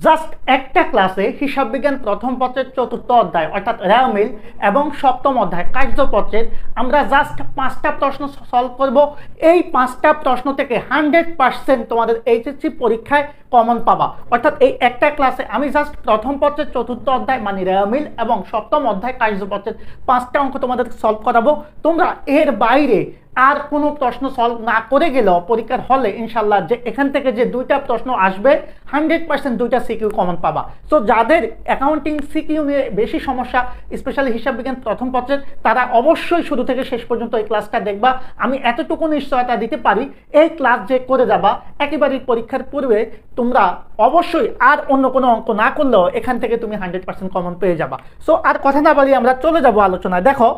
Just একটা ক্লাসে হিসাব বিজ্ঞান প্রথম পত্রের চতুর্থ অধ্যায় অর্থাৎ রেওয়া মিল এবং সপ্তম অধ্যায় কার্যপত্রের আমরা জাস্ট 5টা প্রশ্ন সলভ করব। এই 5টা প্রশ্ন থেকে 100% তোমাদের এইচএসসি পরীক্ষায় কমন পাবা। অর্থাৎ এই একটা ক্লাসে আমি জাস্ট প্রথম পত্রের চতুর্থ অধ্যায় মানে রেওয়া মিল এবং সপ্তম অধ্যায় কার্যপত্রের 5টা অঙ্ক তোমাদের সলভ করাবো। তোমরা এর বাইরে আর কোনো প্রশ্ন সলভ না করে গেলেও পরীক্ষার হলে ইনশাল্লাহ যে এখান থেকে যে 2টা প্রশ্ন আসবে 100% 2টা সিকিউ কমন পাবা। তো যাদের অ্যাকাউন্টিং সিকিউ নিয়ে বেশি সমস্যা, স্পেশালি হিসাব বিজ্ঞান প্রথম পত্রের, তারা অবশ্যই শুরু থেকে শেষ পর্যন্ত এই ক্লাসটা দেখবা। আমি এতটুকু নিশ্চয়তা দিতে পারি, এই ক্লাস যে করে যাবা একেবারেই পরীক্ষার পূর্বে তোমরা অবশ্যই আর অন্য কোনো অঙ্ক না করলেও এখান থেকে তুমি 100% কমন পেয়ে যাবা। সো আর কথা না বলি আমরা চলে যাব আলোচনায়। দেখো,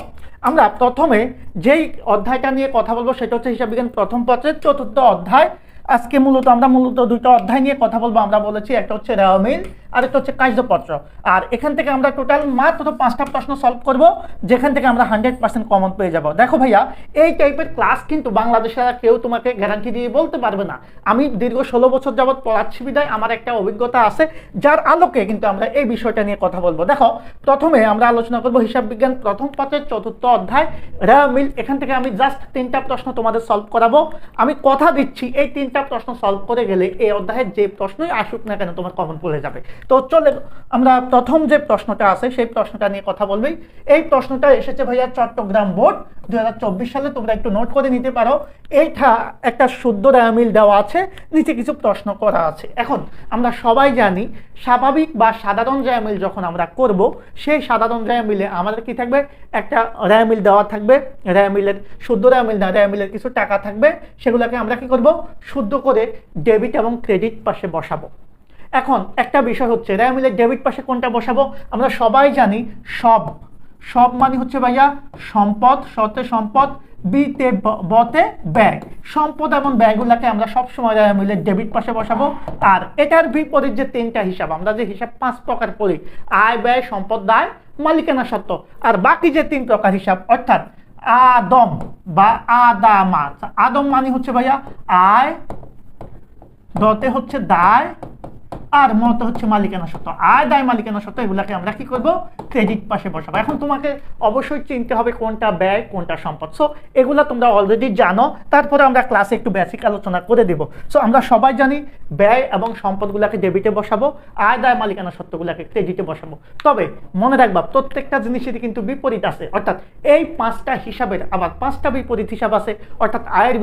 আমরা প্রথমে যেই অধ্যায়টা নিয়ে কথা বলবো সেটা হচ্ছে হিসাব বিজ্ঞান প্রথম পত্রের চতুর্থ অধ্যায়। আজকে আমরা মূলত 2টা অধ্যায় নিয়ে কথা বলবো। আমরা বলেছি একটা হচ্ছে রেওয়া মিল আর একটা হচ্ছে কার্যপত্র। আর এখান থেকে আমরা টোটাল মাত্র 5টা প্রশ্ন সলভ করব, যেখান থেকে আমরা 100% কমন পেয়ে যাব। দেখো ভাইয়া, এই টাইপের ক্লাস কিন্তু বাংলাদেশের কেউ তোমাকে গ্যারান্টি দিয়ে বলতে পারবে না। আমি দীর্ঘ 16 বছর যাবৎ পড়াচ্ছি বিদায় আমার একটা অভিজ্ঞতা আছে, যার আলোকে কিন্তু আমরা এই বিষয়টা নিয়ে কথা বলবো। দেখো, প্রথমে আমরা আলোচনা করব হিসাব বিজ্ঞান প্রথম পত্রের চতুর্থ অধ্যায় রেওয়া মিল। এখান থেকে আমি জাস্ট 3টা প্রশ্ন তোমাদের সলভ করাবো। আমি কথা দিচ্ছি এই 3টা প্রশ্ন সলভ করে গেলে এই অধ্যায়ের যে প্রশ্নই আসুক না কেন তোমার কমন পড়ে যাবে। তো চলে আমরা প্রথম যে প্রশ্নটা আছে সেই প্রশ্নটা নিয়ে কথা বলবি। এই প্রশ্নটা এসেছে ভাইয়া চট্টগ্রাম বোর্ড 2024 সালে, তোমরা একটু নোট করে নিতে পারো। এইটা একটা শুদ্ধ রেওয়া মিল দেওয়া আছে, নিচে কিছু প্রশ্ন করা আছে। এখন আমরা সবাই জানি স্বাভাবিক বা সাধারণ রেওয়া মিল যখন আমরা করব, সেই সাধারণ রেওয়া মিলে আমাদের কি থাকবে, একটা রেওয়া মিল দেওয়া থাকবে। রেওয়া মিলের শুদ্ধ রেওয়া মিল না, রেওয়া মিলের কিছু টাকা থাকবে, সেগুলোকে আমরা কি করব, শুদ্ধ করে ডেবিট এবং ক্রেডিট পাশে বসাবো। এখন একটা বিষয় হচ্ছে রেওয়া মিলের ডেবিট পাশে কোনটা বসাবো। আমরা সবাই জানি সব মানে হচ্ছে ভাইয়া সম্পদ, সতে সম্পদ, বিতে বতে ব্যয়। সম্পদ এবং ব্যয়গুলোকে আমরা সবসময় রেওয়া মিলের ডেবিট পাশে বসাবো। আর এটার বিপরীত যে 3টা হিসাব, আমরা যে হিসাব 5 প্রকার পড়ি, আয়, ব্যয়, সম্পদ, দায়, মালিকানা সত্ত্ব, আর বাকি যে 3 প্রকার হিসাব অর্থাৎ আদম বা আদামা। আদম মানে হচ্ছে ভাইয়া আয়, দতে হচ্ছে দায়, আর মত হচ্ছে মালিকানা সত্ত্ব। আয়, দায়, মালিকানা সত্ত্ব এগুলাকে আমরা কি করব, ক্রেডিট পাশে বসাবো। এখন তোমাকে অবশ্যই চিনতে হবে কোনটা ব্যয় কোনটা সম্পদ। সো এগুলা তোমরা অলরেডি জানো, তারপরে আমরা ক্লাসে একটু বেসিক আলোচনা করে দেব। সো আমরা সবাই জানি ব্যয় এবং সম্পদগুলোকে ডেবিটে বসাবো, আয়, দায়, মালিকানা সত্ত্বগুলোকে ক্রেডিটে বসাবো। তবে মনে রাখবা প্রত্যেকটা জিনিসেরই কিন্তু বিপরীত আছে, অর্থাৎ এই 5টা হিসাবের আবার 5টা বিপরীত হিসাব আছে। অর্থাৎ আয়ের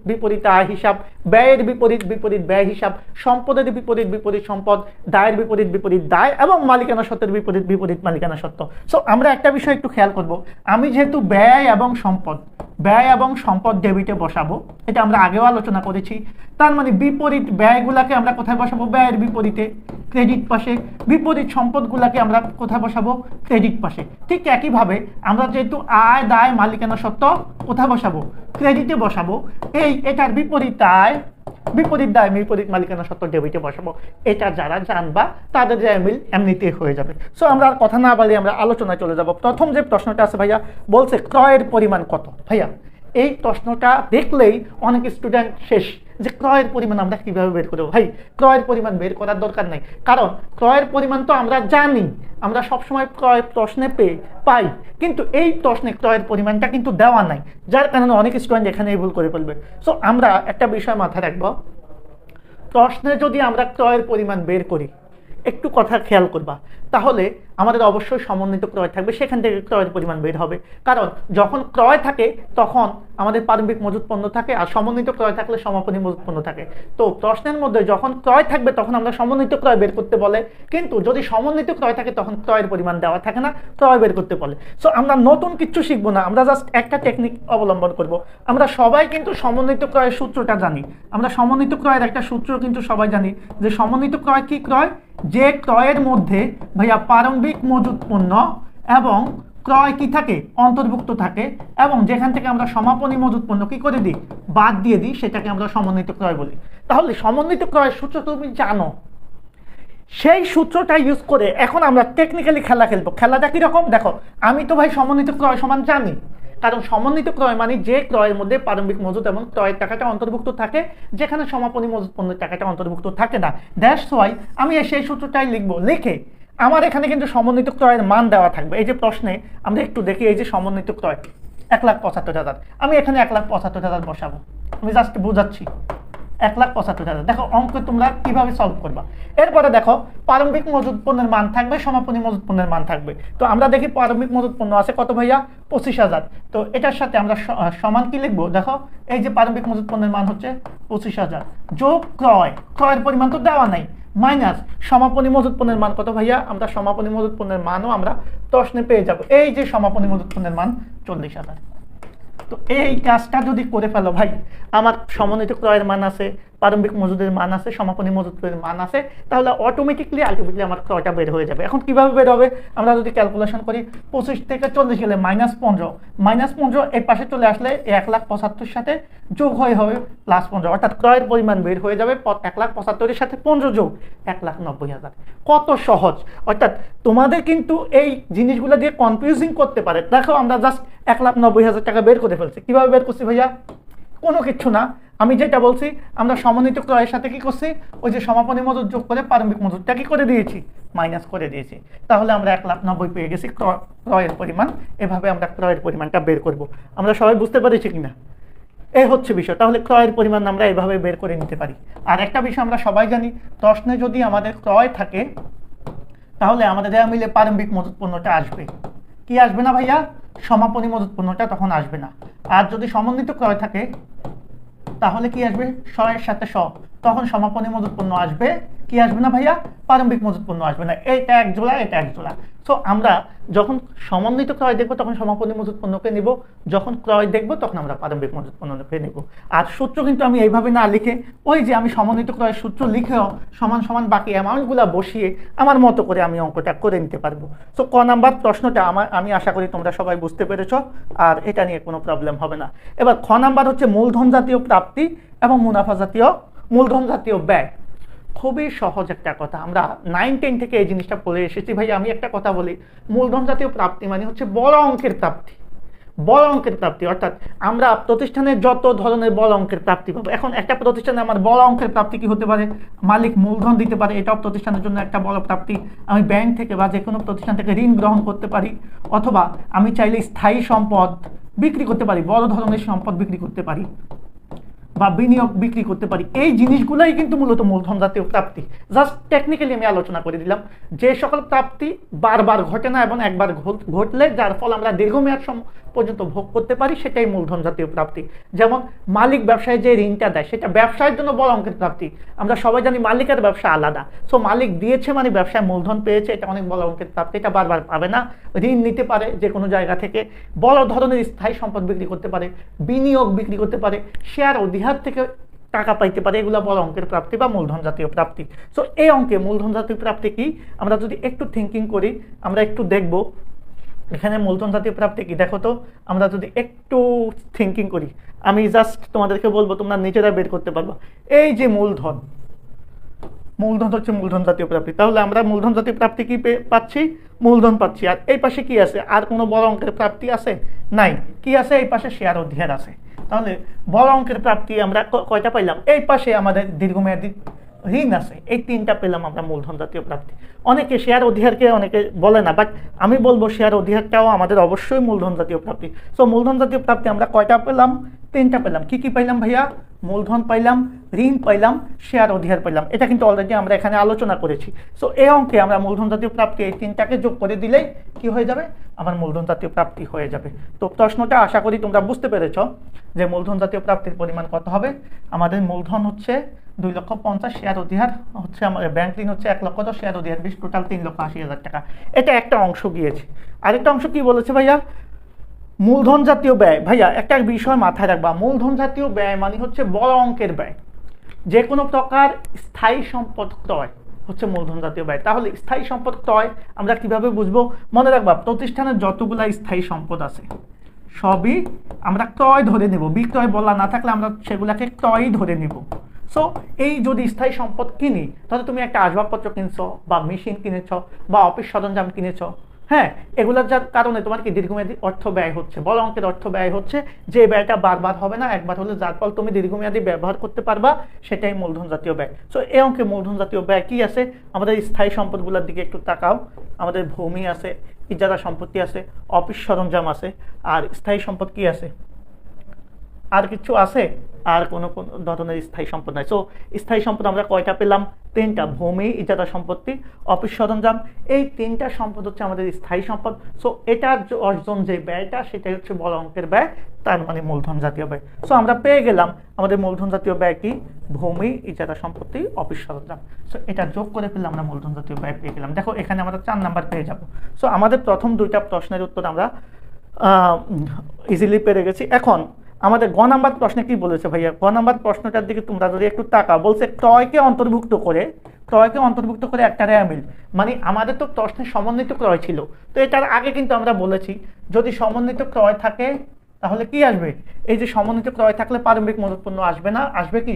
বিপরীত আয় হিসাব, ব্যয়ের বিপরীত ব্যয় হিসাব, সম্পদের বিপরীত সম্পদ, দায়ের বিপরীত দায় এবং মালিকানা সত্ত্বের বিপরীত মালিকানা সত্ত্ব। সো আমরা একটা বিষয় একটু খেয়াল করব, আমি যেহেতু ব্যয় এবং সম্পদ ডেবিটে বসাবো, এটা আমরা আগেও আলোচনা করেছি। তার মানে বিপরীত ব্যয়গুলাকে আমরা কোথায় বসাবো, ব্যয়ের বিপরীতে ক্রেডিট পাশে। বিপরীত সম্পদগুলাকে আমরা কোথায় বসাবো, ক্রেডিট পাশে। ঠিক একইভাবে আমরা যেহেতু আয়, দায়, মালিকানা সত্ত্ব কোথায় বসাবো, ক্রেডিটে বসাবো। এটার বিপরীত আয়, বিপরীত দায়, বিপরীত মালিকানা সত্ত্ব ডেবিটে বসাবো। এটা যারা জানবা তাদের রেওয়া মিল এমনিতেই হয়ে যাবে। সো আমরা আর কথা না বলি আমরা আলোচনায় চলে যাব। প্রথম যে প্রশ্নটা আছে ভাইয়া, বলছে ক্রয়ের পরিমাণ কত। ভাইয়া এই প্রশ্নটা দেখলেই অনেক স্টুডেন্ট শেষ, যে ক্রয়ের পরিমাণ আমরা কিভাবে বের করবো। ভাই ক্রয়ের পরিমাণ বের করার দরকার নাই, কারণ ক্রয়ের পরিমাণ তো আমরা জানি, আমরা সবসময় ক্রয় প্রশ্নে পাই, কিন্তু এই প্রশ্নে ক্রয়ের পরিমাণটা কিন্তু দেওয়া নাই, যার কারণে অনেক স্টুডেন্ট এখানে ভুল করে ফেলবে। সো আমরা একটা বিষয় মাথায় রাখবো, প্রশ্নে যদি আমরা ক্রয়ের পরিমাণ বের করি, একটু কথা খেয়াল করবা, তাহলে আমাদের অবশ্যই সমন্বিত ক্রয় থাকবে, সেখান থেকে ক্রয়ের পরিমাণ বের হবে। কারণ যখন ক্রয় থাকে তখন আমাদের প্রারম্ভিক মজুত পণ্য থাকে, আর সমন্বিত ক্রয় থাকলে সমাপনী মজুত পণ্য থাকে। তো প্রশ্নের মধ্যে যখন ক্রয় থাকবে তখন আমরা সমন্বিত ক্রয় বের করতে বলে, কিন্তু যদি সমন্বিত ক্রয় থাকে তখন ক্রয়ের পরিমাণ দেওয়া থাকে না, ক্রয় বের করতে বলে। সো আমরা নতুন কিছু শিখবো না, আমরা জাস্ট একটা টেকনিক অবলম্বন করব। আমরা সবাই কিন্তু সমন্বিত ক্রয়ের সূত্রটা জানি, আমরা সমন্বিত ক্রয়ের একটা সূত্র কিন্তু সবাই জানি, যে সমন্বিত ক্রয় কি, ক্রয় যে ক্রয়ের মধ্যে ভাইয়া প্রারম্ভিক মজুত পণ্য এবং ক্রয় কি থাকে, অন্তর্ভুক্ত থাকে, এবং যেখান থেকে আমরা সমাপনী মজুত পণ্য কি করে দিই, বাদ দিয়ে দিই, সেটাকে আমরা সমন্বিত ক্রয় বলি। তাহলে সমন্বিত ক্রয়ের সূত্র তুমি জানো, সেই সূত্রটা ইউজ করে এখন আমরা টেকনিক্যালি খেলা খেলবো। খেলাটা কিরকম দেখো, আমি তো ভাই সমন্বিত ক্রয় সমান জানি, কারণ সমন্বিত ক্রয় মানে যে ক্রয়ের মধ্যে প্রারম্ভিক মজুত এবং ক্রয়ের টাকাটা অন্তর্ভুক্ত থাকে, যেখানে সমাপনী মজুত পণ্যের টাকাটা অন্তর্ভুক্ত থাকে না। দ্যাটস ওয়াই আমি সেই সূত্রটাই লিখবো। লিখে আমার এখানে কিন্তু সমন্বিত ক্রয়ের মান দেওয়া থাকবে। এই যে প্রশ্নে আমরা একটু দেখি, এই যে সমন্বিত ক্রয় 1,75,000, আমি এখানে 1,75,000 বসাবো। আমি জাস্ট বোঝাচ্ছি 1,75,000। দেখো অঙ্ক তোমরা কিভাবে সলভ করবা। এরপরে দেখো প্রারম্ভিক মজুত পণ্যের মান থাকবে, সমাপনী মজুত পণ্যের মান থাকবে। তো আমরা দেখি প্রারম্ভিক মজুত পণ্য আছে কত ভাইয়া, 25,000। তো এটার সাথে আমরা সমান কি লিখবো, দেখো এই যে প্রারম্ভিক মজুত পণ্যের মান হচ্ছে 25,000 যোগ ক্রয়ের পরিমাণ তো দেওয়া নাই, মাইনাস সমাপনী মজুত পণ্যের মান কত ভাইয়া, আমরা সমাপনী মজুত পণ্যের মানও আমরা প্রশ্নে পেয়ে যাব। এই যে সমাপনী মজুত পণ্যের মান 40,000। তো এই কাজটা যদি করে ফেলো ভাই, আমার সমন্বিত ক্রয়ের মান আছে, প্রারম্ভিক মজুদের মান আছে, সমাপনী মজুদের মান আছে, তাহলে অটোমেটিকলি আলটিমেটলি আমার ক্রয়টা বের হয়ে যাবে। এখন কিভাবে বের হবে, আমরা যদি ক্যালকুলেশন করি 25 থেকে 40 গেলে -15 এই পাশে চলে আসলে 1,75,000 সাথে যোগ হয়ে হবে +15, অর্থাৎ ক্রয়ের পরিমাণ বের হয়ে যাবে 1,75,000 সাথে 15 যোগ 1,90,000। কত সহজ। অর্থাৎ তোমাদের কিন্তু এই জিনিসগুলো দিয়ে কনফিউজিং করতে পারে। দেখো আমরা জাস্ট 1,90,000 টাকা বের করে ফেলছি। কিভাবে বের করছি ভাইয়া, কোনো কিছু না, আমি যেটা বলছি আমরা সমন্বিত ক্রয়ের সাথে কি করছি, ওই যে সমাপনী মজুদ যোগ করে প্রারম্ভিক মজুদটা কি করে দিয়েছি, মাইনাস করে দিয়েছি। তাহলে আমরা 1,90,000 পেয়ে গেছি ক্রয়ের পরিমাণ। এভাবে আমরা ক্রয়ের পরিমাণটা বের করব। আমরা সবাই বুঝতে পেরেছি কিনা, এই হচ্ছে বিষয়। তাহলে ক্রয়ের পরিমাণ আমরা এভাবে বের করে নিতে পারি। আর একটা বিষয় আমরা সবাই জানি, প্রশ্নে যদি আমাদের ক্রয় থাকে তাহলে আমাদের দেওয়া মিলে প্রারম্ভিক মজুদ পণ্যটা আসবে। কি আসবে না ভাইয়া, সমাপনী মজুদ পণ্যটা তখন আসবে না। আর যদি সমন্বিত ক্রয় থাকে তাহলে কি আসবে, এর সাথে তখন সমাপনী মজুদ পণ্য আসবে। কি আসবে না ভাইয়া, প্রারম্ভিক মজুদ পণ্য আসবে না। এটা এক জোড়া, এটা এক জোড়া। সো আমরা যখন সমন্বিত ক্রয় দেখবো তখন সমাপনী মজুদ পণ্যকে নিব, যখন ক্রয় দেখবো তখন আমরা প্রারম্ভিক মজুদ পণ্যকে নিব। আর সূত্র কিন্তু আমি এইভাবে না লিখে, ওই যে আমি সমন্বিত ক্রয়ের সূত্র লিখেও সমান সমান বাকি অ্যামাউন্টগুলো বসিয়ে আমার মতো করে আমি অঙ্কটা করে নিতে পারবো। সো ক নাম্বার প্রশ্নটা আমি আশা করি তোমরা সবাই বুঝতে পেরেছো, আর এটা নিয়ে কোনো প্রবলেম হবে না। এবার খ নাম্বার হচ্ছে মূলধন জাতীয় প্রাপ্তি এবং মূলধন জাতীয় ব্যয়। খুবই সহজ একটা কথা, আমরা 9-10 থেকে এই জিনিসটা পড়ে এসেছি। ভাই আমি একটা কথা বলি, মূলধন জাতীয় প্রাপ্তি মানে হচ্ছে বড় অঙ্কের প্রাপ্তি। অর্থাৎ আমরা প্রতিষ্ঠানের যত ধরনের বড় অঙ্কের প্রাপ্তি পাবো। এখন একটা প্রতিষ্ঠানে আমার বড় অঙ্কের প্রাপ্তি কি হতে পারে, মালিক মূলধন দিতে পারে, এটাও প্রতিষ্ঠানের জন্য একটা বড় প্রাপ্তি। আমি ব্যাংক থেকে বা যে কোনো প্রতিষ্ঠান থেকে ঋণ গ্রহণ করতে পারি, অথবা আমি চাইলে স্থায়ী সম্পদ বিক্রি করতে পারি, বড় ধরনের সম্পদ বিক্রি করতে পারি, বা বিনিয়োগ বিক্রি করতে পারি। এই জিনিসগুলাই কিন্তু মূলত মূলধন জাতীয় প্রাপ্তি। জাস্ট টেকনিক্যালি আমি আলোচনা করে দিলাম যে সকল প্রাপ্তি বারবার ঘটে না এবং একবার ঘটলে যার ফল আমরা দীর্ঘমেয়াদ পর্যন্ত ভোগ করতে পারি, সেটাই মূলধন জাতীয় প্রাপ্তি। যেমন মালিক ব্যবসায় যে ঋণটা দেয় সেটা ব্যবসায়ের জন্য বড় অঙ্কের প্রাপ্তি। আমরা সবাই জানি মালিকের ব্যবসা আলাদা। সো মালিক দিয়েছে মানে ব্যবসায় মূলধন পেয়েছে, এটা অনেক বড় অঙ্কের প্রাপ্তি। এটা বারবার পাবে না। ঋণ নিতে পারে যে কোনো জায়গা থেকে, বড় ধরনের স্থায়ী সম্পদ বিক্রি করতে পারে, বিনিয়োগ বিক্রি করতে পারে, শেয়ার অধিহার থেকে টাকা পাইতে পারে, এগুলো বড় অঙ্কের প্রাপ্তি বা মূলধন জাতীয় প্রাপ্তি। সো এই অঙ্কে মূলধন জাতীয় প্রাপ্তি কি, আমরা যদি একটু থিঙ্কিং করি, আমরা একটু দেখব এখানে মূলধন জাতীয় প্রাপ্তি কি। দেখো তো, আমরা যদি একটু থিঙ্কিং করি, আমি জাস্ট তোমাদেরকে বলবো, তোমরা নিজেরা বের করতে পারবো। এই যে মূলধন হচ্ছে মূলধন জাতীয় প্রাপ্তি। তাহলে আমরা মূলধন জাতীয় প্রাপ্তি কি পাচ্ছি, মূলধন পাচ্ছি। আর এই পাশে কি আছে, আর কোনো বড় অঙ্কের প্রাপ্তি আছে, নাই। কি আছে, এই পাশে শেয়ার অধিহার আছে। তাহলে বড় অঙ্কের প্রাপ্তি আমরা কয়টা পাইলাম, এই পাশে আমাদের দীর্ঘমেয়াদী ঋণ আছে, এই 3টা পেলাম আমরা মূলধন জাতীয় প্রাপ্তি। অনেকে শেয়ার অধিহারকে অনেকে বলে না, বাট আমি বলবো শেয়ার অধিহারটাও আমাদের অবশ্যই মূলধন জাতীয় প্রাপ্তি। সো মূলধন জাতীয় প্রাপ্তি আমরা কয়টা পেলাম, 3টা পেলাম। কি কি পাইলাম ভাইয়া, মূলধন পাইলাম, ঋণ পাইলাম, শেয়ার অধিহার পাইলাম। এটা কিন্তু অলরেডি আমরা এখানে আলোচনা করেছি। সো এই অঙ্কে আমরা মূলধন জাতীয় প্রাপ্তি এই 3টাকে যোগ করে দিলেই কি হয়ে যাবে, আমার মূলধন জাতীয় প্রাপ্তি হয়ে যাবে। তো প্রশ্নটা আশা করি তোমরা বুঝতে পেরেছ যে মূলধন জাতীয় প্রাপ্তির পরিমাণ কত হবে। আমাদের মূলধন হচ্ছে 2,50,000, শেয়ার অধিহার হচ্ছে আমাদের ব্যাংক ঋণ হচ্ছে 1,10,000, শেয়ার অধিহার 20, টোটাল 3,80,000 টাকা। এটা একটা অংশ গিয়েছে। আরেকটা অংশ কি বলেছে ভাইয়া, মূলধন জাতীয় ব্যয়। ভাইয়া একটা বিষয় মাথায় রাখবা, মূলধন জাতীয় ব্যয় মানে হচ্ছে বড় অঙ্কের ব্যয়। যে কোনো প্রকার স্থায়ী সম্পদ ক্রয় হচ্ছে মূলধন জাতীয় ব্যয়। তাহলে স্থায়ী সম্পদ ক্রয় আমরা কিভাবে বুঝবো, মনে রাখবা প্রতিষ্ঠানের যতগুলা স্থায়ী সম্পদ আছে সবই আমরা ক্রয় ধরে নেব। বিক্রয় বলা না থাকলে আমরা সেগুলাকে ক্রয়ই ধরে নেব। সো এই যদি স্থায়ী সম্পদ কিনি, তাহলে তুমি একটা আসবাবপত্র কিনছো, বা মেশিন কিনেছ, বা অফিস সরঞ্জাম কিনেছ, হ্যাঁ, এগুলোর যার কারণে তোমার কি দীর্ঘমেয়াদী অর্থ ব্যয় হচ্ছে, বড় অঙ্কের অর্থ ব্যয় হচ্ছে, যে ব্যয়টা বারবার হবে না, একবার হলে যার ফল তুমি দীর্ঘমেয়াদী ব্যবহার করতে পারবা, সেটাই মূলধন জাতীয় ব্যয়। সো এই অঙ্কে মূলধন জাতীয় ব্যয় কি আছে? আমাদের স্থায়ী সম্পদগুলোর দিকে একটু তাকাও। আমাদের ভূমি আছে, ইজারা সম্পত্তি আছে, অফিস সরঞ্জাম আছে, আর স্থায়ী সম্পদ কি আছে? আর কিছু আছে? আর কোনো ধরনের স্থায়ী সম্পদ নাই। সো স্থায়ী সম্পদ আমরা কয়টা পেলাম? 3টা। ভূমি, ইজারা সম্পত্তি, অফিস সরঞ্জাম, এই 3টা সম্পদ হচ্ছে আমাদের স্থায়ী সম্পদ। সো এটার অর্জন যে ব্যয়টা, সেটাই হচ্ছে বড় অঙ্কের ব্যয়, তার মানে মূলধন জাতীয় ব্যয়। সো আমরা পেয়ে গেলাম আমাদের মূলধন জাতীয় ব্যয় কি? ভূমি, ইজারা সম্পত্তি, অফিস সরঞ্জাম। সো এটা যোগ করে ফেললে আমরা মূলধন জাতীয় ব্যয় পেয়ে গেলাম। দেখো এখানে আমরা 4 নাম্বার পেয়ে যাব। সো আমাদের প্রথম 2টা প্রশ্নের উত্তর আমরা ইজিলি পেরে গেছি। এখন আমাদের গ নাম্বার প্রশ্নে কি বলেছে ভাইয়া? গ নাম্বার প্রশ্নটার দিকে তোমরা যদি একটু তাকাও, বলছে ক্রয়কে অন্তর্ভুক্ত করে একটা রেয়া মিল। মানে আমাদের তো প্রশ্নে সমন্বিত ক্রয় ছিল, তো এটার আগে কিন্তু আমরা বলেছি যদি সমন্বিত ক্রয় থাকে তাহলে কি আসবে? এই যে সমন্বিত ক্রয় থাকলে প্রারম্ভিক মজুত পণ্য আসবে না, আসবে কি?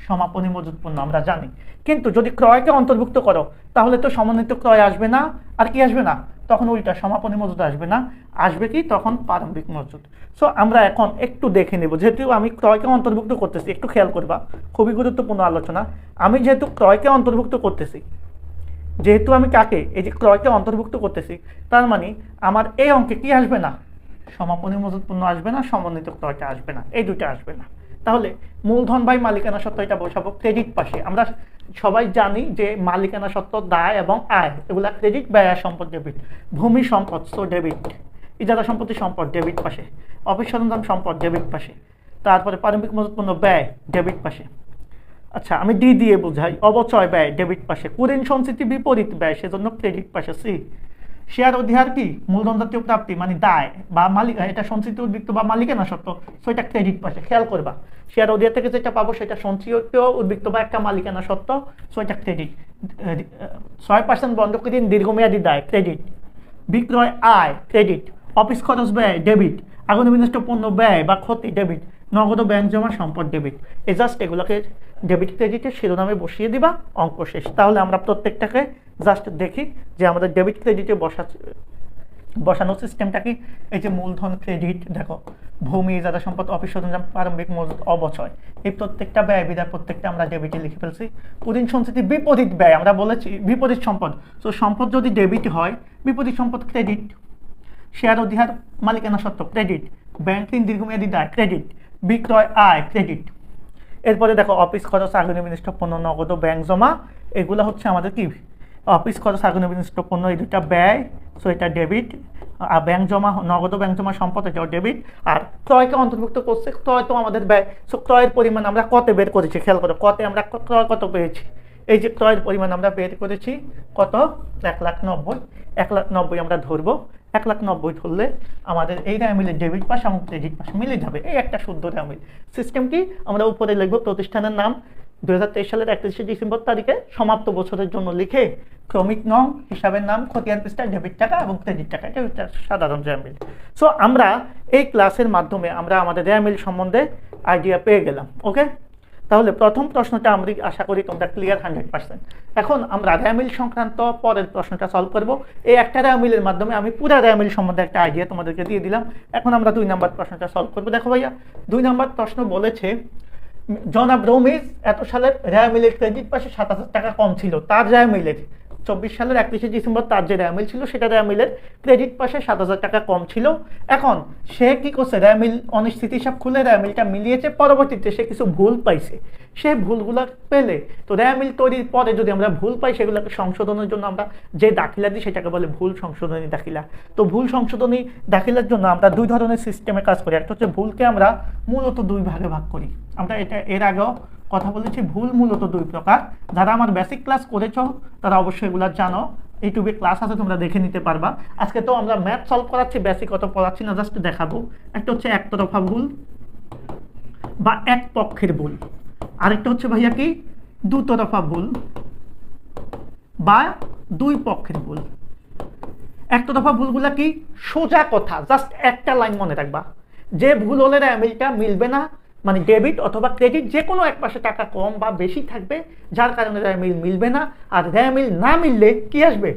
সমাপনী মজুত পণ্য, আমরা জানি। কিন্তু যদি ক্রয়কে অন্তর্ভুক্ত করো তাহলে তো সমন্বিত ক্রয় আসবে না, আর কি আসবে না? তখন উল্টা সমাপনী মজুত আসবে না, আসবে কি? তখন প্রারম্ভিক মজুত। সো আমরা এখন একটু দেখে নেব, যেহেতু আমি ক্রয়কে অন্তর্ভুক্ত করতেছি, একটু খেয়াল করবা, খুবই গুরুত্বপূর্ণ আলোচনা। আমি যেহেতু ক্রয়কে অন্তর্ভুক্ত করতেছি, যেহেতু আমি কাকে? এই যে ক্রয়কে অন্তর্ভুক্ত করতেছি, তার মানে আমার এই অঙ্কে কি আসবে না? সমাপনী মজুত পণ্য আসবে না, সমন্বিত ক্রয়টা আসবে না, এই দুটো আসবে না। তাহলে মূলধন বাই মালিকানা সত্ত্ব এটা বসাবো ক্রেডিট পাশে। আমরা সবাই জানি যে মালিকানা সত্ত্ব, দায় এবং আয় এগুলা ক্রেডিট, ব্যয় সম্পদ ডেবিট। ভূমি সম্পদ, সো ডেবিট। ইজারা সম্পত্তি সম্পদ, ডেবিট পাশে। অফিস সরঞ্জাম সম্পদ, ডেবিট পাশে। তারপরে প্রারম্ভিক মজুত পণ্য ব্যয়, ডেবিট পাশে। আচ্ছা, আমি ডি দিয়ে বোঝাই, অবচয় ব্যয়, ডেবিট পাশে। কুঋণ সঞ্চিতি বিপরীত ব্যয়, সেজন্য ক্রেডিট পাশে। সি, শেয়ার অধিহার কি? মূলধন জাতীয় প্রাপ্তি, মানে দায় বা মালিক, এটা সঞ্চিত উদ্বৃত্ত বা মালিকানা সত্ত্ব, সো এটা ক্রেডিট পাশে। খেয়াল করবা, শেয়ার অধিহার থেকে যেটা পাবো সেটা সঞ্চিত উদ্বৃত্ত বা একটা মালিকানা সত্ত্ব, সো এটা ক্রেডিট। 6% বন্ধক ঋণ দীর্ঘমেয়াদী দায়, ক্রেডিট। বিক্রয় আয়, ক্রেডিট। অফিস খরচ ব্যয়, ডেবিট। আগুনে বিনষ্ট পণ্য ব্যয় বা ক্ষতি, ডেবিট। নগদ ব্যাংক জমা সম্পদ, ডেবিট। এই জাস্ট এগুলোকে ডেবিট ক্রেডিটের শিরোনামে বসিয়ে দিবা, অঙ্ক শেষ। তাহলে আমরা প্রত্যেকটাকে জাস্ট দেখি যে আমাদের ডেবিট ক্রেডিটে বসানোর সিস্টেমটা কি। এই যে মূলধন ক্রেডিট, দেখো ভূমি, ইজারা সম্পদ, অফিস সরঞ্জাম, প্রারম্ভিক মজুত, অবচয়, এই প্রত্যেকটা ব্যয় বিধায় প্রত্যেকটা আমরা ডেবিটে লিখে ফেলছি। কুঋণ সঞ্চিতি বিপরীত ব্যয়, আমরা বলেছি বিপরীত সম্পদ। তো সম্পদ যদি ডেবিট হয়, বিপরীত সম্পদ ক্রেডিট। শেয়ার অধিহার মালিকানা সত্ত্ব, ক্রেডিট। ব্যাংক ঋণ দীর্ঘমেয়াদী দায়, ক্রেডিট। বিক্রয় আয়, ক্রেডিট। এরপরে দেখো অফিস খরচ, আগুনে বিনষ্ট পণ্য, নগদ ব্যাংক জমা, এগুলো হচ্ছে আমাদের কি? অফিস খরচ, আগুনে বিনষ্ট পণ্য, এই দুটা ব্যয়, সো এটা ডেবিট। আর ব্যাংক জমা, নগদ ব্যাংক জমা সম্পদ, এটাও ডেবিট। আর ক্রয়কে অন্তর্ভুক্ত করছে, ক্রয় তো আমাদের ব্যয়। সো ক্রয়ের পরিমাণ আমরা কতে বের করেছি? খেয়াল করো, কতে আমরা ক্রয় কত পেয়েছি? এই যে ক্রয়ের পরিমাণ আমরা বের করেছি কত? 1,90,000। 1,90,000 আমরা ধরবো। 1,90,000 ধরলে আমাদের এই রেয়া মিলের ডেবিট পাশ এবং ক্রেডিট পাশ মিলে যাবে। এই একটা শুদ্ধ রেয়া মিল। সিস্টেম কি? আমরা উপরে লিখবো প্রতিষ্ঠানের নাম, 2023 সালের 31শে ডিসেম্বর তারিখে সমাপ্ত বছরের জন্য লিখে ক্রমিক নং, হিসাবের নাম, খতিয়ান পৃষ্ঠা, ডেবিট টাকা এবং ক্রেডিট টাকা, এটা একটা সাধারণ রেয়া মিল। সো আমরা এই ক্লাসের মাধ্যমে আমরা আমাদের রেয়া মিল সম্বন্ধে আইডিয়া পেয়ে গেলাম। ওকে, তাহলে প্রথম প্রশ্নটা আমরা আশা করি তোমরা ক্লিয়ার 100%। এখন আমরা রেয়া মিল সংক্রান্ত পরের প্রশ্নটা সলভ করব। এই একটা রেয়া মিলের মাধ্যমে আমি পুরো রেয়া মিল সম্বন্ধে একটা আইডিয়া তোমাদেরকে দিয়ে দিলাম। এখন আমরা 2 নম্বর প্রশ্নটা সলভ করবো। দেখো ভাইয়া, 2 নম্বর প্রশ্ন বলেছে জনাব রমিজ এত সালের রেয়া মিলের ক্রেডিট পাশে 7,000 টাকা কম ছিল। তার রেয়া মিলের 24 সালের 31শে ডিসেম্বর তার যে রেয়া মিল ছিল, সেটা রেয়া মিলের ক্রেডিট পাশে 7,000 টাকা কম ছিল। এখন সে কি করছে? রেয়া মিল অনিশ্চিত হিসাব খুলে রেয়া মিলটা মিলিয়েছে। পরবর্তীতে সে কিছু ভুল পাইছে। সে ভুলগুলো পেলে, তো রেয়া মিল তৈরির পরে যদি আমরা ভুল পাই, সেগুলোকে সংশোধনের জন্য আমরা যে দাখিলা দিই সেটাকে বলে ভুল সংশোধনী দাখিলা। তো ভুল সংশোধনী দাখিলার জন্য আমরা 2 ধরনের সিস্টেমে কাজ করি। একটা হচ্ছে ভুলকে আমরা মূলত 2 ভাগে ভাগ করি। আমরা এটা এর আগেও কথা বলেছি, ভুল মূলত 2 প্রকার। যারা আমার বেসিক ক্লাস করেছো তারা অবশ্যই এগুলো জানো। ইউটিউবে ক্লাস আছে, তোমরা দেখে নিতে পারবা। আজকে তো আমরা ম্যাথ সলভ করাচ্ছি, বেসিক অত পড়াচ্ছি না, জাস্ট দেখাবো। একটা হচ্ছে একতরফা ভুল বা এক পক্ষের ভুল। আরেকটা হচ্ছে ভাইয়া কি? দুতরফা ভুল বা 2 পক্ষের ভুল। একতরফা ভুলগুলা কি? সোজা কথা, জাস্ট একটা লাইন মনে রাখবা। যে ভুল হলে রেয়া মিলটা মিলবে না, মানে ডেবিট অথবা ক্রেডিট যে কোনো এক পাশে টাকা কম বা বেশি থাকবে, যার কারণে রেয়া মিল মিলবে না। আর রেয়া মিল না মিললে কি আসবে?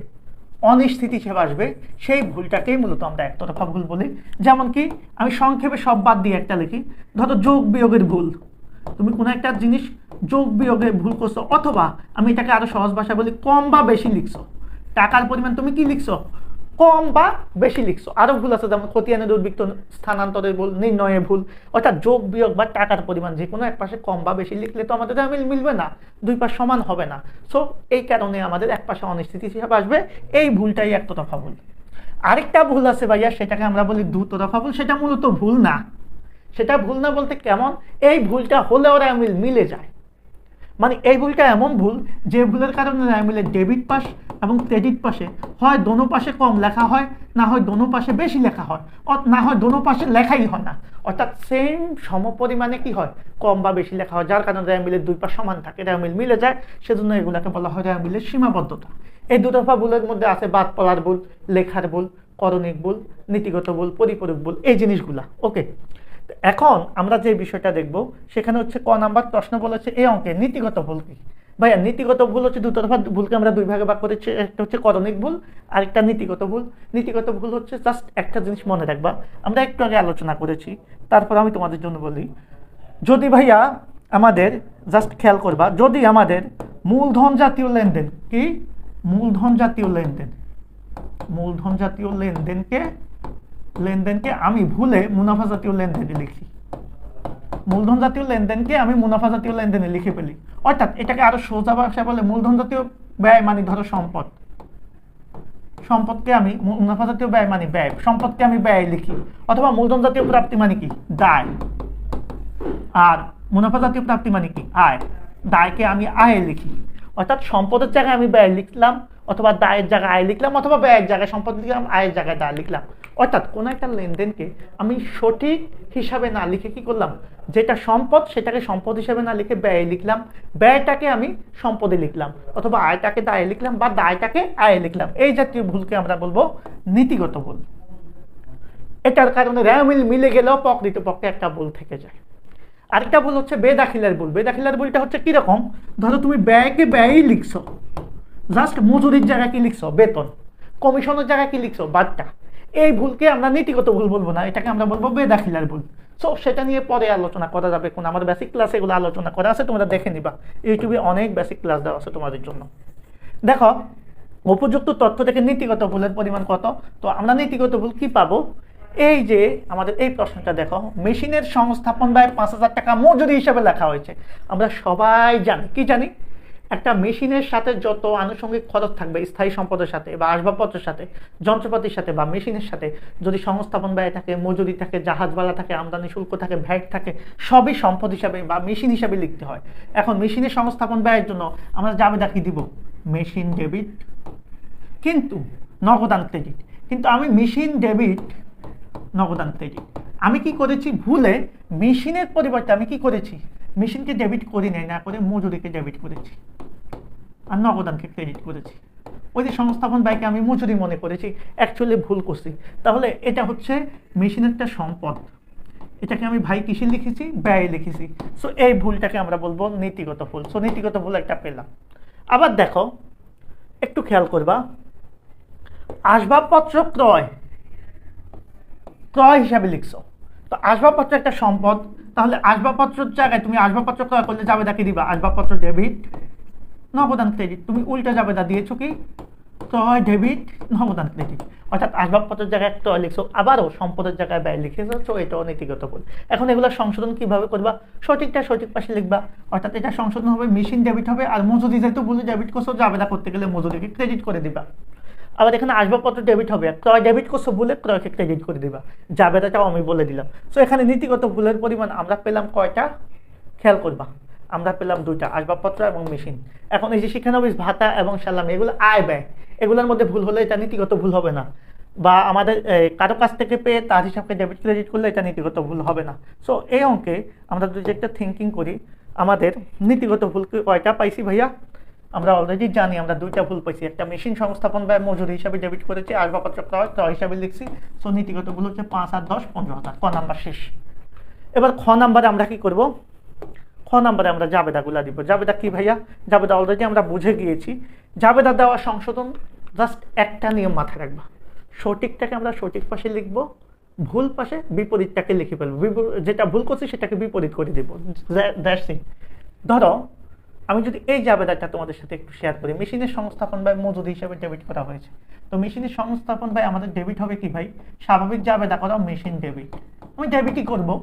অনিশ্চিত হিসেবে আসবে সেই ভুলটাকেই মূলত আমরা একতরফা ভুল বলি। যেমন কি আমি সংক্ষেপে সব বাদ দিয়ে একটা লিখি, ধরো যোগ বিয়োগের ভুল। তুমি কোনো একটা জিনিস যোগ বিয়োগে ভুল করছো, অথবা আমি এটাকে আরো সহজ ভাষায় বলি কম বা বেশি লিখছো, টাকার পরিমাণ তুমি কি লিখছো কম বা বেশি লিখছো। আরো ভুল আছে যেমন খতিয়ানের উদ্বৃত্ত স্থানান্তরের ভুল, নির্ণয়ের ভুল। অর্থাৎ যোগ বিয়োগ বা টাকার পরিমাণ যে কোনো এক পাশে কম বা বেশি লিখলে তো আমাদের মিলবে না, দুই পাশ সমান হবে না। সো এই কারণে আমাদের এক পাশে অনিশ্চিত হিসাবে আসবে, এই ভুলটাই একতরফা ভুল। আরেকটা ভুল আছে ভাইয়া, সেটাকে আমরা বলি দুতরফা ভুল। সেটা মূলত ভুল না। সেটা ভুল না বলতে কেমন, এই ভুলটা হলে ওরা মিলে যায়। মানে এই ভুলটা এমন ভুল যে ভুলের কারণে মিলে ডেবিট পাশ এবং ক্রেডিট পাশে হয় দোনো পাশে কম লেখা হয়, না হয় দোনো পাশে বেশি লেখা হয়, না হয় দোনো পাশে লেখাই হয় না। অর্থাৎ সেম সমপরিমাণে কি হয়, কম বা বেশি লেখা হয়, যার কারণে মিলের দুই পাশ সমান থাকে, মিলে যায়। সেজন্য এগুলাকে বলা হয় মিলের সীমাবদ্ধতা। এই দুতরফা ভুলের মধ্যে আছে বাদ পড়ার ভুল, লেখার ভুল, করণিক ভুল, নীতিগত ভুল, পরিপূরক ভুল, এই জিনিসগুলা। ওকে, এখন আমরা যে বিষয়টা দেখব সেখানে হচ্ছে ক নাম্বার প্রশ্ন বলেছে এই অঙ্কে নীতিগত ভুল কি। ভাইয়া নীতিগত ভুল হচ্ছে দুতরফা ভুলকে আমরা দুই ভাগে ভাগ করেছি, একটা হচ্ছে করণিক ভুল আর একটা নীতিগত ভুল। নীতিগত ভুল হচ্ছে জাস্ট একটা জিনিস মনে রাখবা, আমরা একটু আগে আলোচনা করেছি, তারপর আমি তোমাদের জন্য বলি। যদি ভাইয়া আমাদের জাস্ট খেয়াল করবা, যদি আমাদের মূলধন জাতীয় লেনদেন কি, মূলধন জাতীয় লেনদেন, মূলধন জাতীয় লেনদেনকে আমি ভুলে মুনাফা জাতীয় লেনদেনে লিখি, মূলধন জাতীয় লেনদেনকে আমি মুনাফা জাতীয় লেনদেনে লিখে ফেলি। অর্থাৎ এটাকে আরো সোজা ভাষায় বলে মূলধন জাতীয় ব্যয় মানে ধরো সম্পদ, সম্পদকে আমি মুনাফা জাতীয় ব্যয় মানে ব্যয়, সম্পদকে আমি ব্যয় লিখি। অথবা মূলধন জাতীয় প্রাপ্তি মানে কি, দায়, আর মুনাফা জাতীয় প্রাপ্তি মানে কি, আয়, দায়কে আমি আয় লিখি। অর্থাৎ সম্পদের জায়গায় আমি ব্যয় লিখলাম, অথবা দায়ের জায়গায় আয় লিখলাম, অথবা ব্যয়ের জায়গায় সম্পদ লিখলাম, আয়ের জায়গায় দায় লিখলাম। অর্থাৎ কোনো একটা লেনদেনকে আমি সঠিক হিসাবে না লিখে কি করলাম, যেটা সম্পদ সেটাকে সম্পদ হিসাবে না লিখে ব্যয় লিখলাম, ব্যয়টাকে আমি সম্পদে লিখলাম, অথবা আয়টাকে দায়ে লিখলাম, বা দায়টাকে আয়ে লিখলাম। এই জাতীয় ভুলকে আমরা বলবো নীতিগত ভুল। এটার কারণে রেওমিল মিলে গেলেও প্রকৃতপক্ষে একটা ভুল থেকে যায়। আরেকটা ভুল হচ্ছে বেদাখিলার ভুল। বেদাখিলার ভুলটা হচ্ছে কিরকম, ধরো তুমি ব্যয়কে ব্যয়ই লিখছো, জাস্ট মজুরির জায়গায় কি লিখছো, বেতন, কমিশনের জায়গায় কি লিখছো, বাট্টা। এই ভুলকে আমরা নীতিগত ভুল বলবো না, এটাকে আমরা বলবো বেদাখিলার ভুল। সো সেটা নিয়ে পরে আলোচনা করা যাবে, কোন আমার বেসিক ক্লাসে এগুলো আলোচনা করা আছে, তোমরা দেখে নিবা, ইউটিউবে অনেক বেসিক ক্লাস দেওয়া আছে তোমাদের জন্য। দেখো উপযুক্ত তথ্য থেকে নীতিগত ভুলের পরিমাণ কত। তো আমরা নীতিগত ভুল কি পাবো, এই যে আমাদের এই প্রশ্নটা দেখো, মেশিনের সংস্থাপন ব্যয় 5,000 টাকা মজুরি হিসেবে লেখা হয়েছে। আমরা সবাই জানি, কি জানি, একটা মেশিনের সাথে যত আনুষঙ্গিক খরচ থাকবে, স্থায়ী সম্পদের সাথে বা আসবাবপত্রের সাথে, যন্ত্রপাতির সাথে বা মেশিনের সাথে যদি সংস্থাপন ব্যয় থাকে, মজুরি থাকে, জাহাজ ভাড়া থাকে, আমদানি শুল্ক থাকে, ভ্যাট থাকে, সবই সম্পদ হিসাবে বা মেশিন হিসাবে লিখতে হয়। এখন মেশিনের সংস্থাপন ব্যয়ের জন্য আমরা জাবেদা কি দিব, মেশিন ডেবিট, কিন্তু নগদান ক্রেডিট। কিন্তু আমি মেশিন ডেবিট নগদান ক্রেডিট আমি কি করেছি, ভুলে মেশিনের পরিবর্তে আমি কি করেছি, মেশিনকে ডেবিট করি নাই, না করে মজুরিকে ডেবিট করেছি আর নগদানকে ক্রেডিট করেছি। ওই যে সংস্থাপন ব্যয়কে আমি মজুরি মনে করেছি, অ্যাকচুয়ালি ভুল করছি। তাহলে এটা হচ্ছে মেশিনেরটা সম্পদ, এটাকে আমি ভাই কিসে লিখেছি, ব্যয় লিখেছি। সো এই ভুলটাকে আমরা বলবো নীতিগত ভুল। সো নীতিগত ভুল একটা পেলাম। আবার দেখো একটু খেয়াল করবা, আসবাবপত্র ক্রয় হিসাবে লিখছো। তো আসবাবপত্র একটা সম্পদ, তাহলে আসবাবপত্রের জায়গায় তুমি আসবাবপত্র ক্রয় করলে জাবেদা কি দিবা, আসবাবপত্র ডেবিট নগদান ক্রেডিট। তুমি উল্টা জাবেদা দিয়েছো কি, ক্রয় ডেবিট নগদান ক্রেডিট। অর্থাৎ আসবাবপত্রের জায়গায় ক্রয় লিখছো, আবারও সম্পদের জায়গায় ব্যয় লিখেছো, এটাও নীতিগত ভুল। এখন এগুলো সংশোধন কিভাবে করবা, সঠিকটা সঠিক পাশে লিখবা। অর্থাৎ এটা সংশোধন হবে, মেশিন ডেবিট হবে, আর মজুরি যেহেতু বলে ডেবিট করছো, জাবেদা করতে গেলে মজুরিকে ক্রেডিট করে দিবা। আবার এখানে আসবাবপত্র ডেবিট হবে, ক্রয় ডেবিট করছো বলে ক্রয়কে ক্রেডিট করে দিবা, জাবেদাটাও আমি বলে দিলাম। সো এখানে নীতিগত ভুলের পরিমাণ আমরা পেলাম কয়টা, খেয়াল করবা, আমরা পেলাম দুইটা, আসবাবপত্র এবং মেশিন। এখন এই যে শিক্ষানবিশ ভাতা এবং সালামি, এগুলো আয় ব্যয়, এগুলোর মধ্যে ভুল হলে এটা নীতিগত ভুল হবে না, বা আমাদের কারো কাছ থেকে পেয়ে তার হিসাবকে ডেবিট ক্রেডিট করলে এটা নীতিগত ভুল হবে না। সো এই অঙ্কে আমরা যদি একটা থিঙ্কিং করি, আমাদের নীতিগত ভুল কয়টা পাইছি ভাইয়া, আমরা অলরেডি জানি আমরা দুইটা ভুল পাইছি, একটা মেশিন সংস্থাপন ব্যয় মজুরি হিসাবে ডেবিট করেছি, আসবাবপত্র ক্রয় হিসাবে লিখছি। সো নীতিগত ভুল হচ্ছে 5 আর 10 15,000। ক নাম্বার শেষ। এবার খ নাম্বারে আমরা কি করব, খ নাম্বারে আমরা জাবেদাগুলা দিব। জাবেদা কি ভাইয়া, জাবেদা অলরেডি আমরা বুঝে গিয়েছি। জাবেদা দেওয়া সংশোধন জাস্ট একটা নিয়ম মাথায় রাখবা, সঠিকটাকে আমরা সঠিক পাশে লিখবো, ভুল পাশে বিপরীতটাকে লিখে ফেলবো, যেটা ভুল করছি সেটাকে বিপরীত করে দিব। ধরো আমি যদি এই জাবেদাটা তোমাদের সাথে একটু শেয়ার করি, মেশিনের সংস্থাপন ভাই মজুরি হিসাবে ডেবিট করা হয়েছে। তো মেশিনের সংস্থাপন ভাই আমাদের ডেবিট হবে কি ভাই, স্বাভাবিক জাবেদা করা মেশিন ডেবিট, আমি ডেবিটই করবো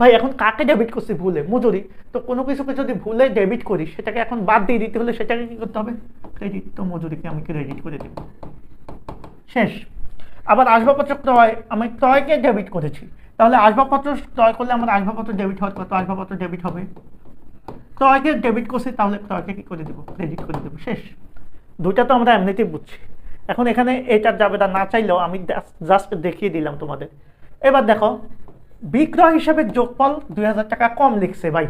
ভাই। এখন কাকে ডেবিট করছি, ভুলে মজুরি। তো কোনো কিছুকে যদি ভুলে ডেবিট করি সেটাকে এখন বাদ দিয়ে দিতে হলে সেটাকে কি করতে হবে, ক্রেডিট। তো মজুরিকে আমি ক্রেডিট করে দেব, শেষ। আবার আসবাবপত্র ক্রয়, আমি ক্রয়কে ডেবিট করেছি, তাহলে আসবাবপত্র ক্রয় করলে আমার আসবাবপত্র ডেবিট হয়, কত আসবাবপত্র ডেবিট হবে। ক্রয়কে ডেবিট করছি, তাহলে ক্রয়কে কি করে দেবো, ক্রেডিট করে দেবো, শেষ। দুইটা তো আমরা এমনিতেই বুঝছি। এখন এখানে এটার জাবেদা না চাইলেও আমি জাস্ট দেখিয়ে দিলাম তোমাদের। এবার দেখো বিক্রয় হিসাবে যোগফল 2000 টাকা কম লিখছে ভাই।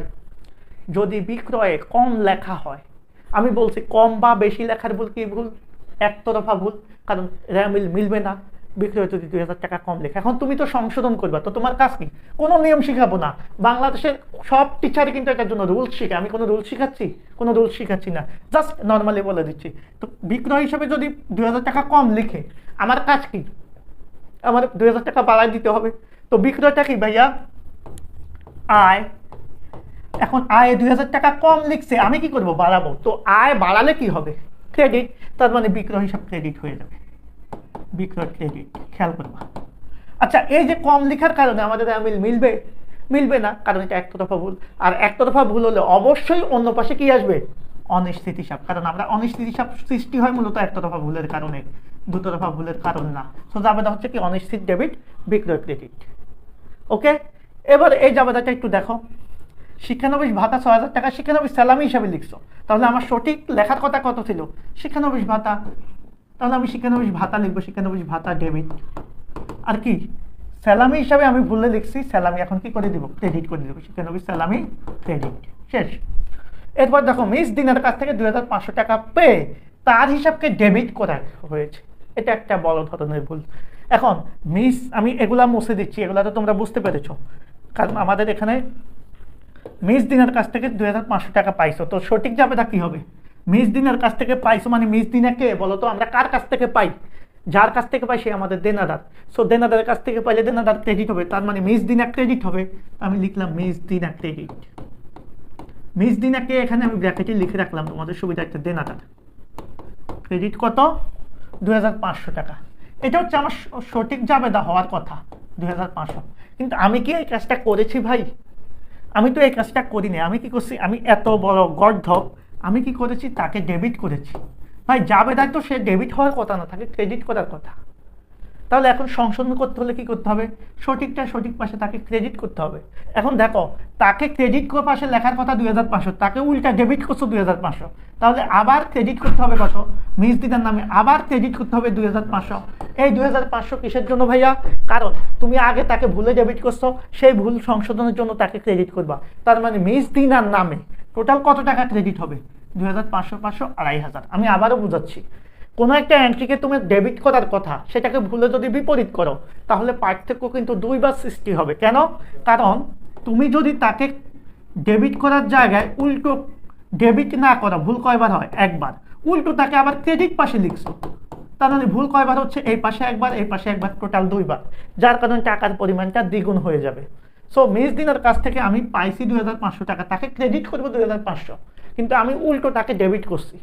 যদি বিক্রয়ে কম লেখা হয়, আমি বলছি কম বা বেশি লেখার ভুল কি ভুল, একতরফা ভুল, কারণ রেমিল মিলবে না বিক্রয় যদি 2000 টাকা কম লেখা। এখন তুমি তো সংশোধন করবা, তো তোমার কাজ কি, কোনো নিয়ম শিখাবো না। বাংলাদেশের সব টিচারই কিন্তু এটার জন্য রুলস শিখে, আমি কোনো রুল শিখাচ্ছি, কোনো রুল শিখাচ্ছি না, জাস্ট নর্মালি বলে দিচ্ছি। তো বিক্রয় হিসাবে যদি 2000 টাকা কম লিখে, আমার কাজ কি, আমার 2000 টাকা বাড়ায় দিতে হবে। তো বিক্রয়টা কি ভাইয়া, আয়। এখন আয় 2000 টাকা কম লিখছে, আমি কি করব, বাড়াবো। তো আয় বাড়ালে কি হবে, ক্রেডিট, তার মানে বিক্রয় হিসাব ক্রেডিট হয়ে যাবে, বিক্রয় ক্রেডিট, খেয়াল করবা। আচ্ছা, এই যে কম লেখার কারণে আমাদের মিলবে, মিলবে না, কারণ এটা একতরফা ভুল। আর একতরফা ভুল হলে অবশ্যই অন্য পাশে কি আসবে, অনিশ্চিত হিসাব, কারণ আমরা অনিশ্চিত হিসাব সৃষ্টি হয় মূলত একতরফা ভুলের কারণে, দুতরফা ভুলের কারণ না। তো জাবেদা হচ্ছে কি অনিশ্চিত ডেবিট, বিক্রয় ক্রেডিট। ওকে, এবার এই জাবেদাটা একটু দেখো। শিক্ষানবিশ ভাতা 6000 টাকা শিক্ষানবিশ স্যালামি হিসাবে লিখছো, তাহলে আমার সঠিক লেখার কথা কত ছিল, শিক্ষানবিশ ভাতা, তাহলে আমি শিক্ষানবিশ ভাতা লিখবো, শিক্ষানবিশ ভাতা ডেবিট। আর কি স্যালামি হিসাবে আমি ভুলে লিখছি, স্যালামি এখন কি করে দিব, ক্রেডিট করে দিব, শিক্ষানবিশ স্যালামি ক্রেডিট, শেষ। এরপর দেখো মিস দিনের কাছ থেকে 2500 টাকা পেয়ে তার হিসাবকে ডেবিট করা হয়েছে, এটা একটা বড় ধরনের ভুল। এখন মিস, আমি এগুলা মুছে দিচ্ছি, এগুলা তো তোমরা বুঝতে পেরেছো, কারণ আমাদের এখানে মিস দিনের কাছ থেকে 2500 টাকা পাইছো। তো সঠিক জাবেদা কি হবে, মিস দিনের কাছ থেকে পাইছো মানে মিস দিনা কে বলো তো, আমরা কার কাছ থেকে পাই, যার কাছ থেকে পাই সে আমাদের দেনাদার। সো দেনাদারের কাছ থেকে পাইলে দেনাদার ক্রেডিট হবে, তার মানে মিস দিনা ক্রেডিট হবে। আমি লিখলাম মিস দিনা ক্রেডিট, মিস দিনাকে এখানে আমি ব্র্যাকেটে লিখে রাখলাম তোমাদের সুবিধার্থে, দেনাদার ক্রেডিট কত, 2500 টাকা। এটা হচ্ছে আমার সঠিক জাবেদা হওয়ার কথা, 2500। কিন্তু আমি কি এই কাজটা করেছি ভাই, আমি তো এই কাজটা করিনি। আমি কি করছি, আমি এত বড় গর্ধব, আমি কি করেছি, তাকে ডেবিট করেছি। ভাই জাবেদায় তো সে ডেবিট হওয়ার কথা না, তাকে ক্রেডিট করার কথা। তাহলে এখন সংশোধন করতে হলে কি করতে হবে, সঠিকটা সঠিক পাশে তাকে ক্রেডিট করতে হবে। এখন দেখো তাকে ক্রেডিট পাশে লেখার কথা 2500, তাকে উল্টা ডেবিট করছো 2500, তাহলে আবার ক্রেডিট করতে হবে কত, মিস দিদার নামে আবার ক্রেডিট করতে হবে 2500। এই 2500 কিসের জন্য ভাইয়া, কারণ তুমি আগে তাকে ভুলে ডেবিট করছো, সেই ভুল সংশোধনের জন্য তাকে ক্রেডিট করবা। তার মানে মিস দিনার নামে টোটাল কত টাকা ক্রেডিট হবে, 2500, 500, 2500। আমি আবারও বুঝাচ্ছি, কোনো একটা এন্ট্রিকে তুমি ডেবিট করার কথা, সেটাকে ভুলে যদি বিপরীত করো, তাহলে পার্থক্য কিন্তু দুইবার সৃষ্টি হবে। কেন, কারণ তুমি যদি তাকে ডেবিট করার জায়গায় উল্টো ডেবিট না করা, ভুল কয়বার হয়, একবার, উল্টো তাকে আবার ক্রেডিট পাশে লিখছো, তার মানে ভুল কয়বার হচ্ছে, এই পাশে একবার, এই পাশে একবার, টোটাল দুইবার, যার কারণে টাকার পরিমাণটা দ্বিগুণ হয়ে যাবে। সো মিস দিনের কাছ থেকে আমি পাইছি 2500 টাকা, তাকে ক্রেডিট করবো 2500, কিন্তু আমি উল্টো তাকে ডেবিট করছি।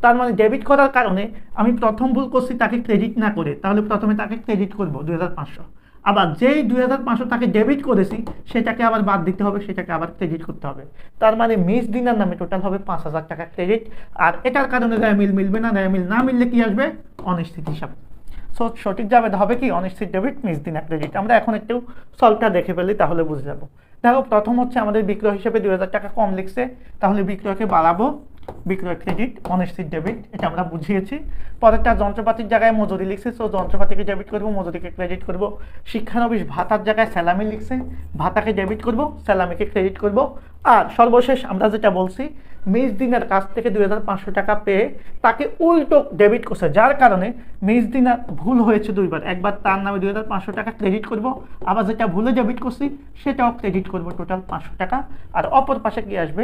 তার মানে ডেবিট করার কারণে আমি প্রথম ভুল করছি তাকে ক্রেডিট না করে, তাহলে প্রথমে তাকে ক্রেডিট করবো 2500, আবার যেই 2500 তাকে ডেবিট করেছি সেটাকে আবার বাদ দিতে হবে, সেটাকে আবার ক্রেডিট করতে হবে। তার মানে মিস দিনার নামে টোটাল হবে 5000 টাকা ক্রেডিট। আর এটার কারণে রেমিল মিলবে না, রেমিল না মিললে কি আসবে, অনিশ্চিত হিসাব। সো সঠিক যাবে হবে কি, অনিশ্চিত ডেবিট, মিস দিনা ক্রেডিট। আমরা এখন একটু সলভটা দেখে ফেলি, তাহলে বুঝে যাবো। দেখো প্রথম হচ্ছে আমাদের বিক্রয় হিসেবে 2000 টাকা কম লিখছে, তাহলে বিক্রয়কে বাড়াবো, বিক্রয় ক্রেডিট, অনিশ্চিত ডেবিট, এটা আমরা বুঝিয়েছি। পরেরটা যন্ত্রপাতির জায়গায় মজুরি লিখছে, সো যন্ত্রপাতিকে ডেবিট করবো, মজুরিকে ক্রেডিট করবো। শিক্ষানবিশ ভাতার জায়গায় স্যালামি লিখছে, ভাতাকে ডেবিট করবো, স্যালামিকে ক্রেডিট করবো। আর সর্বশেষ আমরা যেটা বলছি, মিস দিনার কাছ থেকে 2500 টাকা পেয়ে তাকে উল্টো ডেবিট করছে, যার কারণে মিস দিনার ভুল হয়েছে দুইবার, একবার তার নামে 2500 টাকা ক্রেডিট করব, আবার যেটা ভুলে ডেবিট করছি সেটাও ক্রেডিট করব, টোটাল 500 টাকা। আর অপর পাশে কি আসবে,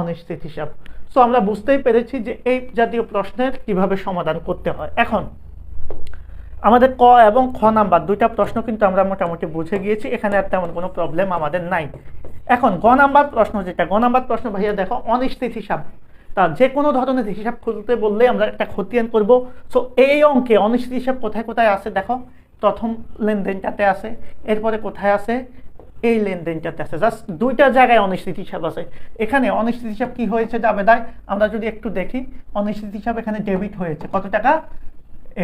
অনিশ্চিত হিসাব। সো আমরা বুঝতেই পেরেছি যে এই জাতীয় প্রশ্নের কিভাবে সমাধান করতে হয়। এখন আমাদের ক এবং খ নাম্বার দুইটা প্রশ্ন কিন্তু আমরা মোটামুটি বুঝে গিয়েছি, এখানে আর তেমন কোনো প্রবলেম আমাদের নাই। এখন গ নাম্বার প্রশ্ন যেটা, গ নাম্বার প্রশ্ন ভাইয়া দেখো অনিশ্চিত হিসাব, তা যে কোনো ধরনের হিসাব খুলতে বললে আমরা একটা খতিয়ান করব। সো এই অঙ্কে অনিশ্চিত হিসাব কোথায় কোথায় আছে দেখো, প্রথম লেনদেনটাতে আছে, এরপরে কোথায় আছে, এই লেনদেনটাতে আছে, জাস্ট দুইটা জায়গায় অনিশ্চিত হিসাব আছে। এখানে অনিশ্চিত হিসাব কি হয়েছে জাবেদায় আমরা যদি একটু দেখি, অনিশ্চিত হিসাব এখানে ডেবিট হয়েছে কত টাকা,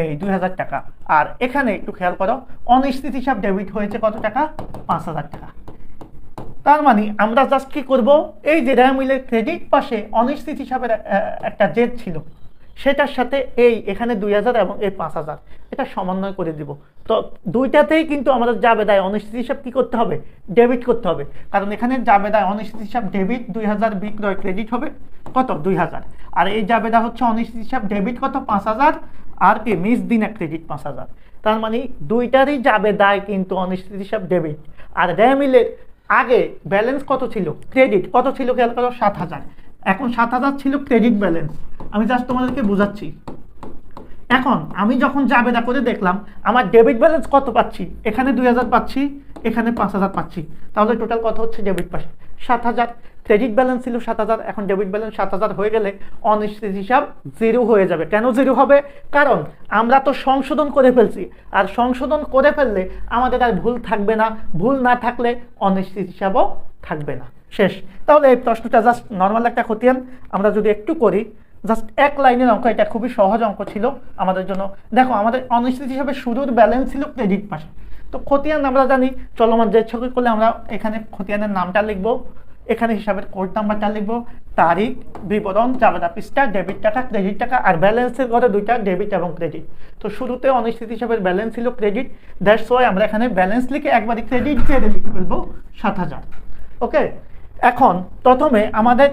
এই 2000 টাকা। আর এখানে একটু খেয়াল করো, অনিশ্চিত হিসাব ডেবিট হয়েছে কত টাকা, 5000 টাকা। তার মানে আমরা জাস্ট কি করব, এই যে র্যা মিলের ক্রেডিট পাশে অনিশ্চিত হিসাবের একটা জেদ ছিল, সেটার সাথে এই এখানে 2000 এবং এই 5000 এটা সমন্বয় করে দিব। তো দুইটাতেই কিন্তু আমাদের জাবেদায় অনিশ্চিত হিসাব কি করতে হবে, ডেবিট করতে হবে, কারণ এখানে জাবেদায় অনিশ্চিত হিসাব ডেবিট 2000, বিক্রয় ক্রেডিট হবে কত 2000, আর এই জাবেদা হচ্ছে অনিশ্চিত হিসাব ডেবিট কত 5000, আর কি মিস দিনা ক্রেডিট 5000। তার মানে দুইটারই জাবেদায় কিন্তু অনিশ্চিত হিসাব ডেবিট। আর র্যা মিলের আগে ব্যালেন্স কত ছিল, ক্রেডিট কত ছিল খেয়াল করো 7000, এখন 7000 ছিল ক্রেডিট ব্যালেন্স। আমি জাস্ট তোমাদেরকে বোঝাচ্ছি। এখন আমি যখন জাবেদা করে দেখলাম আমার ডেবিট ব্যালেন্স কত পাচ্ছি, এখানে 2000 পাচ্ছি, এখানে 5000 পাচ্ছি, তাহলে টোটাল কত হচ্ছে ডেবিট পাশে 7000। ক্রেডিট ব্যালেন্স ছিল 7000, এখন ডেবিট ব্যালেন্স 7000 হয়ে গেলে অনিশ্চিত হিসাব জিরো হয়ে যাবে। কেন জিরো হবে, কারণ আমরা তো সংশোধন করে ফেলছি, আর সংশোধন করে ফেললে আমাদের আর ভুল থাকবে না, ভুল না থাকলে অনিশ্চিত হিসাবও থাকবে না, শেষ। তাহলে এই প্রশ্নটা জাস্ট নর্মাল একটা খতিয়ান আমরা যদি একটু করি, জাস্ট এক লাইনের অঙ্ক, এটা খুবই সহজ অঙ্ক ছিল আমাদের জন্য। দেখো আমাদের অনিশ্চিত হিসাবে শুরুর ব্যালেন্স ছিল ক্রেডিট পাশে, তো খতিয়ান আমরা জানি চলমান যে ছবি করলে আমরা এখানে খতিয়ানের নামটা লিখবো, এখানে হিসাবের কোড নাম্বারটা লিখবো, তারিখ, বিবরণ, জাবেদা পৃষ্ঠা, ডেবিট টাকা, ক্রেডিট টাকা, আর ব্যালেন্সের ঘরে দুইটা ডেবিট এবং ক্রেডিট। তো শুরুতে অনিশ্চিত হিসাবের ব্যালেন্স ছিল ক্রেডিট, দ্যাটস ওয়াই আমরা এখানে ব্যালেন্স লিখে একবারই ক্রেডিট দিয়ে লিখে ফেলবো 7000। ওকে, এখন প্রথমে আমাদের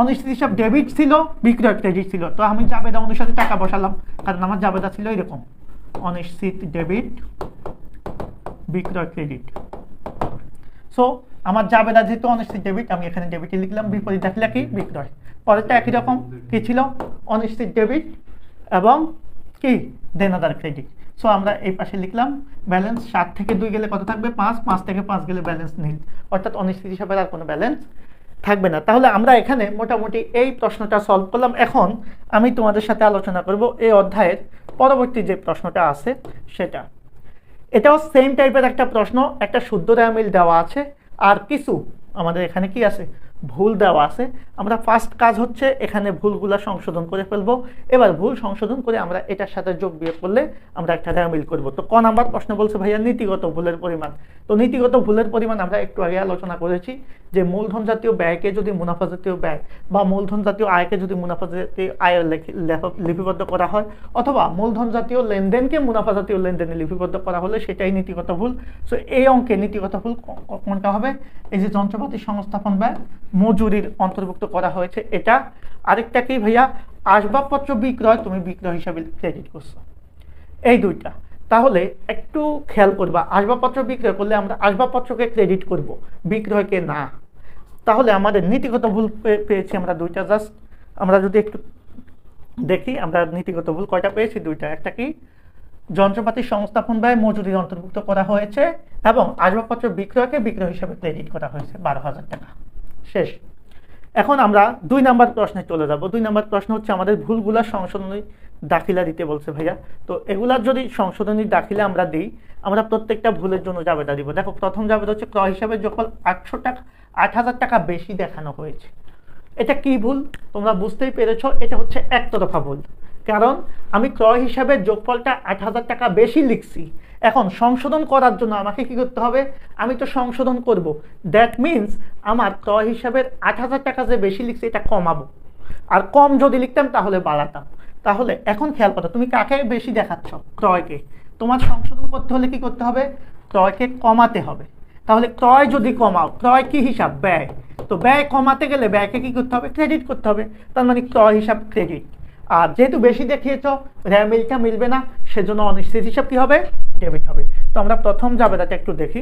অনিশ্চিত হিসাব ডেবিট ছিল, বিক্রয় ক্রেডিট ছিল, তো আমি জাবেদা অনুসারে টাকা বসালাম, কারণ আমার জাবেদা ছিল এরকম অনিশ্চিত ডেবিট, বিক্রয় ক্রেডিট। সো আমার জাবেদা যেহেতু অনিশ্চিত ডেবিট, আমি এখানে ডেবিটে লিখলাম, বিপরীত দেখলে কি বিক্রয়, পরেরটা একই রকম কি ছিল অনিশ্চিত ডেবিট এবং কি দেনাদার ক্রেডিট। সো আমরা এই পাশে লিখলাম ব্যালেন্স, 7 থেকে 2 গেলে কত থাকবে 5, 5 থেকে 5 গেলে ব্যালেন্স নীল, অর্থাৎ অনিশ্চিত হিসাবের আর কোনো ব্যালেন্স থাকবে না। তাহলে আমরা এখানে মোটামুটি এই প্রশ্নটা সলভ করলাম। এখন আমি তোমাদের সাথে আলোচনা করব এই অধ্যায়ের পরবর্তী যে প্রশ্নটা আছে সেটা। এটাও সেম টাইপের একটা প্রশ্ন, একটা শুদ্ধ র্যা মিল দেওয়া আছে, আর কিছু আমাদের এখানে কি আছে ভুল দেওয়া আছে। আমরা ফার্স্ট কাজ হচ্ছে এখানে ভুলগুলা সংশোধন করে ফেলবো। এবার ভুল সংশোধন করে আমরা এটার সাথে যোগ বিয়োগ করলে আমরা একটা র্যা মিল করবো। তো ক নাম্বার প্রশ্ন বলছে ভাইয়া নীতিগত ভুলের পরিমাণ। তো নীতিগত ভুলের পরিমাণ আমরা একটু আগে আলোচনা করেছি যে মূলধন জাতীয় ব্যয়কে যদি মুনাফা জাতীয় ব্যয় বা মূলধন জাতীয় আয়কে যদি মুনাফা জাতীয় আয় লিপিবদ্ধ করা হয়, অথবা মূলধন জাতীয় লেনদেনকে মুনাফা জাতীয় লেনদেনে লিপিবদ্ধ করা হলে সেটাই নীতিগত ভুল। সো এই অঙ্কে নীতিগত ভুল কোনটা হবে, এই যে যন্ত্রপাতি সংস্থাপন ব্যয় মজুরির অন্তর্ভুক্ত করা হয়েছে এটা। আরেকটা কি ভাইয়া, আসবাবপত্র বিক্রয় তুমি বিক্রয় হিসাবে ক্রেডিট করছো, এই দুইটা। তাহলে একটু খেয়াল করবা, আসবাবপত্র বিক্রয় করলে আমরা আসবাবপত্রকে ক্রেডিট করব, বিক্রয়কে না। তাহলে আমাদের নীতিগত ভুল পেয়েছি আমরা দুইটা। জাস্ট আমরা যদি একটু দেখি আমরা নীতিগত ভুল কয়টা পেয়েছি, দুইটা। একটা কি যন্ত্রপাতি সংস্থাপন ব্যয় মজুরির অন্তর্ভুক্ত করা হয়েছে এবং আসবাবপত্র বিক্রয়কে বিক্রয় হিসাবে ক্রেডিট করা হয়েছে 12000 টাকা, শেষ। এখন আমরা 2 নাম্বার প্রশ্নে চলে যাব। 2 নাম্বার প্রশ্ন হচ্ছে আমাদের ভুলগুলা সংশোধনী দাখিলা দিতে বলছে ভাইয়া। তো এগুলার যদি সংশোধনী দাখিলা আমরা দিই, আমরা প্রত্যেকটা ভুলের জন্য জাবেদা দিব। দেখো প্রথম জাবেদা হচ্ছে ক্রয় হিসাবে যোগফল 8000 টাকা বেশি দেখানো হয়েছে। এটা কি ভুল তোমরা বুঝতেই পেরেছো, এটা হচ্ছে একতরফা ভুল, কারণ আমি ক্রয় হিসাবে যোগফলটা 8000 টাকা বেশি লিখছি। এখন সংশোধন করার জন্য আমাকে কি করতে হবে, আমি তো সংশোধন করব, দ্যাট মিনস আমার ক্রয় হিসাবের 8000 টাকা যে বেশি লিখছি এটা কমাবো, আর কম যদি লিখতাম তাহলে বাড়াতাম। তাহলে এখন খেয়াল করো, তুমি কাকে বেশি দেখাচ্ছ, ক্রয়কে। তোমার সংশোধন করতে হলে কি করতে হবে, ক্রয়কে কমাতে হবে। তাহলে ক্রয় যদি কমাও, ক্রয় কি হিসাব, ব্যয়, তো ব্যয় কমাতে গেলে ব্যয়কে কি করতে হবে, ক্রেডিট করতে হবে। তার মানে ক্রয় হিসাব ক্রেডিট। আর যেহেতু বেশি দেখিয়েছ র্যা মিলটা মিলবে না, সেজন্য অনিশ্চিত হিসাব কি হবে, ডেবিট হবে। তো আমরা প্রথম জাবেদাটা একটু দেখি।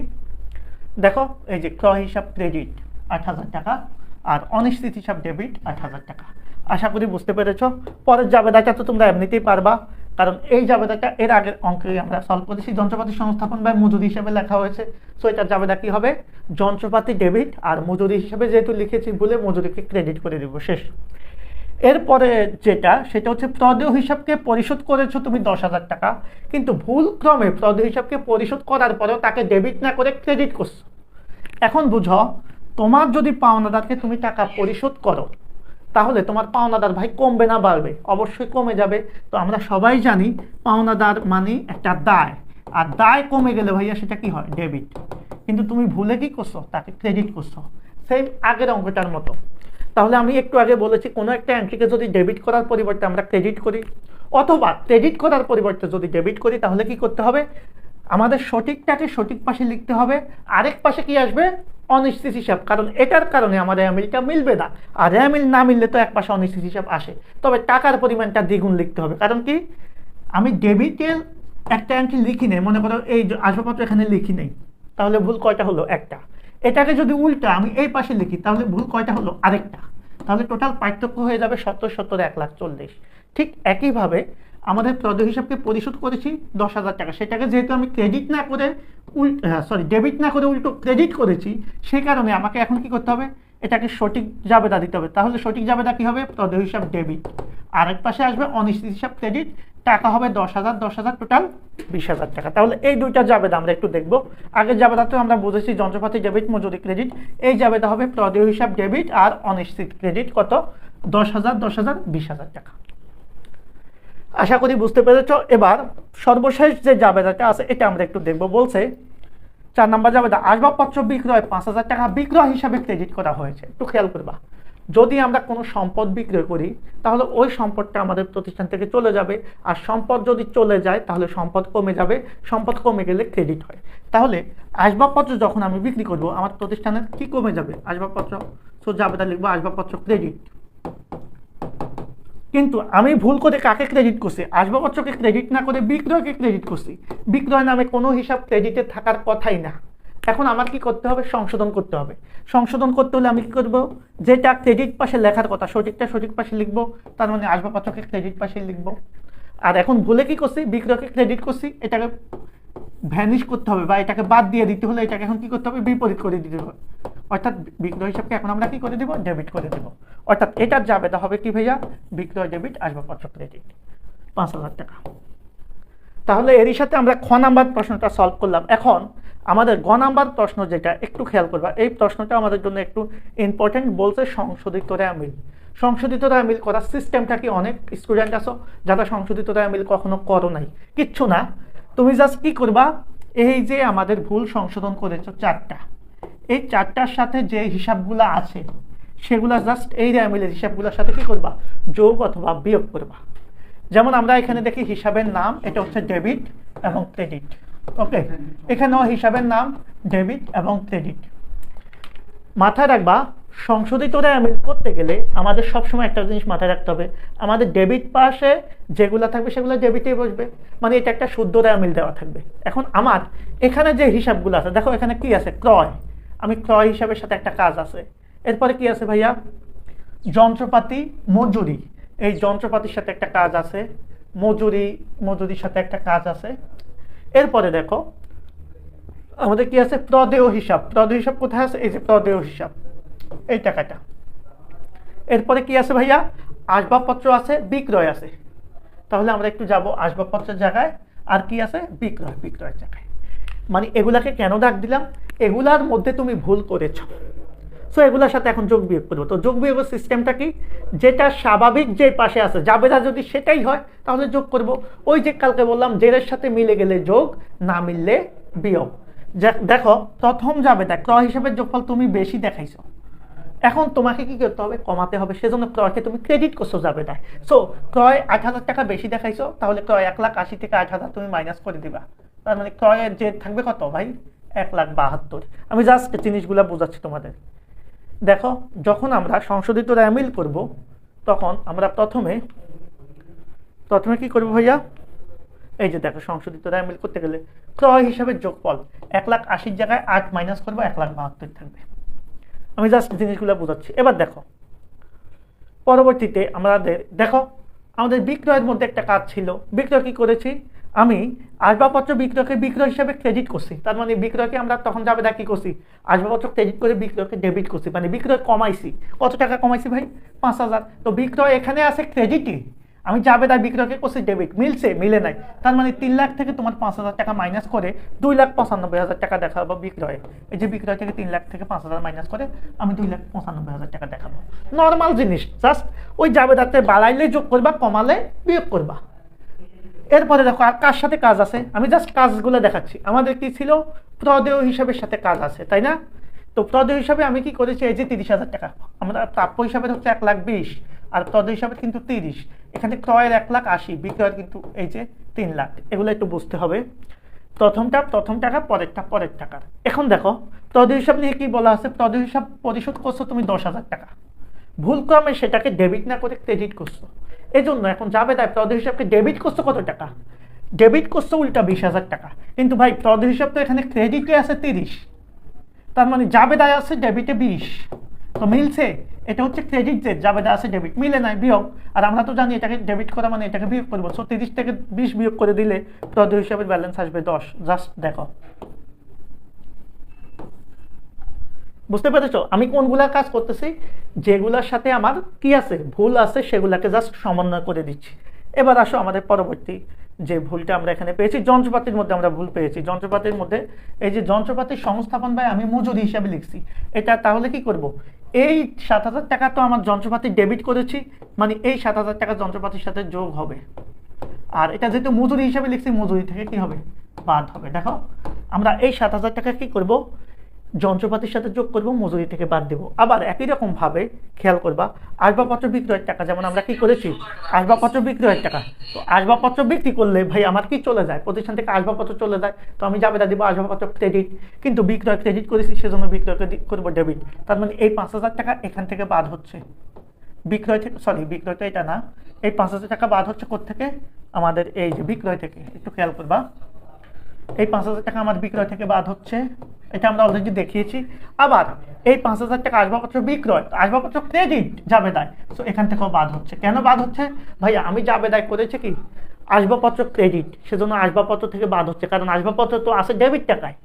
দেখো এই যে ক্রয় হিসাব ক্রেডিট 8000 টাকা আর অনিশ্চিত হিসাব ডেবিট 8000 টাকা। আশা করি বুঝতে পেরেছো। পরের জাবেদাটা তো তোমরা এমনিতেই পারবা, কারণ এই জাবেদাটা এর আগের অঙ্কে আমরা সলভ করেছি। যন্ত্রপাতি সংস্থাপন বা মজুরি হিসেবে লেখা হয়েছে। সো এটার জাবেদা কি হবে, যন্ত্রপাতি ডেবিট আর মজুরি হিসেবে যেহেতু লিখেছি বলে মজুরিকে ক্রেডিট করে দিব, শেষ। এরপরে যেটা সেটা হচ্ছে প্রদেয় হিসাবকে পরিশোধ করেছো তুমি 10,000 টাকা, কিন্তু ভুল ক্রমে প্রদেয় হিসাবকে পরিশোধ করার পরেও তাকে ডেবিট না করে ক্রেডিট করছো। এখন বুঝো, তোমার যদি পাওনাদারকে তুমি টাকা পরিশোধ করো তাহলে তোমার পাওনাদার ভাই কমবে না বাড়বে? অবশ্যই কমে যাবে। তো আমরা সবাই জানি পাওনাদার মানে একটা দায়, আর দায় কমে গেলে ভাইয়া সেটা কি হয়, ডেবিট। কিন্তু তুমি ভুলে কি করছো, তাকে ক্রেডিট করছো, সেই আগের অঙ্কটার মতো। তাহলে আমি একটু আগে বলেছি কোনো একটা এন্ট্রিকে যদি ডেবিট করার পরিবর্তে আমরা ক্রেডিট করি, অথবা ক্রেডিট করার পরিবর্তে যদি ডেবিট করি, তাহলে কি করতে হবে, আমাদের সঠিকটাকে সঠিক পাশে লিখতে হবে, আরেক পাশে কি আসবে, অনিশ্চিত হিসাব। কারণ এটার কারণে আমাদের রেমিলটা মিলবে না, আর রেমিল না মিললে তো এক পাশে অনিশ্চিত হিসাব আসে। তবে টাকার পরিমাণটা দ্বিগুণ লিখতে হবে। কারণ কি, আমি ডেবিটের একটা এন্ট্রি লিখি নেই, মনে করো এই আসবাবপত্র এখানে লিখি নেই, তাহলে ভুল কয়টা হলো, একটা। এটাকে যদি উল্টা আমি এই পাশে লিখি তাহলে ভুল কয়টা হলো, আরেকটা। তাহলে টোটাল পার্থক্য হয়ে যাবে 70 1,40,000। ঠিক একইভাবে আমাদের প্রদেয় হিসাবকে পরিশোধ করেছি 10,000 টাকা, সেটাকে যেহেতু আমি ক্রেডিট না করে ডেবিট না করে উল্টো ক্রেডিট করেছি, সেই কারণে আমাকে এখন কি করতে হবে, এটাকে সঠিক জাবেদা দিতে হবে। তাহলে সঠিক জাবেদা কি হবে, প্রদেয় হিসাব ডেবিট, আরেক পাশে আসবে অনিশ্চিত হিসাব ক্রেডিট, টাকা হবে 10,000 টোটাল 20,000 টাকা। তাহলে এই দুইটা জাবেদা আমরা একটু দেখবো। আগের জাবেদাতে আমরা বুঝেছি যন্ত্রপাতি ডেবিট মজুরি ক্রেডিট, এই জাবেদা হবে প্রদেয় হিসাব ডেবিট আর অনিশ্চিত ক্রেডিট, কত, 10,000 20,000 টাকা। আশা করি বুঝতে পেরেছ। এবার সর্বশেষ যে জাবেদাটা আছে এটা আমরা একটু দেখবো। বলছে 4 নম্বর জাবেদা, আসবাবপত্র বিক্রয় 5,000 টাকা বিক্রয় হিসাবে ক্রেডিট করা হয়েছে। একটু খেয়াল করবা, যদি আমরা কোনো সম্পদ বিক্রয় করি তাহলে ওই সম্পদটা আমাদের প্রতিষ্ঠান থেকে চলে যাবে, আর সম্পদ যদি চলে যায় তাহলে সম্পদ কমে যাবে, সম্পদ কমে গেলে ক্রেডিট হয়। তাহলে আসবাবপত্র যখন আমি বিক্রি করব আমার প্রতিষ্ঠানের কি কমে যাবে, আসবাবপত্র। সো জাবেদা লিখবো আসবাবপত্র ক্রেডিট। কিন্তু আমি ভুল করে কাকে ক্রেডিট করছি, আসবাবপত্রকে ক্রেডিট না করে বিক্রয়কে ক্রেডিট করছি। বিক্রয় নামে কোনো হিসাব ক্রেডিটে থাকার কথাই না। এখন আমার কি করতে হবে, সংশোধন করতে হবে। সংশোধন করতে হলে আমি কি করব, যেটা ক্রেডিট পাশে লেখার কথা সঠিকটা সঠিক পাশে লিখবো, তার মানে আসবাবপত্রকে ক্রেডিট পাশে লিখবো। আর এখন ভুলে কি করছি, বিক্রয়কে ক্রেডিট করছি, এটাকে ভ্যানিশ করতে হবে বা এটাকে বাদ দিয়ে দিতে হলে এটাকে এখন কি করতে হবে, বিপরীত করে দিতে হবে। অর্থাৎ বিক্রয় হিসাবকে এখন আমরা কি করে দিব, ডেবিট করে দেব। অর্থাৎ এটার জাবেদা হবে কি ভাইয়া, বিক্রয় ডেবিট আসবাবপত্র ক্রেডিট 5,000 টাকা। তাহলে এরই সাথে আমরা খ নাম্বার প্রশ্নটা সলভ করলাম। এখন আমাদের গ নাম্বার প্রশ্ন যেটা একটু খেয়াল করবা, এই প্রশ্নটা আমাদের জন্য একটু ইম্পর্টেন্ট। বলছে সংশোধিত রেমিল। সংশোধিত রেমিল করার সিস্টেমটা কি, অনেক স্টুডেন্ট আছো যারা সংশোধিত রেমিল কখনো করো নাই, কিচ্ছু না। তুমি জাস্ট কি করবা, এই যে আমাদের ভুল সংশোধন করেছো 4টা, এই 4টার সাথে যে হিসাবগুলো আছে সেগুলা জাস্ট এই রেমিলের হিসাবগুলোর সাথে কি করবা, যোগ অথবা বিয়োগ করবা। যেমন আমরা এখানে দেখি হিসাবের নাম, এটা হচ্ছে ডেবিট এবং ক্রেডিট। ওকে, এখানেও হিসাবের নাম ডেবিট এবং ক্রেডিট। মাথায় রাখবা, সংশোধিত রেমিল করতে গেলে আমাদের সবসময় একটা জিনিস মাথায় রাখতে হবে, আমাদের ডেবিট পাশে যেগুলো থাকবে সেগুলো ডেবিটেই বসবে, মানে এটা একটা শুদ্ধ রেমিল দেওয়া থাকবে। এখন আমার এখানে যে হিসাবগুলো আছে, দেখো এখানে কি আছে, ক্রয়, আমি ক্রয় হিসাবের সাথে একটা কাজ আছে। এরপরে কি আছে ভাইয়া, যন্ত্রপাতি মজুরি, এই যন্ত্রপাতির সাথে একটা কাজ আছে, মজুরির সাথে একটা কাজ আছে। এরপরে দেখো আমাদের কি আছে, প্রদেয় হিসাব। প্রদেয় হিসাব কোথায় আছে, এই যে প্রদেয় হিসাব, এই টাকাটা। এরপরে কি আছে ভাইয়া, আসবাবপত্র আছে, বিক্রয় আছে। তাহলে আমরা একটু যাব আসবাবপত্রের জায়গায়, আর কি আছে, বিক্রয়ের জায়গায়। মানে এগুলাকে কেন ডাক দিলাম, এগুলার মধ্যে তুমি ভুল করেছো, সো এগুলোর সাথে এখন যোগ বিয়োগ করবো। তো যোগ বিয়োগের সিস্টেমটা কি, যেটা স্বাভাবিক যে পাশে আছে জাবেদা যদি সেটাই হয় তাহলে যোগ করব। ওই যে কালকে বললাম জেরের সাথে মিলে গেলে যোগ, না মিললে বিয়োগ। দেখো প্রথম জাবেদা ক্রয় হিসাবের যোগফল তুমি বেশি দেখাইছো, এখন তোমাকে কি করতে হবে, কমাতে হবে। সেজন্য ক্রয়কে তুমি ক্রেডিট করছো জাবেদায়। সো ক্রয় 8,000 টাকা বেশি দেখাইছো, তাহলে ক্রয় 1,80,000 থেকে 8,000 তুমি মাইনাস করে দিবা। তার মানে ক্রয়ের যে থাকবে কত ভাই, 1,72,000। আমি জাস্ট জিনিসগুলো বোঝাচ্ছি তোমাদের। দেখো যখন আমরা সংশোধিত রেমিল করব তখন আমরা প্রথমে কি করব ভাইয়া, এই যে দেখো সংশোধিত রেমিল করতে গেলে ক্রয় হিসাবে যোগফল 1,80,000 জায়গায় 8 মাইনাস করবো, 1,72,000 থাকবে। আমি জাস্ট জিনিসগুলো বোঝাচ্ছি। এবার দেখো পরবর্তীতে আমাদের দেখো আমাদের বিক্রয়ের মধ্যে একটা কাজ ছিল। বিক্রয় কি করেছি, আমি আসবাবপত্র বিক্রয়কে বিক্রয় হিসাবে ক্রেডিট করছি। তার মানে বিক্রয়কে আমরা তখন জাবেদা কি করছি, আসবাবপত্র ক্রেডিট করে বিক্রয়কে ডেবিট করছি, মানে বিক্রয় কমাইছি। কত টাকা কমাইছি ভাই, ৫,০০০। তো বিক্রয় এখানে আছে ক্রেডিটে, আমি জাবেদা বিক্রয়কে করছি ডেবিট, মিলছে মিলে নাই। তার মানে ৩ লাখ থেকে তোমার ৫,০০০ টাকা মাইনাস করে ২,৯৫,০০০ টাকা দেখাবো বিক্রয়। এই যে বিক্রয় থেকে ৩ লাখ থেকে ৫,০০০ মাইনাস করে আমি ২,৯৫,০০০ টাকা দেখাবো। নর্মাল জিনিস, জাস্ট ওই জাবেদাতে বাড়াইলে যোগ করবা, কমালে বিয়োগ করবা। এরপরে দেখো আর কার সাথে কাজ আছে, আমি জাস্ট কাজগুলো দেখাচ্ছি। আমাদের কি ছিল, প্রদেয় হিসাবের সাথে কাজ আছে, তাই না? তো প্রদেয় হিসাবে আমি কি করেছি, এই যে ৩০,০০০ টাকা আমরা প্রাপ্য হিসাবে হচ্ছে ১,২০,০০০, আর প্রদেয় হিসাবে কিন্তু ৩০। এখানে ক্রয়ের ১,৮০,০০০, বিক্রয়ের কিন্তু এই যে ৩ লাখ। এগুলো একটু বুঝতে হবে। প্রথম টাকা, পরের টাকার। এখন দেখো প্রদেয় হিসাব নিয়ে কি বলা আছে, প্রদেয় হিসাব পরিশোধ করছো তুমি ১০,০০০ টাকা, ভুল ক্রমে সেটাকে ডেবিট না করে ক্রেডিট করছো। এই জন্য এখন জাবেদায় প্রদেয় হিসাবকে ডেবিট করছো কত টাকা, ডেবিট করছো উল্টা ২০,০০০ টাকা। কিন্তু ভাই প্রদেয় হিসাব তো এখানে ক্রেডিটে আছে ৩০, তার মানে জাবেদায় আছে ডেবিটে ২০। তো মিলছে, এটা হচ্ছে ক্রেডিট, যে জাবেদা আছে ডেবিট, মিলে নাই বিয়োগ। আর আমরা তো জানি এটাকে ডেবিট করা মানে এটাকে বিয়োগ করবো। সো ৩০ থেকে ২০ বিয়োগ করে দিলে প্রদেয় হিসাবের ব্যালেন্স আসবে ১০। জাস্ট দেখো, বুঝতে পেরেছো আমি কোনগুলা কাজ করতেছি, যেগুলোর সাথে আমার কি আছে, ভুল আছে, সেগুলাকে জাস্ট সমন্বয় করে দিচ্ছি। এবার আসো আমাদের পরবর্তী যে ভুলটা আমরা এখানে পেয়েছি, যন্ত্রপাতির মধ্যে আমরা ভুল পেয়েছি। যন্ত্রপাতির মধ্যে এই যে যন্ত্রপাতির সংস্থাপন ভাই আমি মজুরি হিসাবে লিখছি। এটা তাহলে কি করব, এই ৭,০০০ টাকা তো আমার যন্ত্রপাতি ডেবিট করেছি, মানে এই ৭,০০০ টাকা যন্ত্রপাতির সাথে যোগ হবে। আর এটা যেহেতু মজুরি হিসাবে লিখছি, মজুরি থেকে কি হবে, বাদ হবে। দেখো আমরা এই ৭,০০০ টাকা কি করব, যন্ত্রপাতির সাথে যোগ করব, মজুরি থেকে বাদ দেব। আবার একই রকম ভাবে খেয়াল করবা, আসবাবপত্র বিক্রয়ের টাকা যেমন আমরা কি করেছি, আসবাবপত্র বিক্রয়ের টাকা। তো আসবাবপত্র বিক্রি করলে ভাই আমার কি চলে যায়, প্রতিষ্ঠান থেকে আসবাবপত্র চলে যায়, তো আমি জাবেদা দিব আসবাবপত্র ক্রেডিট। কিন্তু বিক্রয় ক্রেডিট করেছি, সেজন্য বিক্রয়কে করবো ডেবিট। তার মানে এই ৫,০০০ টাকা এখান থেকে বাদ হচ্ছে বিক্রয় থেকে, বিক্রয় তো এটা না, এই ৫,০০০ টাকা বাদ হচ্ছে কোত্থেকে, আমাদের এই যে বিক্রয় থেকে। একটু খেয়াল করবা, এই ৫,০০০ টাকা আমার বিক্রয় থেকে বাদ হচ্ছে, এটা আমরা অলরেডি দেখিয়েছি। আবার এই ৫,০০০ টাকা আসবাবপত্র বিক্রয়, আসবাবপত্র ক্রেডিট জাবেদায়, তো এখান থেকেও বাদ হচ্ছে। কেন বাদ হচ্ছে ভাইয়া, আমি জাবেদায় করেছি কি আসবাবপত্র ক্রেডিট, সেজন্য আসবাবপত্র থেকে বাদ হচ্ছে, কারণ আসবাবপত্র তো আছে ডেবিট টাকায়,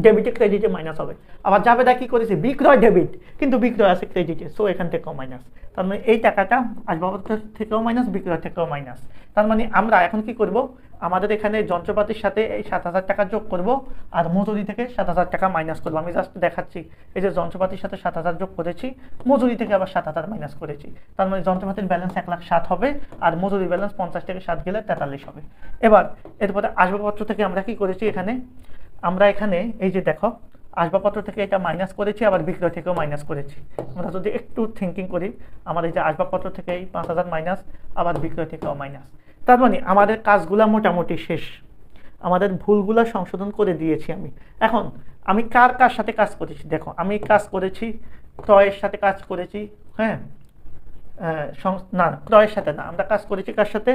ডেবিটে ক্রেডিটে মাইনাস হবে। আবার জাবেদায় কি করেছি, বিক্রয় ডেবিট, কিন্তু বিক্রয় আছে ক্রেডিটে, সো এখান থেকেও মাইনাস। তার মানে এই টাকাটা আসবাবপত্র থেকেও মাইনাস, বিক্রয় থেকেও মাইনাস। তার মানে আমরা এখন কি করব, আমাদের এখানে যন্ত্রপাতির সাথে এই ৭,০০০ টাকা যোগ করব, আর মজুরি থেকে ৭,০০০ টাকা মাইনাস করবো। আমি জাস্ট দেখাচ্ছি, এই যে যন্ত্রপাতির সাথে ৭,০০০ যোগ করেছি, মজুরি থেকে আবার ৭,০০০ মাইনাস করেছি। তার মানে যন্ত্রপাতির ব্যালেন্স ১,৬০,০০০ হবে, আর মজুরি ব্যালেন্স ৫০ থেকে ৭ গেলে ৪৩ হবে। এবার এরপরে আসবাবপত্র থেকে আমরা কি করেছি, আমরা এখানে এই যে দেখো আসবাবপত্র থেকে এটা মাইনাস করেছি, আবার বিক্রয় থেকেও মাইনাস করেছি। আমরা যদি একটু থিঙ্কিং করি, আমাদের এই যে আসবাবপত্র থেকে এই ৫,০০০ মাইনাস, আবার বিক্রয় থেকেও মাইনাস। তার মানে আমাদের কাজগুলা মোটামুটি শেষ, আমাদের ভুলগুলা সংশোধন করে দিয়েছি আমি। এখন আমি কার সাথে কাজ করেছি, দেখো আমি কাজ করেছি ক্রয়ের সাথে কাজ করেছি, হ্যাঁ না ক্রয়ের সাথে না, আমরা কাজ করেছি কার সাথে,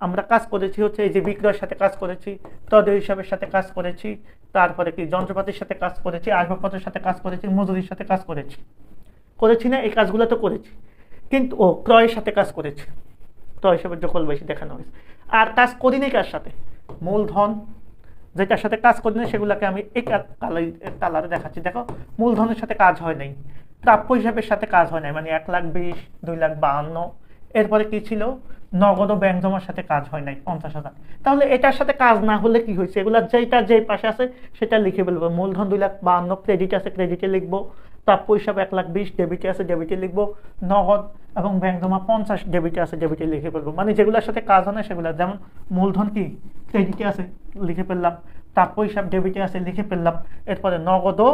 আমরা কাজ করেছি হচ্ছে এই যে বিক্রয়ের সাথে কাজ করেছি, প্রদেয় হিসাবের সাথে কাজ করেছি, তারপরে কি যন্ত্রপাতির সাথে কাজ করেছি, আসবাবপত্রের সাথে কাজ করেছি, মজুরির সাথে কাজ করেছি না, এই কাজগুলো তো করেছি। কিন্তু ক্রয়ের সাথে কাজ করেছি, ক্রয় হিসাবে যখন বেশি দেখানো হয়েছে। আর কাজ করিনি কার সাথে, মূলধন যেটার সাথে কাজ করি না সেগুলোকে আমি এই কালারে দেখাচ্ছি। দেখো মূলধনের সাথে কাজ হয় নাই, প্রাপ্য হিসাবের সাথে কাজ হয় নাই, মানে ১,২০,০০০, ২,৫২,০০০। এরপরে কি ছিল, নগদ ও ব্যাংক জমার সাথে কাজ হয় নাই ৫০,০০০। তাহলে এটার সাথে কাজ না হলে কি হয়েছে, এগুলা যে পাশে আছে সেটা লিখে ফেলবো। মূলধন ২,৫২,০০০, ক্রেডিট আছে ক্রেডিটে লিখবো, প্রাপ্য হিসাবে ১,২০,০০০, ডেবিটে আছে ডেবিটে লিখবো, নগদ এবং ব্যাংক জমা ৫০ ডেবিটে আছে ডেবিটে লিখে ফেলবো। মানে যেগুলোর সাথে কাজ হয় না সেগুলো, যেমন মূলধন কি ক্রেডিটে আছে লিখে ফেললাম, প্রাপ্য হিসাব ডেবিটে আছে লিখে ফেললাম, এরপরে নগদ ও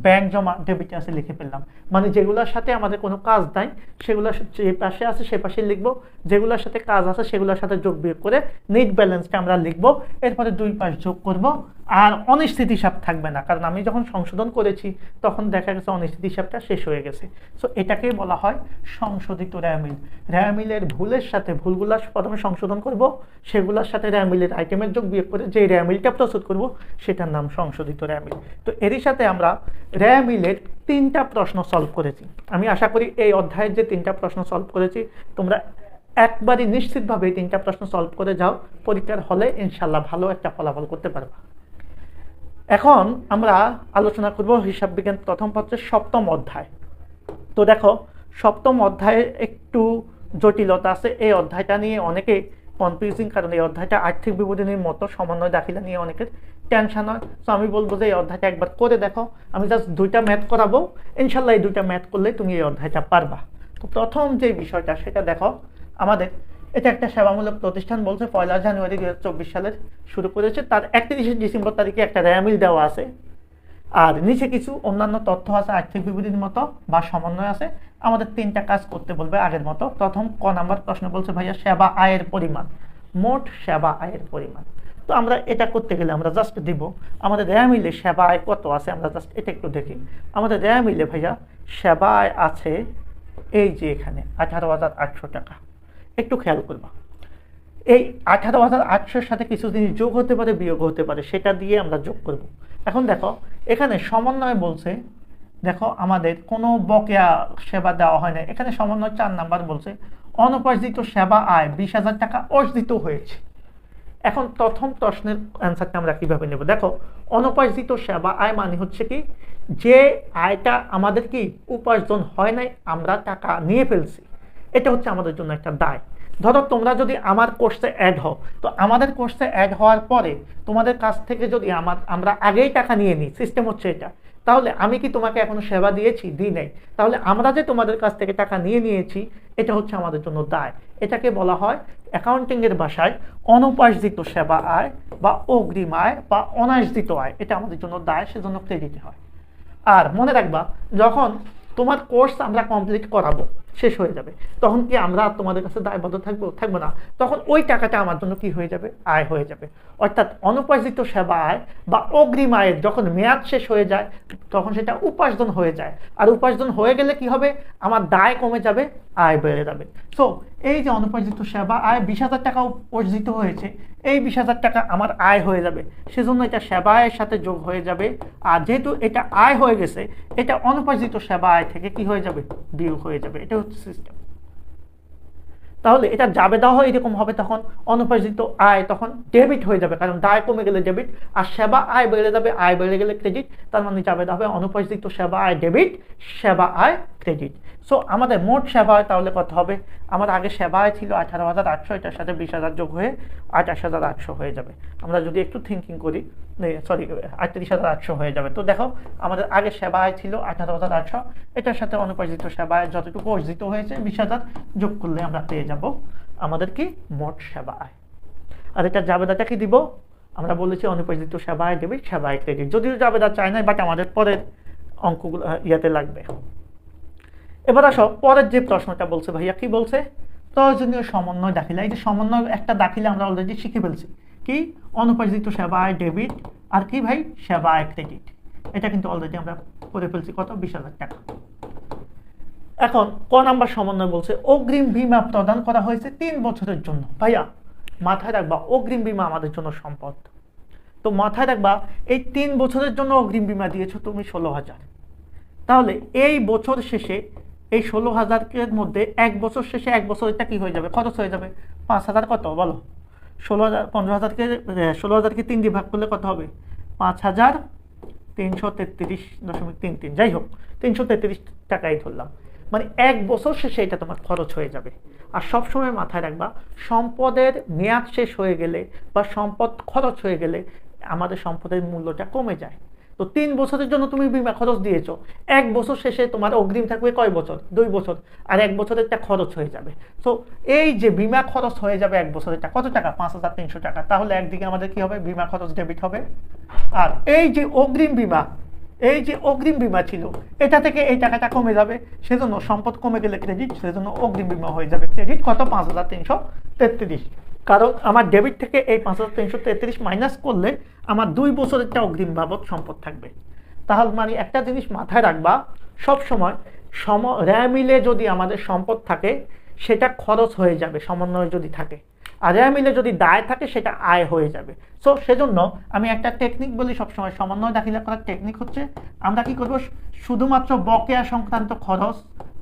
ব্যাংক জমা ডেবিটে আছে লিখে ফেললাম। মানে যেগুলোর সাথে আমাদের কোনো কাজ নাই সেগুলো যে পাশে আছে সে পাশে লিখবো, যেগুলোর সাথে কাজ আছে সেগুলোর সাথে যোগ বিয়োগ করে নেট ব্যালেন্সটা আমরা লিখবো। এরপরে দুই পাশ যোগ করব, আর অনিশ্চিত হিসাব থাকবে না, কারণ আমি যখন সংশোধন করেছি তখন দেখা গেছে অনিশ্চিত হিসাবটা শেষ হয়ে গেছে। সো এটাকেই বলা হয় সংশোধিত র্যামিল। র্যামিলের ভুলের সাথে ভুলগুলা প্রথমে সংশোধন করব, সেগুলোর সাথে র্যামিলের আইটেমের যোগ বিয়োগ করে যে র্যামিলটা প্রস্তুত করব সেটার নাম সংশোধিত র্যামিল। তো এরই সাথে আমরা র্যামিলের 3টা প্রশ্ন সলভ করেছি। আমি আশা করি এই অধ্যায়ের যে 3টা প্রশ্ন সলভ করেছি তোমরা একবারই নিশ্চিতভাবে 3টা প্রশ্ন সলভ করে যাও, পরীক্ষার হলে ইনশাল্লাহ ভালো একটা ফলাফল করতে পারবা। এখন আমরা আলোচনা করব হিসাব বিজ্ঞান প্রথম পত্রের 7ম অধ্যায়। তো দেখো 7ম অধ্যায়ে একটু জটিলতা আছে। এই অধ্যায়টা নিয়ে অনেকে কনফিউজিং, কারণ এই অধ্যায়টা আর্থিক বিবরণীর মতো সমন্বয় দাখিলা নিয়ে অনেকের টেনশন হয়। তো আমি বলবো যে এই অধ্যায়টা একবার করে দেখো। আমি জাস্ট 2টা ম্যাথ করাবো, ইনশাল্লাহ এই 2টা ম্যাথ করলে তুমি এই অধ্যায়টা পারবা। তো প্রথম যে বিষয়টা সেটা দেখো, আমাদের এটা একটা সেবামূলক প্রতিষ্ঠান বলছে 1 জানুয়ারি 2024 সালের শুরু করেছে, তার 31 ডিসেম্বর তারিখে একটা র্যামিল দেওয়া আছে, আর নিচে কিছু অন্যান্য তথ্য আছে আর্থিক বিবরণীর মতো বা সমন্বয় আছে। আমাদের 3টা কাজ করতে বলবে আগের মতো। প্রথম ক নাম্বার প্রশ্ন বলছে ভাইয়া সেবা আয়ের পরিমাণ, মোট সেবা আয়ের পরিমাণ। তো আমরা এটা করতে গেলে আমরা জাস্ট দিব আমাদের র্যামিলে সেবা আয় কত আছে, আমরা জাস্ট এটা একটু দেখি। আমাদের র্যামিলে ভাইয়া সেবা আয় আছে এই যে এখানে 18,800 টাকা। একটু খেয়াল করবা, এই 18,800-র সাথে কিছু জিনিস যোগ হতে পারে, বিয়োগ হতে পারে, সেটা দিয়ে আমরা যোগ করব। এখন দেখো এখানে সমন্বয় বলছে, দেখো আমাদের কোনো বকেয়া সেবা দেওয়া হয় না। এখানে সমন্বয় 4 নাম্বার বলছে অনুপার্জিত সেবা আয় 20,000 টাকা অর্জিত হয়েছে। এখন প্রথম প্রশ্নের অ্যান্সারটা আমরা কিভাবে নেব? দেখো অনুপার্জিত সেবা আয় মানে হচ্ছে কি, যে আয়টা আমাদের কি উপার্জন হয় নাই, আমরা টাকা নিয়ে ফেলছি, এটা হচ্ছে আমাদের জন্য একটা দায়। ধরো তোমরা যদি আমার কোর্সে অ্যাড হও, তো আমাদের কোর্সে অ্যাড হওয়ার পরে তোমাদের কাছ থেকে যদি আমরা আগেই টাকা নিয়ে নিই, সিস্টেম হচ্ছে এটা, তাহলে আমি কি তোমাকে এখনো সেবা দিয়েছি? দিই নাই। তাহলে আমরা যে তোমাদের কাছ থেকে টাকা নিয়ে নিয়েছি এটা হচ্ছে আমাদের জন্য দায়। এটাকে বলা হয় অ্যাকাউন্টিং এর ভাষায় অনুপার্জিত সেবা আয় বা অগ্রিম আয় বা অনার্জিত আয়। এটা আমাদের জন্য দায়, সেজন্য ক্রেডিট হয়। আর মনে রাখবা, যখন তোমার কোর্স আমরা কমপ্লিট করাবো, শেষ হয়ে যাবে, তখন কি আমরা তোমাদের কাছে দায়বদ্ধ থাকবো না? তখন ওই টাকাটা আমার জন্য কি হয়ে যাবে? আয় হয়ে যাবে। অর্থাৎ অনুপার্জিত সেবা আয় বা অগ্রিম আয়ের যখন মেয়াদ শেষ হয়ে যায় তখন সেটা উপার্জন হয়ে যায়। আর উপার্জন হয়ে গেলে কি হবে? আমার দায় কমে যাবে, আয় বেড়ে যাবে। সো এই যে অনুপার্জিত সেবা আয় 20,000 টাকা অর্জিত হয়েছে, এই 20,000 টাকা আমার আয় হয়ে যাবে, সেজন্য এটা সেবা আয়ের সাথে যোগ হয়ে যাবে। আর যেহেতু এটা আয় হয়ে গেছে, এটা অনুপার্জিত সেবা আয় থেকে কি হয়ে যাবে? বিয়োগ হয়ে যাবে। এটা হচ্ছে সিস্টেম। তাহলে এটা যাবে দেওয়া হয় এরকম হবে, তখন অনুপার্জিত আয় তখন ডেবিট হয়ে যাবে, কারণ দায় কমে গেলে ডেবিট, আর সেবা আয় বেড়ে যাবে, আয় বেড়ে গেলে ক্রেডিট। তার মানে যাবে দেওয়া হবে অনুপার্জিত সেবা আয় ডেবিট, সেবা আয় ক্রেডিট। সো আমাদের মোট সেবা আয় তাহলে কত হবে? আমার আগে সেবা আয় ছিল 18,800, এটার সাথে 20,000 যোগ হয়ে 28,800 হয়ে যাবে। আমরা যদি একটু থিঙ্কিং করি, 38,800 হয়ে যাবে। তো দেখো আমাদের আগে সেবা আয় ছিল 18,800, এটার সাথে অনুপার্জিত সেবা আয় যতটুকু অর্জিত হয়েছে 20,000 যোগ করলে আমরা পেয়ে যাব আমাদের কি মোট সেবা আয়। আর এটা জাবেদাটা কি দিব? আমরা বলেছি অনুপার্জিত সেবা আয় ডেবিট, সেবা আয় ক্রেডিট। যদিও জাবেদা চাই না, বাট আমাদের পরের অঙ্কগুলো ইয়াতে লাগবে। এবার আসো পরের যে প্রশ্নটা বলছে ভাইয়া, কি বলছে? প্রয়োজনীয় সমন্বয় দাখিলা। এই যে সমন্বয় একটা দাখিলা আমরা অলরেডি শিখে ফেলছি, কি? অনুপার্জিত সেবা আয় ডেবিট আর কি ভাই? সেবা আয় ক্রেডিট। এটা কিন্তু অলরেডি আমরা করে ফেলছি। কত? 20,000 টাকা। এখন ক নাম্বার সমন্বয় বলছে অগ্রিম বীমা প্রদান করা হয়েছে 3 বছরের জন্য। ভাইয়া মাথায় রাখবা, অগ্রিম বীমা আমাদের জন্য সম্পদ। তো মাথায় রাখবা, এই 3 বছরের জন্য অগ্রিম বীমা দিয়েছো তুমি 16,000। তাহলে এই বছর শেষে এই 16,000-এর মধ্যে 1 বছর শেষে 1 বছর এটা কি হয়ে যাবে? খরচ হয়ে যাবে 5,000। কত বলো? 15,000কে 3 দিয়ে ভাগ করলে কত হবে? 5,333.33। যাই হোক, 333 টাকাই ধরলাম। মানে 1 বছর শেষে এটা তোমার খরচ হয়ে যাবে। আর সবসময় মাথায় রাখবা, সম্পদের মেয়াদ শেষ হয়ে গেলে বা সম্পদ খরচ হয়ে গেলে আমাদের সম্পদের মূল্যটা কমে যায়। তো 3 বছরের জন্য তুমি বীমা খরচ দিয়েছো, 1 বছর শেষে তোমার অগ্রিম থাকবে কয় বছর? 2 বছর। আর 1 বছরের একটা খরচ হয়ে যাবে। তো এই যে বীমা খরচ হয়ে যাবে 1 বছরের কত টাকা? 5,300 টাকা। তাহলে একদিকে আমাদের কি হবে? বীমা খরচ ডেবিট হবে। আর এই যে অগ্রিম বীমা, এই যে অগ্রিম বীমা ছিল এটা থেকে এই টাকাটা কমে যাবে, সেজন্য সম্পদ কমে গেলে ক্রেডিট, সেজন্য অগ্রিম বীমা হয়ে যাবে ক্রেডিট। কত? 5333। কারণ আমার ডেবিট থেকে এই 5333 মাইনাস করলে আমার 2 বছরের একটা অগ্রিম বাবদ সম্পদ থাকবে। তাহলে মানে একটা জিনিস মাথায় রাখবা, সব সময় র্যা মিলে যদি আমাদের সম্পদ থাকে সেটা খরচ হয়ে যাবে সমন্বয় যদি থাকে, আর র্যা মিলে যদি দায় থাকে সেটা আয় হয়ে যাবে। সো সেজন্য আমি একটা টেকনিক বলি সবসময়, সমন্বয় দাখিলা করার টেকনিক হচ্ছে আমরা কি করব, শুধুমাত্র বকেয়া সংক্রান্ত খরচ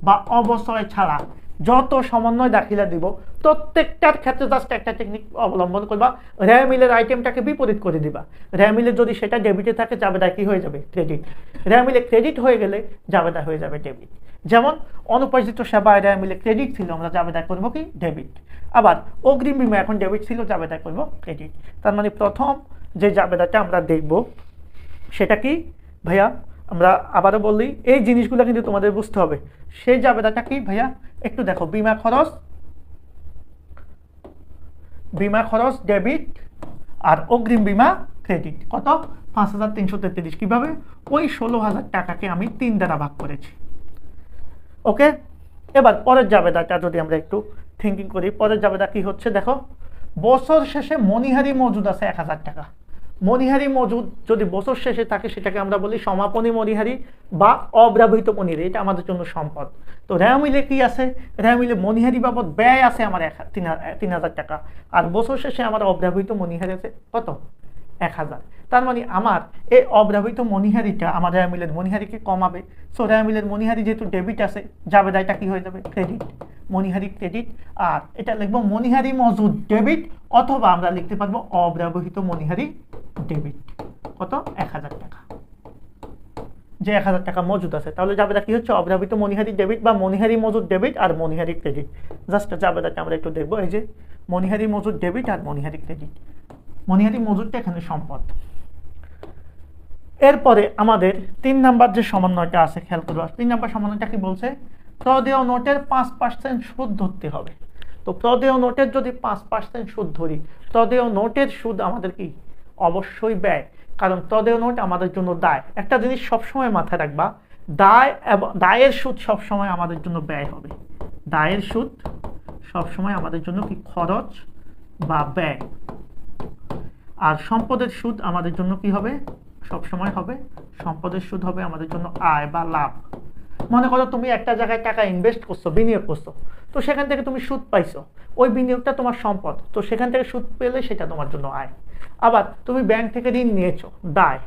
বা অবচয় ছাড়া যত সমন্বয় দাখিলা দিব প্রত্যেকটার ক্ষেত্রে জাস্ট একটা টেকনিক অবলম্বন করবা, র্যা মিলের আইটেমটাকে বিপরীত করে দিবা। র্যা মিলে যদি সেটা ডেবিটে থাকে জাবেদা কি হয়ে যাবে? ক্রেডিট। র্যা মিলে ক্রেডিট হয়ে গেলে জাবেদা হয়ে যাবে ডেবিট। যেমন অনুপার্জিত সেবায় র্যা মিলে ক্রেডিট ছিল, আমরা জাবেদা করবো কি? ডেবিট। আবার অগ্রিম বীমা এখন ডেবিট ছিল, জাবেদা করবো ক্রেডিট। তার মানে প্রথম যে জাবেদাটা আমরা দেখব সেটা কি ভাইয়া? আমরা আবারও বলি, এই জিনিসগুলো কিন্তু তোমাদের বুঝতে হবে। সেই জাবেদাটা কি ভাইয়া? একটু দেখো, বিমা খরচ ডেবিট আর অগ্রিম বিমা ক্রেডিট। কত? 5333। কিভাবে? ওই 16,000 টাকাকে আমি 3 দ্বারা ভাগ করেছি। ওকে, এবার পরের জাবেদাটা যদি আমরা একটু থিঙ্কিং করি, পরের জাবেদা কি হচ্ছে দেখো, বছর শেষে মনিহারি মজুদ আছে 1000 টাকা। মনিহারি মজুদ যদি বছর শেষে থাকে সেটাকে আমরা বলি সমাপনী মনিহারি বা অব্যবহৃত মনিহারি, এটা আমাদের জন্য সম্পদ। তো র্যা মিলে কি আছে? র্যা মিলে মনিহারি বাবদ ব্যয় আছে আমার 3000 টাকা, আর বছর শেষে আমার অব্যবহৃত মনিহারি আছে কত? 1000। তার মানে আমার এই অব্যবহৃত মনিহারিটা আমার র্যা মিলের মনিহারিকে কমাবে। সো র্যা মিলের মনিহারি যেহেতু ডেবিট আছে, জাবেদাটা কি হয়ে যাবে? ক্রেডিট। মনিহারি ক্রেডিট, আর এটা লিখবো মনিহারি মজুদ ডেবিট, অথবা আমরা লিখতে পারবো অব্যবহৃত মনিহারি ডেবিট। কত? 1000 টাকা। যে 1000 টাকা মজুদ আছে, তাহলে জাবেদা কি হচ্ছে? অব্যবহৃত মনিহারি ডেবিট বা মনিহারি মজুদ ডেবিট আর মনিহারি ক্রেডিট। জাস্ট জাবেদাটা আমরা একটু দেখবো, এই যে মনিহারি মজুদ ডেবিট আর মনিহারি ক্রেডিট। মনিহারি মজুদটা এখানে সম্পদ। এরপরে আমাদের 3 নাম্বার যে সমন্বয়টা আছে খেয়াল করবো। 3 নাম্বার সমন্বয়টা কি বলছে? প্রদেয় নোটের 5% সুদ ধরতে হবে। তো প্রদেয় নোটের যদি 5% সুদ ধরি, প্রদেয় নোটের সুদ আমাদের কি? অবশ্যই ব্যয়, কারণ প্রদেয় নোট আমাদের জন্য দায়। একটা জিনিস সবসময় মাথায় রাখবা, দায়ের সুদ সবসময় আমাদের জন্য ব্যয় হবে। দায়ের সুদ সবসময় আমাদের জন্য কি? খরচ বা ব্যয়। আর সম্পদের সুদ আমাদের জন্য কি হবে? সবসময় হবে, সম্পদের সুদ হবে আমাদের জন্য আয় বা লাভ। মনে করো তুমি একটা জায়গায় টাকা ইনভেস্ট করছো, বিনিয়োগ করছো, তো সেখান থেকে তুমি সুদ পাইছো, ওই বিনিয়োগটা তোমার সম্পদ, তো সেখান থেকে সুদ পেলে সেটা তোমার জন্য আয়। আবার তুমি ব্যাংক থেকে ঋণ নিয়েছো, দায়,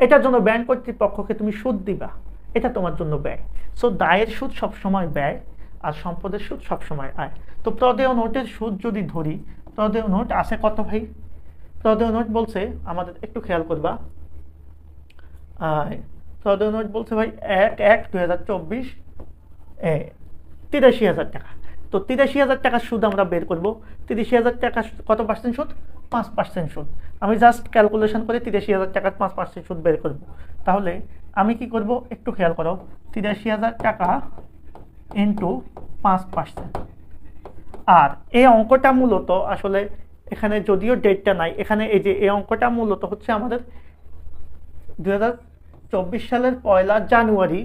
এটার জন্য ব্যাংক কর্তৃপক্ষকে তুমি সুদ দিবা, এটা তোমার জন্য ব্যয়। সো দায়ের সুদ সবসময় ব্যয়, আর সম্পদের সুদ সবসময় আয়। তো প্রদেয় নোটের সুদ যদি ধরি, প্রদেয় নোট আছে কত ভাই? প্রদেয় নোট বলছে আমাদের, একটু খেয়াল করবা, প্রদেয় নোট বলছে ভাই 1/1/2024 83,000 টাকা। তো 83,000 টাকার সুদ আমরা বের করবো। 83,000 টাকা কত পার্সেন্ট সুদ? 5% সুদ। আমি জাস্ট ক্যালকুলেশন করে 83,000 টাকার 5% সুদ বের করব। তাহলে আমি কি করব? একটু খেয়াল করো, 83,000 টাকা ইন্টু 5%। আর এই অঙ্কটা মূলত আসলে এখানে যদিও ডেটটা নাই, এখানে এই যে এই অঙ্কটা মূলত হচ্ছে আমাদের 2024 সালের 1 জানুয়ারি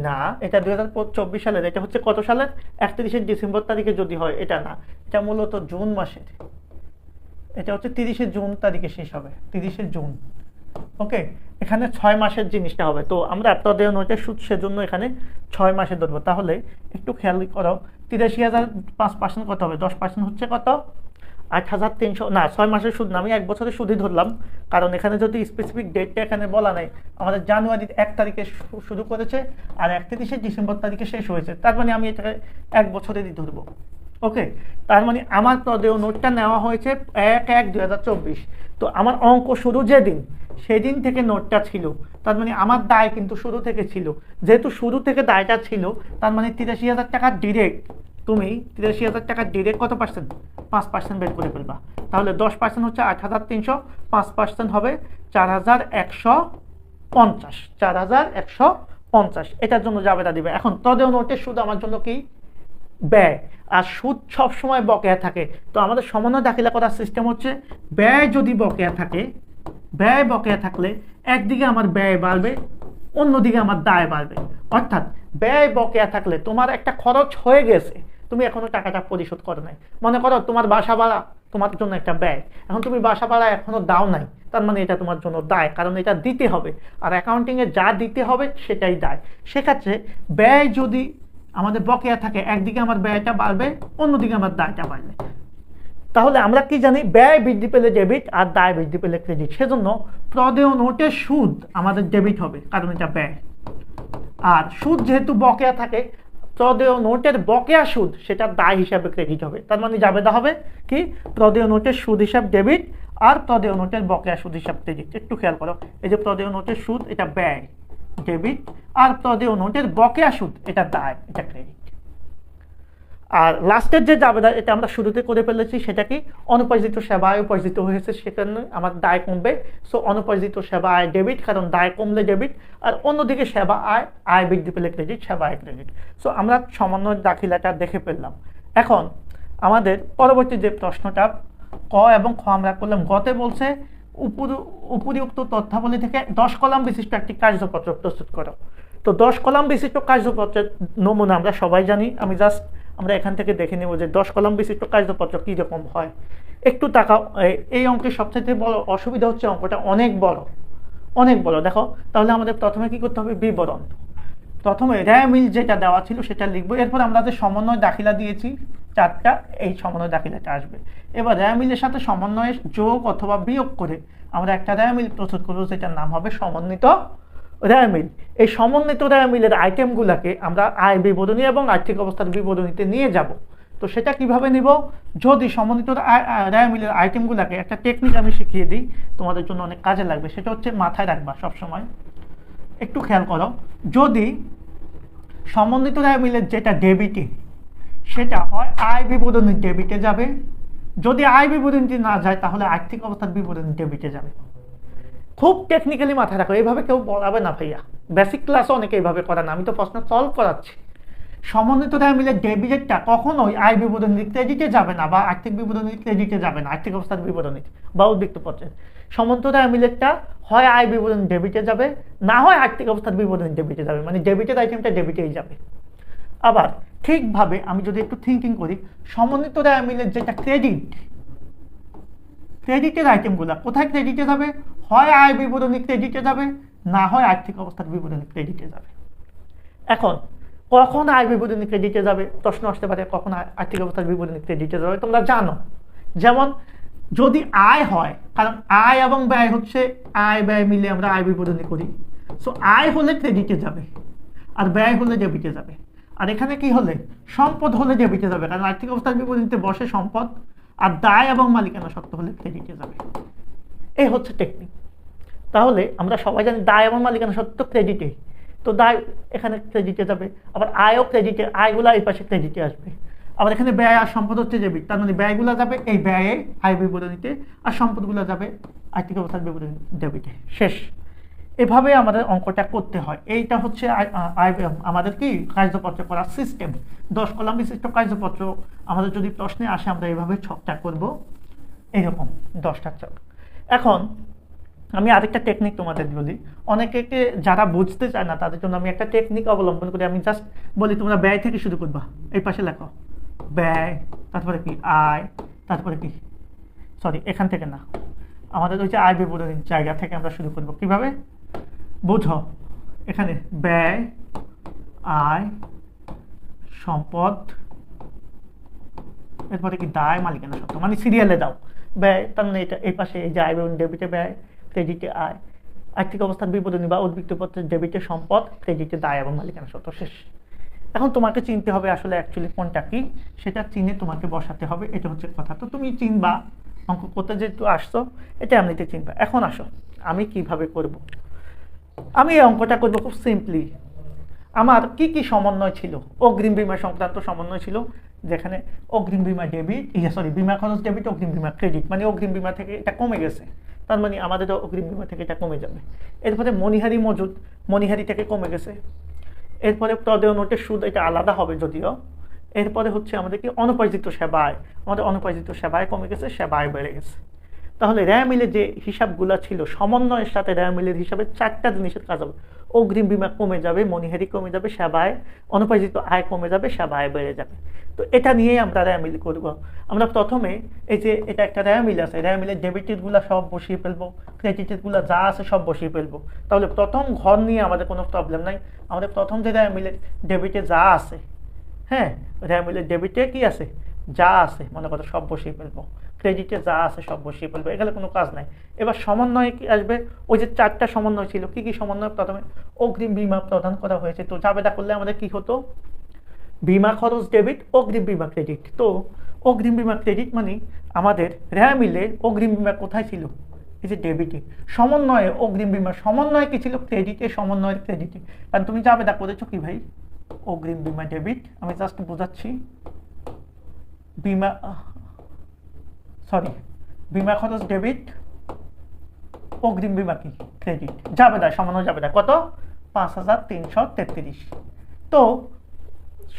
না, এটা 2024 সালের, এটা হচ্ছে কত সালের? 31 ডিসেম্বর তারিখে যদি হয়, এটা না, এটা মূলত জুন মাসের, এটা হচ্ছে 30 জুন তারিখে শেষ হবে, 30 জুন। ওকে, এখানে 6 মাসের জিনিসটা হবে। তো আমরা প্রদেয় নোটের সুদ সেজন্য এখানে 6 মাসে ধরবো। তাহলে একটু খেয়াল করো, 83,000 5% কত হবে? 10% হচ্ছে কত? 8,300 না, 6 মাসের সুদ না, আমি 1 বছরের সুদই ধরলাম, কারণ এখানে যদি স্পেসিফিক ডেটটা এখানে বলা নাই, আমাদের জানুয়ারির 1 তারিখে শুরু করেছে আর 31 ডিসেম্বর তারিখে শেষ হয়েছে, তার মানে আমি এটাকে 1 বছরেরই ধরবো। ওকে, তার মানে আমার প্রদেয় নোটটা নেওয়া হয়েছে 1/1/2024। তো আমার অঙ্ক শুরু যেদিন, সেদিন থেকে নোটটা ছিল, তার মানে আমার দায় কিন্তু শুরু থেকে ছিল। যেহেতু শুরু থেকে দায়টা ছিল, তার মানে 83,000 টাকা ডিরেক্ট, তুমি 83,000 টাকা ডিরেক্ট কত পার্সেন্ট? 5% বের করে ফেলবা। তাহলে 10% হচ্ছে 8,300, 5% হবে 4,150, 4,150। এটার জন্য জাবেদা দিবে। এখন প্রদেয় নোটের সুদ আমার জন্য কি? ব্যয়। আর সুদ সবসময় বকেয়া থাকে। তো আমাদের সমন্বয় দাখিলা করার সিস্টেম হচ্ছে, ব্যয় যদি বকেয়া থাকে ব্যয় বকেয়া থাকলে একদিকে আমার ব্যয় বাড়বে, অন্যদিকে আমার দায় বাড়বে। অর্থাৎ ব্যয় বকেয়া থাকলে তোমার একটা খরচ হয়ে গেছে, তুমি এখনো টাকাটা পরিশোধ করো নাই। মনে করো তোমার বাসা ভাড়া তোমার জন্য একটা ব্যয়, এখন তুমি বাসা ভাড়া এখনো দাও নাই, তার মানে এটা তোমার জন্য দায়, কারণ এটা দিতে হবে। আর অ্যাকাউন্টিংয়ে যা দিতে হবে সেটাই দায়। সেক্ষেত্রে ব্যয় যদি আমাদের বকেয়া থাকে, একদিকে আমার ব্যয়টা বাড়বে, অন্যদিকে আমার দায়টা বাড়বে। তাহলে আমরা কি জানি, ব্যয় বৃদ্ধি পেলে ডেবিট আর দায় বৃদ্ধি পেলে ক্রেডিট। সেজন্য প্রদেয় নোটের সুদ আমাদের ডেবিট হবে, কারণ এটা ব্যয়। আর সুদ যেহেতু বকেয়া থাকে, প্রদেয় নোটের বকেয়া সুদ সেটা দায় হিসাবে ক্রেডিট হবে। তার মানে জাবেদা হবে কি, প্রদেয় নোটের সুদ হিসাব ডেবিট আর প্রদেয় নোটের বকেয়া সুদ হিসাব ক্রেডিট। একটু খেয়াল করো, এই যে প্রদেয় নোটের সুদ এটা ব্যয় ডেবিট, আর প্রদেয় নোটের বকেয়া সুদ এটা দায়, এটা ক্রেডিট। আর লাস্টের যে জাবেদা এটা আমরা শুরুতে করে ফেলেছি, সেটা কি, অনুপার্জিত সেবা আয় উপার্জিত হয়েছে, সেখানে আমার দায় কমবে। সো অনুপার্জিত সেবা আয় ডেবিট, কারণ দায় কমলে ডেবিট। আর অন্যদিকে সেবা আয়, আয় বৃদ্ধি পেলে ক্রেডিট, সেবা আয় ক্রেডিট। সো আমরা সমন্বয় দাখিলাটা দেখে ফেললাম। এখন আমাদের পরবর্তী যে প্রশ্নটা ক এবং খ আমরা করলাম, গতে বলছে উপরিউক্ত তথ্যাবলী থেকে 10 কলাম বিশিষ্ট একটি কার্যপত্র প্রস্তুত করো। তো 10 কলাম বিশিষ্ট কার্যপত্রের নমুনা আমরা সবাই জানি। আমরা এখান থেকে দেখে নেব যে 10 কলাম বিশিষ্ট কার্যপত্র কীরকম হয়। একটু তাকাও, এই অঙ্কের সবচেয়ে বড় অসুবিধা হচ্ছে অঙ্কটা অনেক বড়। দেখো, তাহলে আমাদের প্রথমে কি করতে হবে, বিবরণ। প্রথমে র্যা মিল যেটা দেওয়া ছিল সেটা লিখবো, এরপর আমরা যে সমন্বয় দাখিলা দিয়েছি 4টা, এই সমন্বয় দাখিলাটা আসবে। এবার র্যা মিলের সাথে সমন্বয়ের যোগ অথবা বিয়োগ করে আমরা একটা র্যা মিল প্রস্তুত করবো, যেটার নাম হবে সমন্বিত র্যা মিল। এই সমন্বিত র্যা মিলের আইটেমগুলোকে আমরা আয় বিবরণী এবং আর্থিক অবস্থার বিবরণীতে নিয়ে যাব। তো সেটা কিভাবে নিব, যদি সমন্বিত র্যা মিলের আইটেমগুলোকে একটা টেকনিক আমি শিখিয়ে দিই, তোমাদের জন্য অনেক কাজে লাগবে। সেটা হচ্ছে মাথায় রাখবা সবসময়, একটু খেয়াল করো। যদি সমন্বিত র্যা মিলের যেটা ডেবিটে, সেটা হয় আয় বিবরণী ডেবিটে যাবে। যদি আয় বিবরণীতে না যায়, তাহলে আর্থিক অবস্থার বিবরণী ডেবিটে যাবে। খুব টেকনিক্যালি মাথায় রাখো, এইভাবে কেউ বলাবে না ভাইয়া, বেসিক ক্লাসও অনেকে এইভাবে করে না, আমি তো প্রশ্ন সলভ করাচ্ছি। সমন্বিত র্যা মিলের ডেবিটটা কখনোই আয় বিবরণী ক্রেডিটে যাবে না, বা আর্থিক বিবরণী ক্রেডিটে যাবে না, আর্থিক অবস্থার বিবরণী বা উদ্বৃত্ত পত্রের। সমন্বিত র্যা মিলেরটা হয় আয় বিবরণী ডেবিটে যাবে, না হয় আর্থিক অবস্থার বিবরণী ডেবিটে যাবে, মানে ডেবিটের আইটেমটা ডেবিটেই যাবে। আবার ঠিকভাবে আমি যদি একটু থিঙ্কিং করি, সমন্বিত র্যা মিলের যেটা ক্রেডিটের আইটেমগুলো কোথায় ক্রেডিটে যাবে, হয় আয় বিবরণী ক্রেডিটে যাবে, না হয় আর্থিক অবস্থার বিবরণী ক্রেডিটে যাবে। এখন কখন আয় বিবরণী ক্রেডিটে যাবে, প্রশ্ন আসতে পারে কখন আর্থিক অবস্থার বিবরণী ক্রেডিটে যাবে, তোমরা জানো। যেমন যদি আয় হয়, কারণ আয় এবং ব্যয় হচ্ছে আয় ব্যয় মিলে আমরা আয় বিবরণী করি। সো আয় হলে ক্রেডিটে যাবে, আর ব্যয় হলে ডেবিটে যাবে। আর এখানে কি হলে, সম্পদ হলে ডেবিটে যাবে, কারণ আর্থিক অবস্থার বিবরণীতে বসে সম্পদ। আর দায় এবং মালিকানা সত্ত্ব হলে ক্রেডিটে যাবে। এই হচ্ছে টেকনিক। তাহলে আমরা সবাই জানি দায় এবং মালিকানা সত্ত্ব ক্রেডিটে, তো দায় এখানে ক্রেডিটে যাবে। আবার আয়ও ক্রেডিটে, আয়গুলা এই পাশে ক্রেডিটে আসবে। আবার এখানে ব্যয় আর সম্পদ হচ্ছে ডেবিট, তার মানে ব্যয়গুলো যাবে এই ব্যয়ে আয় বিবরণীতে, আর সম্পদগুলো যাবে আর্থিক অবস্থার বিবরণী ডেবিটে। শেষ। এভাবে আমাদের অঙ্কটা করতে হয়। এইটা হচ্ছে আমাদের কি কার্যপত্র করার সিস্টেম। 10 কলাম বিশিষ্ট কার্যপত্র আমাদের যদি প্রশ্নে আসে, আমরা এইভাবে ছকটা করব, এইরকম 10টা ছক। এখন আমি আরেকটা টেকনিক তোমাদের বলি, অনেকে যারা বুঝতে চায় না তাদের জন্য আমি একটা টেকনিক অবলম্বন করি। আমি জাস্ট বলি, তোমরা ব্যয় থেকে শুরু করবা, এই পাশে লেখো ব্যয়, তারপরে কি আয়, তারপরে কি এখান থেকে না, আমাদের ওই যে আয় বিবরণীর জায়গা থেকে আমরা শুরু করব। কিভাবে বুঝো, এখানে ব্যয়, আয়, সম্পদ, এরপরে কি দায়, মালিকানা সত্ত্ব, মানে সিরিয়ালে দাও। ব্যয় তার মানে এটা এই পাশে, এই যে আয় বিবরণী ডেবিটে ব্যয়, ক্রেডিটে আয়, আর্থিক অবস্থার বিবরণী বা উদ্বৃত্ত পত্রের ডেবিটে সম্পদ, ক্রেডিটে দায় এবং মালিকানা সত্ত্ব। শেষ। এখন তোমাকে চিনতে হবে আসলে অ্যাকচুয়ালি কোনটা কি, সেটা চিনে তোমাকে বসাতে হবে, এটা হচ্ছে কথা। তো তুমি চিনবা, অঙ্ক করতে যেহেতু আসছো, এটা এমনিতে চিনবা। এখন আসো, আমি কিভাবে করব। আমি এই অঙ্কটা করব খুব সিম্পলি। আমার কি কি সমন্বয় ছিল, অগ্রিম বীমা সংক্রান্ত সমন্বয় ছিল, যেখানে অগ্রিম বীমা ডেবিট, বীমা খরচ ডেবিট, অগ্রিম বীমা ক্রেডিট, মানে অগ্রিম বীমা থেকে এটা কমে গেছে, তার মানে আমাদের অগ্রিম বীমা থেকে এটা কমে যাবে। এরপরে মণিহারি মজুদ, মণিহারি থেকে কমে গেছে। এরপরে প্রদেয় নোটের সুদ, এটা আলাদা হবে যদিও। এরপরে হচ্ছে আমাদের কি অনুপার্জিত সেবায়, আমাদের অনুপার্জিত সেবায় কমে গেছে, সেবায় বেড়ে গেছে। তাহলে রেয়া মিলে যে হিসাবগুলো ছিল সমন্বয়ের সাথে রেয়া মিলের হিসাবে 4টা জিনিসের কাজ হবে। অগ্রিম বীমা কমে যাবে, মনিহারি কমে যাবে, সেবায় অনুপার্জিত আয় কমে যাবে, সেবায় বেড়ে যাবে। তো এটা নিয়েই আমরা রেয়া মিল করব। আমরা প্রথমে এই যে এটা একটা রেয়া মিল আছে, রেয়া মিলের ডেবিটেডগুলো সব বসিয়ে ফেলবো, ক্রেডিটেডগুলো যা আছে সব বসিয়ে ফেলবো। তাহলে প্রথম ঘর নিয়ে আমাদের কোনো প্রবলেম নাই। আমাদের প্রথম যে রেয়া মিলের ডেবিটে যা আছে, হ্যাঁ, রেয়া মিলের ডেবিটে কি আছে, যা আছে মনে করো সব বসিয়ে ফেলবো, ক্রেডিটে যা আছে সব বসিয়ে ফেলবো, এখানে কোনো কাজ নাই। এবার সমন্বয় কি আসবে, ওই যে 4টা সমন্বয় ছিল, কি কি সমন্বয়? প্রথমে অগ্রিম বীমা প্রদান করা হয়েছে, তো জাবেদা করলে আমাদের কি হতো, বীমা খরচ ডেবিট, অগ্রিম বীমা ক্রেডিট। তো অগ্রিম বীমা ক্রেডিট মানে আমাদের রেয়া মিলে অগ্রিম বীমা কোথায় ছিল, এই যে ডেবিটে। সমন্বয়ে অগ্রিম বীমা সমন্বয় কি ছিল, ক্রেডিটে, সমন্বয়ের ক্রেডিটে। কারণ তুমি জাবেদা করেছো কি ভাই, অগ্রিম বীমা ডেবিট, আমি জাস্ট বোঝাচ্ছি, বীমা বীমা খরচ ডেবিট, অগ্রিম বীমা কি ক্রেডিট, জাবেদা সমন্বয় জাবেদা কত, 5333। তো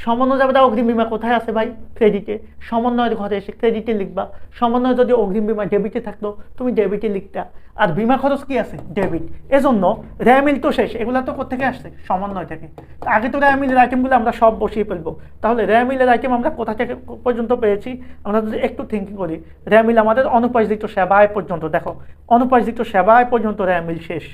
সমন্বয় জাবেদা অগ্রিম বীমা কোথায় আছে ভাই, ক্রেডিটে। সমন্বয়ের ঘরে এসে ক্রেডিটে লিখবা, সমন্বয় যদি অগ্রিম বীমা ডেবিটে থাকতো তুমি ডেবিটে লিখতা, আর বীমা খরচ কি আছে, ডেবিট। এজন্য রেয়া মিল তো শেষ, এগুলো তো কোথেকে আসছে, সমন্বয় থেকে। আগে তো রেয়া মিলের আইটেমগুলো আমরা সব বসিয়ে ফেলবো। তাহলে রেয়া মিলের আইটেম আমরা কোথা থেকে পর্যন্ত পেয়েছি, আমরা যদি একটু থিঙ্কিং করি, রেয়া মিল আমাদের অনুপার্জিত সেবায় পর্যন্ত, দেখো অনুপার্জিত সেবায় পর্যন্ত রেয়া মিল শেষ।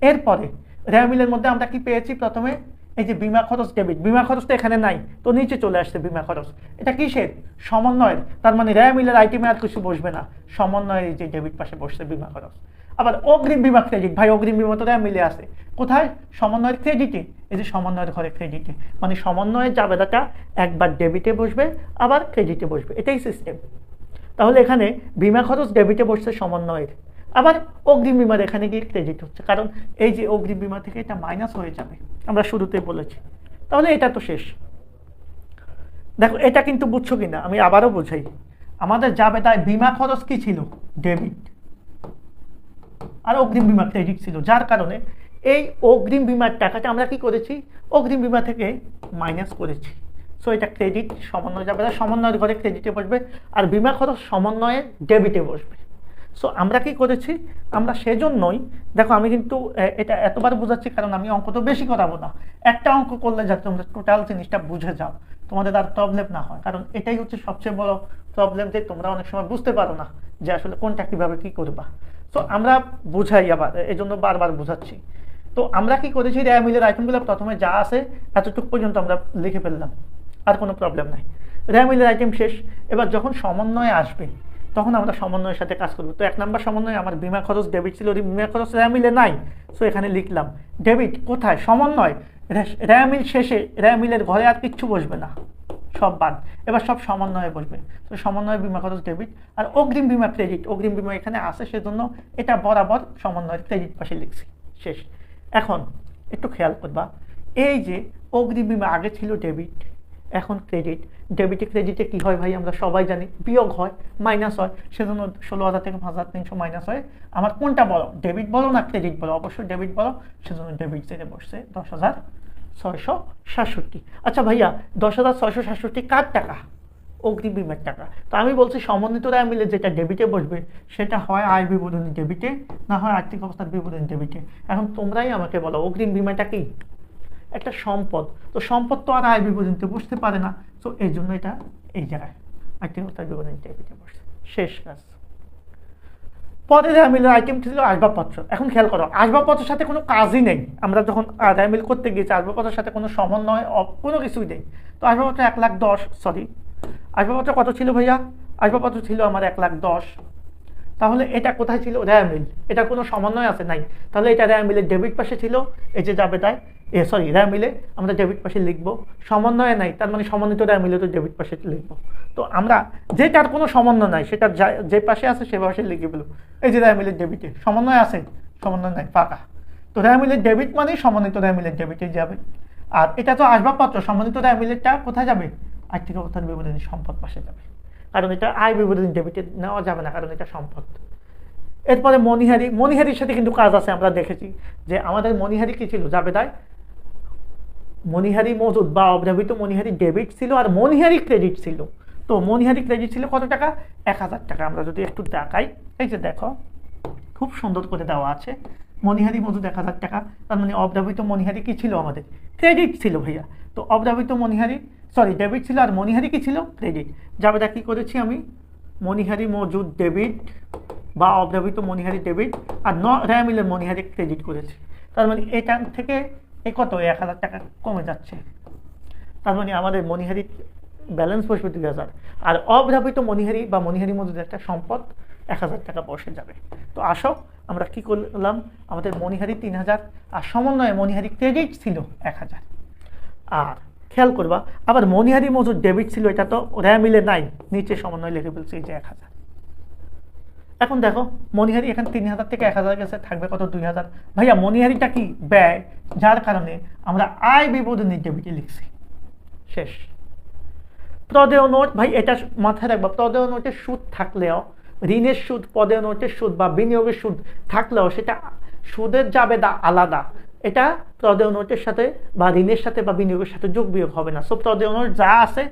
এরপরে রেয়া মিলের মধ্যে আমরা কি পেয়েছি, প্রথমে এই যে বীমা খরচ ডেবিট, বীমা খরচ তো এখানে নাই, তো নিচে চলে আসছে বীমা খরচ। এটা কিসের, সমন্বয়ের। তার মানে রেয়া মিলের আইটেমে আর কিছু বসবে না, সমন্বয়ের এই যে ডেবিট পাশে বসছে বীমা খরচ। আবার অগ্রিম বীমা ক্রেডিট, ভাই অগ্রিম বীমা তো রেয়া মিলে আছে কোথায়, সমন্বয়ের ক্রেডিটে, এই যে সমন্বয়ের ঘরে ক্রেডিটে। মানে সমন্বয়ের জাবেদাটা একবার ডেবিটে বসবে আবার ক্রেডিটে বসবে, এটাই সিস্টেম। তাহলে এখানে বীমা খরচ ডেবিটে বসছে সমন্বয়ের, আবার অগ্রিম বিমার এখানে গিয়ে ক্রেডিট হচ্ছে, কারণ এই যে অগ্রিম বিমা থেকে এটা মাইনাস হয়ে যাবে, আমরা শুরুতে বলেছি। তাহলে এটা তো শেষ। দেখো এটা কিন্তু বুঝছো কিনা, আমি আবারও বোঝাই। আমাদের জাবেদায় বীমা খরচ কি ছিল, ডেবিট, আর অগ্রিম বিমা ক্রেডিট ছিল, যার কারণে এই অগ্রিম বিমার টাকাটা আমরা কি করেছি, অগ্রিম বিমা থেকে মাইনাস করেছি। সো এটা ক্রেডিট, সমন্বয় জাবেদা সমন্বয়ের ঘরে ক্রেডিটে বসবে, আর বীমা খরচ সমন্বয়ে ডেবিটে বসবে। সো আমরা কি করেছি, আমরা সেজন্যই, দেখো আমি কিন্তু এটা এতবার বোঝাচ্ছি কারণ আমি অঙ্ক তো বেশি করাবো না, একটা অঙ্ক করলে যাতে তোমরা টোটাল জিনিসটা বুঝে যাও, তোমাদের আর প্রবলেম না হয়। কারণ এটাই হচ্ছে সবচেয়ে বড় প্রবলেম, যে তোমরা অনেক সময় বুঝতে পারো না যে আসলে কোনটা কিভাবে কি করবা। তো আমরা বুঝাই, আবার এই জন্য বারবার বুঝাচ্ছি। তো আমরা কি করেছি, রেয়া মিলের আইটেমগুলো প্রথমে যা আছে এতটুকু পর্যন্ত আমরা লিখে ফেললাম, আর কোনো প্রবলেম নাই। রেয়া মিলের আইটেম শেষ। এবার যখন সমন্বয় আসবে তখন আমরা সমন্বয়ের সাথে কাজ করবো। তো 1 নম্বর সমন্বয় আমার বীমা খরচ ডেবিট ছিল, বীমা খরচ রেয়া মিলে নাই, সো এখানে লিখলাম ডেবিট। কোথায়, সমন্বয়, রেয়া মিল শেষে রেয়া মিলের ঘরে আর কিচ্ছু বসবে না, সব বাদ, এবার সব সমন্বয়ে বসবে। তো সমন্বয় বীমা খরচ ডেবিট, আর অগ্রিম বীমা ক্রেডিট, অগ্রিম বীমা এখানে আসে সেজন্য এটা বরাবর সমন্বয়ের ক্রেডিট পাশে লিখছি, শেষ। এখন একটু খেয়াল করবা, এই যে অগ্রিম বীমা আগে ছিল ডেবিট, এখন ক্রেডিট। ডেবিটে ক্রেডিটে কি হয় ভাই, আমরা সবাই জানি, বিয়োগ হয়, মাইনাস হয়, সেজন্য 16,000 থেকে 5,300 মাইনাস হয়। আমার কোনটা বলো, ডেবিট বলো না ক্রেডিট বলো, অবশ্যই ডেবিট বলো, সেজন্য ডেবিট থেকে বসছে 10,667। আচ্ছা ভাইয়া 10,667 কার টাকা, অগ্রিম বীমার টাকা। তো আমি বলছি সমন্বিত রেয়া মিলে যেটা ডেবিটে বসবে সেটা হয় আয় বিবরণী ডেবিটে, না হয় আর্থিক অবস্থার বিবরণী ডেবিটে। এখন তোমরাই আমাকে বলো অগ্রিম বীমাটা কি, একটা সম্পদ, তো সম্পদ তো আর আয় বিবরণীতে বসতে পারে না, তো এই জন্য এটা এই জায়গায় আর্থিক অবস্থার বিবরণী ডেবিটে বসছে, শেষ কাজ। পরে রেয়া মিলের আইটেম ছিল আসবাবপত্র। এখন খেয়াল করো, আসবাবপত্রের সাথে কোনো কাজই নেই, আমরা যখন রেয়া মিল করতে গিয়েছি আসবাবপত্রের সাথে কোনো সমন্বয় কোনো কিছুই নেই। তো আসবাবপত্র 1,10,000, আসবাবপত্র কত ছিল ভাইয়া, আসবাবপত্র ছিল আমার 1,10,000। তাহলে এটা কোথায় ছিল, রেয়া মিল, এটা কোনো সমন্বয় আছে নাই, তাহলে এটা রেয়া মিলের ডেবিট পাশে ছিল, এই যে জাবেদায় রেয়া মিলে আমরা ডেবিট পাশে লিখবো, সমন্বয় নাই, তার মানে সমন্বিত রেয়া মিলে তো ডেবিট পাশে লিখবো। তো আমরা যেটার কোনো সমন্বয় নাই সেটা যে পাশে আছে সে পাশে লিখে ফেলবো। এই যে রেয়া মিলের ডেবিটে সমন্বয় আছে, সমন্বয় নাই, ফাঁকা। তো রেয়া মিলের ডেবিট মানে সমন্বিত রেয়া মিলের ডেবিটে যাবে। আর এটা তো আসবাবপত্র, সমন্বিত রেয়া মিলেরটা কোথায় যাবে, আর্থিক অবস্থার বিবরণী সম্পদ পাশে যাবে, কারণ এটা আয় বিবরণী ডেবিটে নেওয়া যাবে না, কারণ এটা সম্পদ। এরপরে মনিহারি, মনিহারির সাথে কিন্তু কাজ আছে, আমরা দেখেছি যে আমাদের মনিহারি কি ছিল, জাবেদায় মনিহারি মজুদ বা অব্যবহৃত মনিহারি ডেবিট ছিল, আর মনিহারি ক্রেডিট ছিল। তো মনিহারি ক্রেডিট ছিল কত টাকা? 1000 টাকা। আমরা যদি একটু দেখাই, এই যে দেখো খুব সুন্দর করে দেওয়া আছে মনিহারি মজুদ 1000 টাকা। তার মানে অব্যবহৃত মনিহারি কি ছিল? আমাদের ক্রেডিট ছিল ভাইয়া। তো অব্যবহৃত মনিহারি ডেবিট ছিল, আর মনিহারি কি ছিল? ক্রেডিট। যাবেটা কি করেছি আমি? মনিহারি মজুদ ডেবিট বা অব্যবহৃত মনিহারি ডেবিট, আর র্যা মিলের মনিহারি ক্রেডিট করেছি। তার মানে এটা থেকে কত? 1000 টাকা কমে যাচ্ছে। তার মানে আমাদের মনিহারি ব্যালেন্স বসবে 2000, আর অব্যবহৃত মনিহারি বা মনিহারি মজুদের একটা সম্পদ 1000 টাকা বসে যাবে। তো আসো আমরা কি করলাম, আমাদের মনিহারি 3000 আর সমন্বয়ে মনিহারি ক্রেডিট ছিল 1000। আর খেয়াল করবা আবার মনিহারি মজুদ ডেবিট ছিল, এটা তো র্যা মিলে নাই, নিচে সমন্বয় লিখে ফেলছি এই যে 1000। এখন দেখো মনিহারি এখানে 3000 থেকে 1000 গেছে, থাকবে কত? 2000। ভাইয়া মনিহারিটা কি? ব্যয়, যার কারণে আমরা আয় বিবরণী ডেবিটে লিখছি। শেষ। প্রদেয় নোট, ভাই এটা মাথায় রাখবা, প্রদেয় নোটের সুদ থাকলেও, ঋণের সুদ, প্রদেয় নোটের সুদ বা বিনিয়োগের সুদ থাকলেও সেটা সুদের জাবেদা আলাদা। এটা প্রদেয় নোটের সাথে বা ঋণের সাথে বা বিনিয়োগের সাথে যোগ বিয়োগ হবে না। সো প্রদেয় নোট যা আছে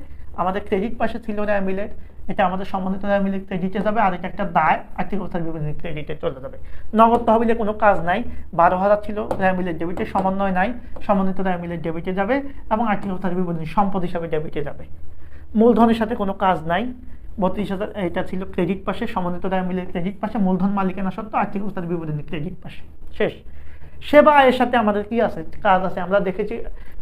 আমাদের ক্রেডিট পাশে ছিল র্যা মিলের, এটা আমাদের সম্মানিত র্যা মিলের ক্রেডিটে যাবে, আর এটা একটা দায় আর্থিক অবস্থার বিবরণী ক্রেডিটে চলে যাবে। নগদ তহবিলে কোনো কাজ নাই, 12,000 ছিল র্যা মিলের ডেবিটে, সমন্বয় নাই, সম্মানিত র্যা মিলের ডেবিটে যাবে এবং আর্থিক অবস্থার বিবরণী সম্পদ হিসাবে ডেবিটে যাবে। মূলধনের সাথে কোনো কাজ নাই, 32,000 এটা ছিল ক্রেডিট পাশে, সমন্বিত র্যা মিলের ক্রেডিট পাশে, মূলধন মালিকানা সত্ত্বে আর্থিক অবস্থার বিবরণী ক্রেডিট পাশে। শেষ। সেবা আয়ের সাথে আমাদের কি আছে? কাজ আছে। আমরা দেখেছি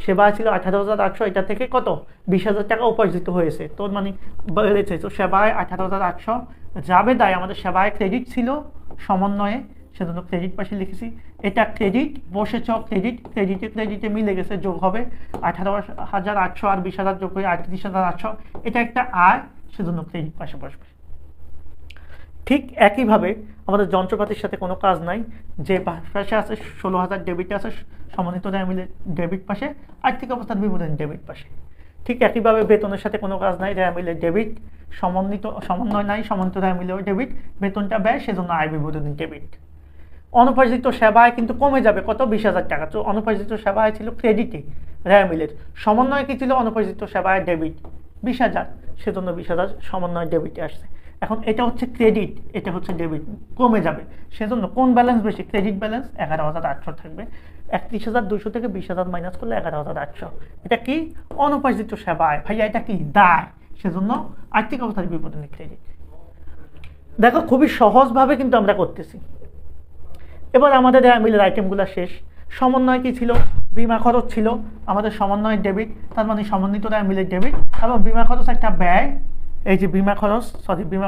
সেবা আয় ছিল 18,800, এটা থেকে কত? 20,000 টাকা উপার্জিত হয়েছে, তোর মানে বেড়েছে। তো সেবা আয় 18,800, জাবেদায় আমাদের সেবা আয় ক্রেডিট ছিল সমন্বয়ে, সেজন্য ক্রেডিট পাশে লিখেছি। এটা ক্রেডিট বসেছ, ক্রেডিটে মিলে গেছে, যোগ হবে 18,800 আর 20,000 যোগ করে 38,800, এটা একটা আয়, সেজন্য ক্রেডিট পাশে বসবে। ঠিক একইভাবে আমাদের যন্ত্রপাতির সাথে কোনো কাজ নাই, যে পাশে আছে 16,000 ডেবিট আছে, সমন্বিত র্যা মিলের ডেবিট পাশে, আর্থিক অবস্থার বিবরণী ডেবিট পাশে। ঠিক একইভাবে বেতনের সাথে কোনো কাজ নাই, র্যা মিলের ডেবিট, সমন্বয় নাই, সমন্বিত র্যা মিলের ডেবিট, বেতনটা ব্যয়, সেজন্য আয় বিবরণী ডেবিট। অনুপার্জিত সেবায় কিন্তু কমে যাবে কত? 20,000 টাকা। তো অনুপার্জিত সেবায় ছিল ক্রেডিটে র্যা মিলের, সমন্বয় কি ছিল? অনুপার্জিত সেবায় ডেবিট 20,000, সেজন্য 20,000 সমন্বয় ডেবিটে আসছে। এখন এটা হচ্ছে ক্রেডিট, এটা হচ্ছে ডেবিট, কমে যাবে, সেজন্য কোন ব্যালেন্স বেশি? ক্রেডিট ব্যালেন্স 11,800 থাকবে। 31,200 থেকে 20,000 মাইনাস করলে 11,800। এটা কি? অনুপার্জিত সেবায়। ভাইয়া এটা কি? দায়, সেজন্য আর্থিক অবস্থার বিবরণী ক্রেডিট। দেখো খুবই সহজভাবে কিন্তু আমরা করতেছি। এবার আমাদের র্যা মিলের আইটেমগুলো শেষ। সমন্বয় কি ছিল? বিমা খরচ ছিল আমাদের, সমন্বয় ডেবিট, তার মানে সমন্বিত র্যা মিলের ডেবিট, এবং বিমা খরচ একটা ব্যয়, এই যে বিমা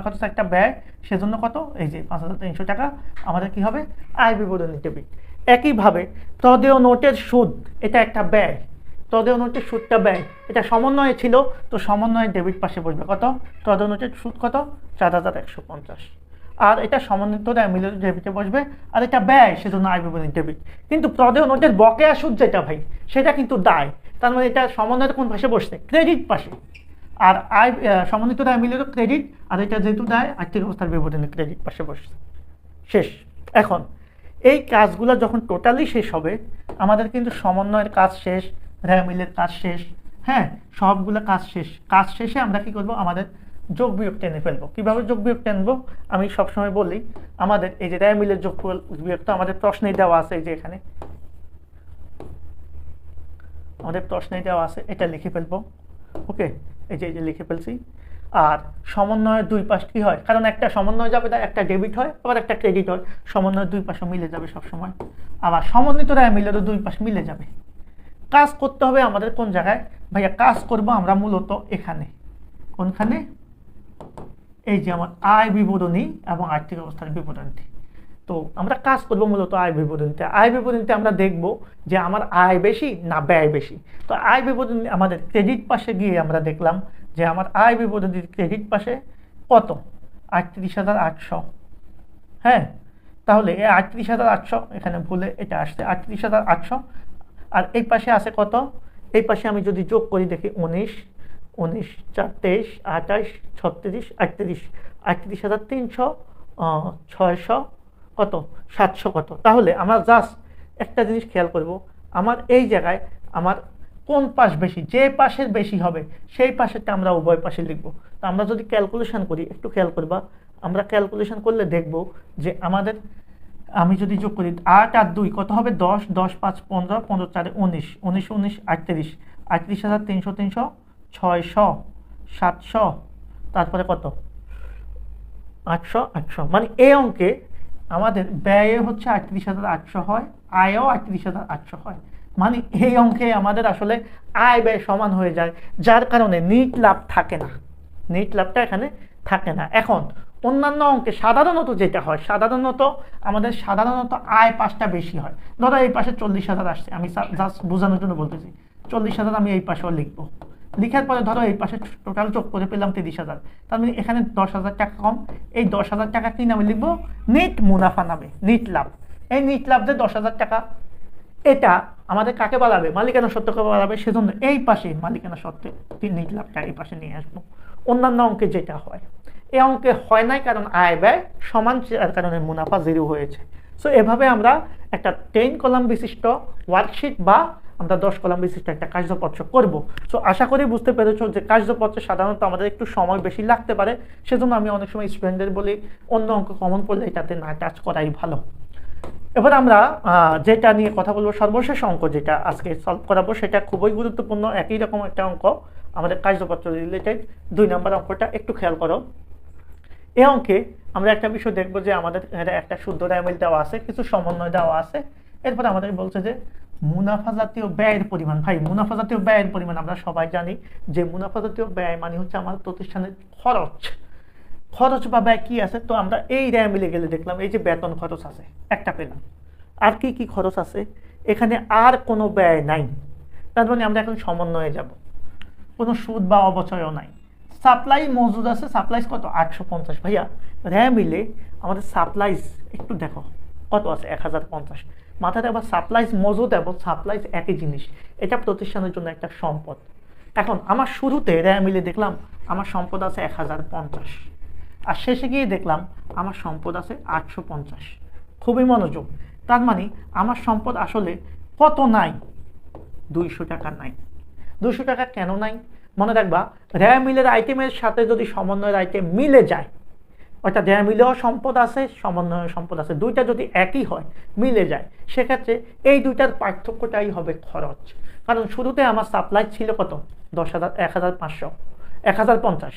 খরচ একটা ব্যয়, সেজন্য কত? এই যে 5,300 টাকা আমাদের কি হবে? আয় বিবরণী ডেবিট। একইভাবে প্রদেয় নোটের সুদ, এটা একটা ব্যয়, প্রদেয় নোটের সুদটা ব্যয়, এটা সমন্বয়ে ছিল, তো সমন্বয়ের ডেবিট পাশে বসবে কত? প্রদেয় নোটের সুদ কত? 4,150, আর এটা সমন্বিত র্যা মিলের ডেবিটে বসবে, আর এটা ব্যয়, সেজন্য আয় বিবরণী ডেবিট। কিন্তু প্রদেয় নোটের বকেয়া সুদ যেটা ভাই, সেটা কিন্তু দায়, তার মানে এটা সমন্বয়ের কোন পাশে বসছে? ক্রেডিট পাশে। আর আয় সমন্বিত র্যা মিলেরও ক্রেডিট, আর এটা যেহেতু দায়, আর্থিক অবস্থার বিবরণী ক্রেডিট পাশে বসছে। শেষ। এখন এই কাজগুলো যখন টোটালি শেষ হবে, আমাদের কিন্তু সমন্বয়ের কাজ শেষ, র্যা মিলের কাজ শেষ, হ্যাঁ, সবগুলো কাজ শেষ। কাজ শেষে আমরা কি করব? আমাদের যোগ বিয়োগ টেনে ফেলবো। কিভাবে যোগ বিয়োগ টেনবো? আমি সবসময় বলি, আমাদের এই যে র্যা মিলের যোগ বিয়োগটা আমাদের প্রশ্নেই দেওয়া আছে, এই যে এখানে আমাদের প্রশ্নেই দেওয়া আছে, এটা লিখে ফেলবো। ওকে, এই যে লিখে ফেলছি। আর সমন্বয়ের দুই পাশ কি হয়? কারণ একটা সমন্বয় যাবে, একটা ডেবিট হয়, আবার একটা ক্রেডিট হয়, সমন্বয়ের দুই পাশও মিলে যাবে সবসময়। আবার সমন্বিত র্যা মিলেরও দুই পাশ মিলে যাবে। কাজ করতে হবে আমাদের কোন জায়গায়? ভাইয়া কাজ করব আমরা মূলত এখানে, কোনখানে? এই যে আমার আয় বিবরণী এবং আর্থিক অবস্থার বিবরণী। তো আমরা কাজ করব মূলত আয় বিবরণীতে। আয় বিবরণীতে আমরা দেখব যে আমার আয় বেশি না ব্যয় বেশি। তো আয় বিবরণী আমাদের ক্রেডিট পাশে গিয়ে আমরা দেখলাম যে আমার আয় বিবরণীর ক্রেডিট পাশে কত? 38,800। হ্যাঁ, তাহলে এই 38,800 এখানে ভুলে এটা আসছে 38,800, আর এই পাশে আছে কত? এই পাশে আমি যদি যোগ করি দেখি 19, 4, 23, 28, 36, 38, 38,300, 600, কত? 700 কত? তাহলে আমরা জাস্ট একটা জিনিস খেয়াল করব, আমার এই জায়গায় আমার কোন পাশ বেশি, যে পাশের বেশি হবে সেই পাশেরটা আমরা উভয় পাশে লিখব। তো আমরা যদি ক্যালকুলেশন করি, একটু খেয়াল করবা, আমরা ক্যালকুলেশন করলে দেখব যে আমাদের, আমি যদি যোগ করি 8 আর 2 কত হবে 10, 10 5 15, 15 4 19, 19 19 38, 38,300, 300, 600, 700, তারপরে কত 800, 800, মানে এই অঙ্কে আমাদের ব্যয়ে হচ্ছে 38,800 হয়, আয়ও 38,800 হয়। মানে এই অঙ্কে আমাদের আসলে আয় ব্যয় সমান হয়ে যায়, যার কারণে নিট লাভ থাকে না, নিট লাভটা এখানে থাকে না। এখন অন্যান্য অঙ্কে সাধারণত যেটা হয়, সাধারণত আমাদের আয় পাশটা বেশি হয়। ধরো এই পাশে 40,000 আসছে, আমি জাস্ট বোঝানোর জন্য বলতেছি, 40,000 আমি এই পাশেও লিখবো, লিখার পরে ধরো এই পাশে টোটাল যোগ করে পেলাম 30,000, তার মানে এখানে 10,000 টাকা কম। এই 10,000 টাকা কি নামে লিখবো, নিট মুনাফা নামে, নিট লাভ। এই নিট লাভ যে 10,000 টাকা, এটা আমাদের কাকে বাড়াবে, মালিকানা সত্ত্বকে বাড়াবে, সেজন্য এই পাশে মালিকানা সত্ত্বে নিট লাভটা এই পাশে নিয়ে আসবো। অন্যান্য অঙ্কে যেটা হয়, এই অঙ্কে হয় নাই কারণ আয় ব্যয় সমান, যার কারণে মুনাফা 0 হয়েছে। সো এভাবে আমরা একটা 10 কলাম বিশিষ্ট ওয়ার্কশিট বা আমরা 10 কলাম বিশিষ্ট একটা কার্যপত্র করব। সো আশা করি বুঝতে পেরেছো যে কার্যপত্রে সাধারণত আমাদের একটু সময় বেশি লাগতে পারে, সেজন্য আমি অনেক সময় স্টুডেন্টদের বলি অন্য অঙ্ক কমন পড়লে এটাতে না টাচ করাই ভালো। এবার আমরা যেটা নিয়ে কথা বলবো, সর্বশেষ অঙ্ক যেটা আজকে সলভ করাবো, সেটা খুবই গুরুত্বপূর্ণ, একই রকম একটা অঙ্ক আমাদের কার্যপত্র রিলেটেড। 2 নম্বর অঙ্কটা একটু খেয়াল করো। এই অঙ্কে আমরা একটা বিষয় দেখবো যে আমাদের একটা শুদ্ধ রেমিল দেওয়া আছে, কিছু সমন্বয় দেওয়া আছে। এরপর আমাদের বলছে যে মুনাফা জাতীয় ব্যয়ের পরিমাণ। ভাই মুনাফা জাতীয় ব্যয়ের পরিমাণ আমরা সবাই জানি যে মুনাফা জাতীয় ব্যয় মানে হচ্ছে আমার প্রতিষ্ঠানের খরচ, খরচ বা ব্যয় কি আছে। তো আমরা এই রেমিলে গেলে দেখলাম এই যে বেতন খরচ আছে একটা পেলাম, আর কি কি খরচ আছে, এখানে আর কোনো ব্যয় নাই, তার মানে আমরা এখন সমন্বয়ে যাব, কোনো সুদ বা অবচয়ও নাই। সাপ্লাই মজুদ আছে, সাপ্লাইজ কত 850। ভাইয়া রেমিলে আমাদের সাপ্লাইজ একটু দেখো কত আছে 1050। মাথায় আবার সাপ্লাইজ মজুদ এবং সাপ্লাইজ একই জিনিস, এটা প্রতিষ্ঠানের জন্য একটা সম্পদ। এখন আমার শুরুতে রেমিলে দেখলাম আমার সম্পদ আছে 1050, আর শেষে গিয়ে দেখলাম আমার সম্পদ আছে 850। খুবই মনোযোগ, তার মানে আমার সম্পদ আসলে কত নাই, 200 টাকা নাই। 200 টাকা কেন নাই মনে রাখবা, রেমিলের আইটেমের সাথে যদি সমন্বয়ের আইটেম মিলে যায়, অর্থাৎ রেমিলেও সম্পদ আছে সমন্বয় সম্পদ আছে, দুইটা যদি একই হয় মিলে যায়, সেক্ষেত্রে এই দুইটার পার্থক্যটাই হবে খরচ। কারণ শুরুতে আমার সাপ্লাই ছিল কত 10,000, 1,500, 1,050,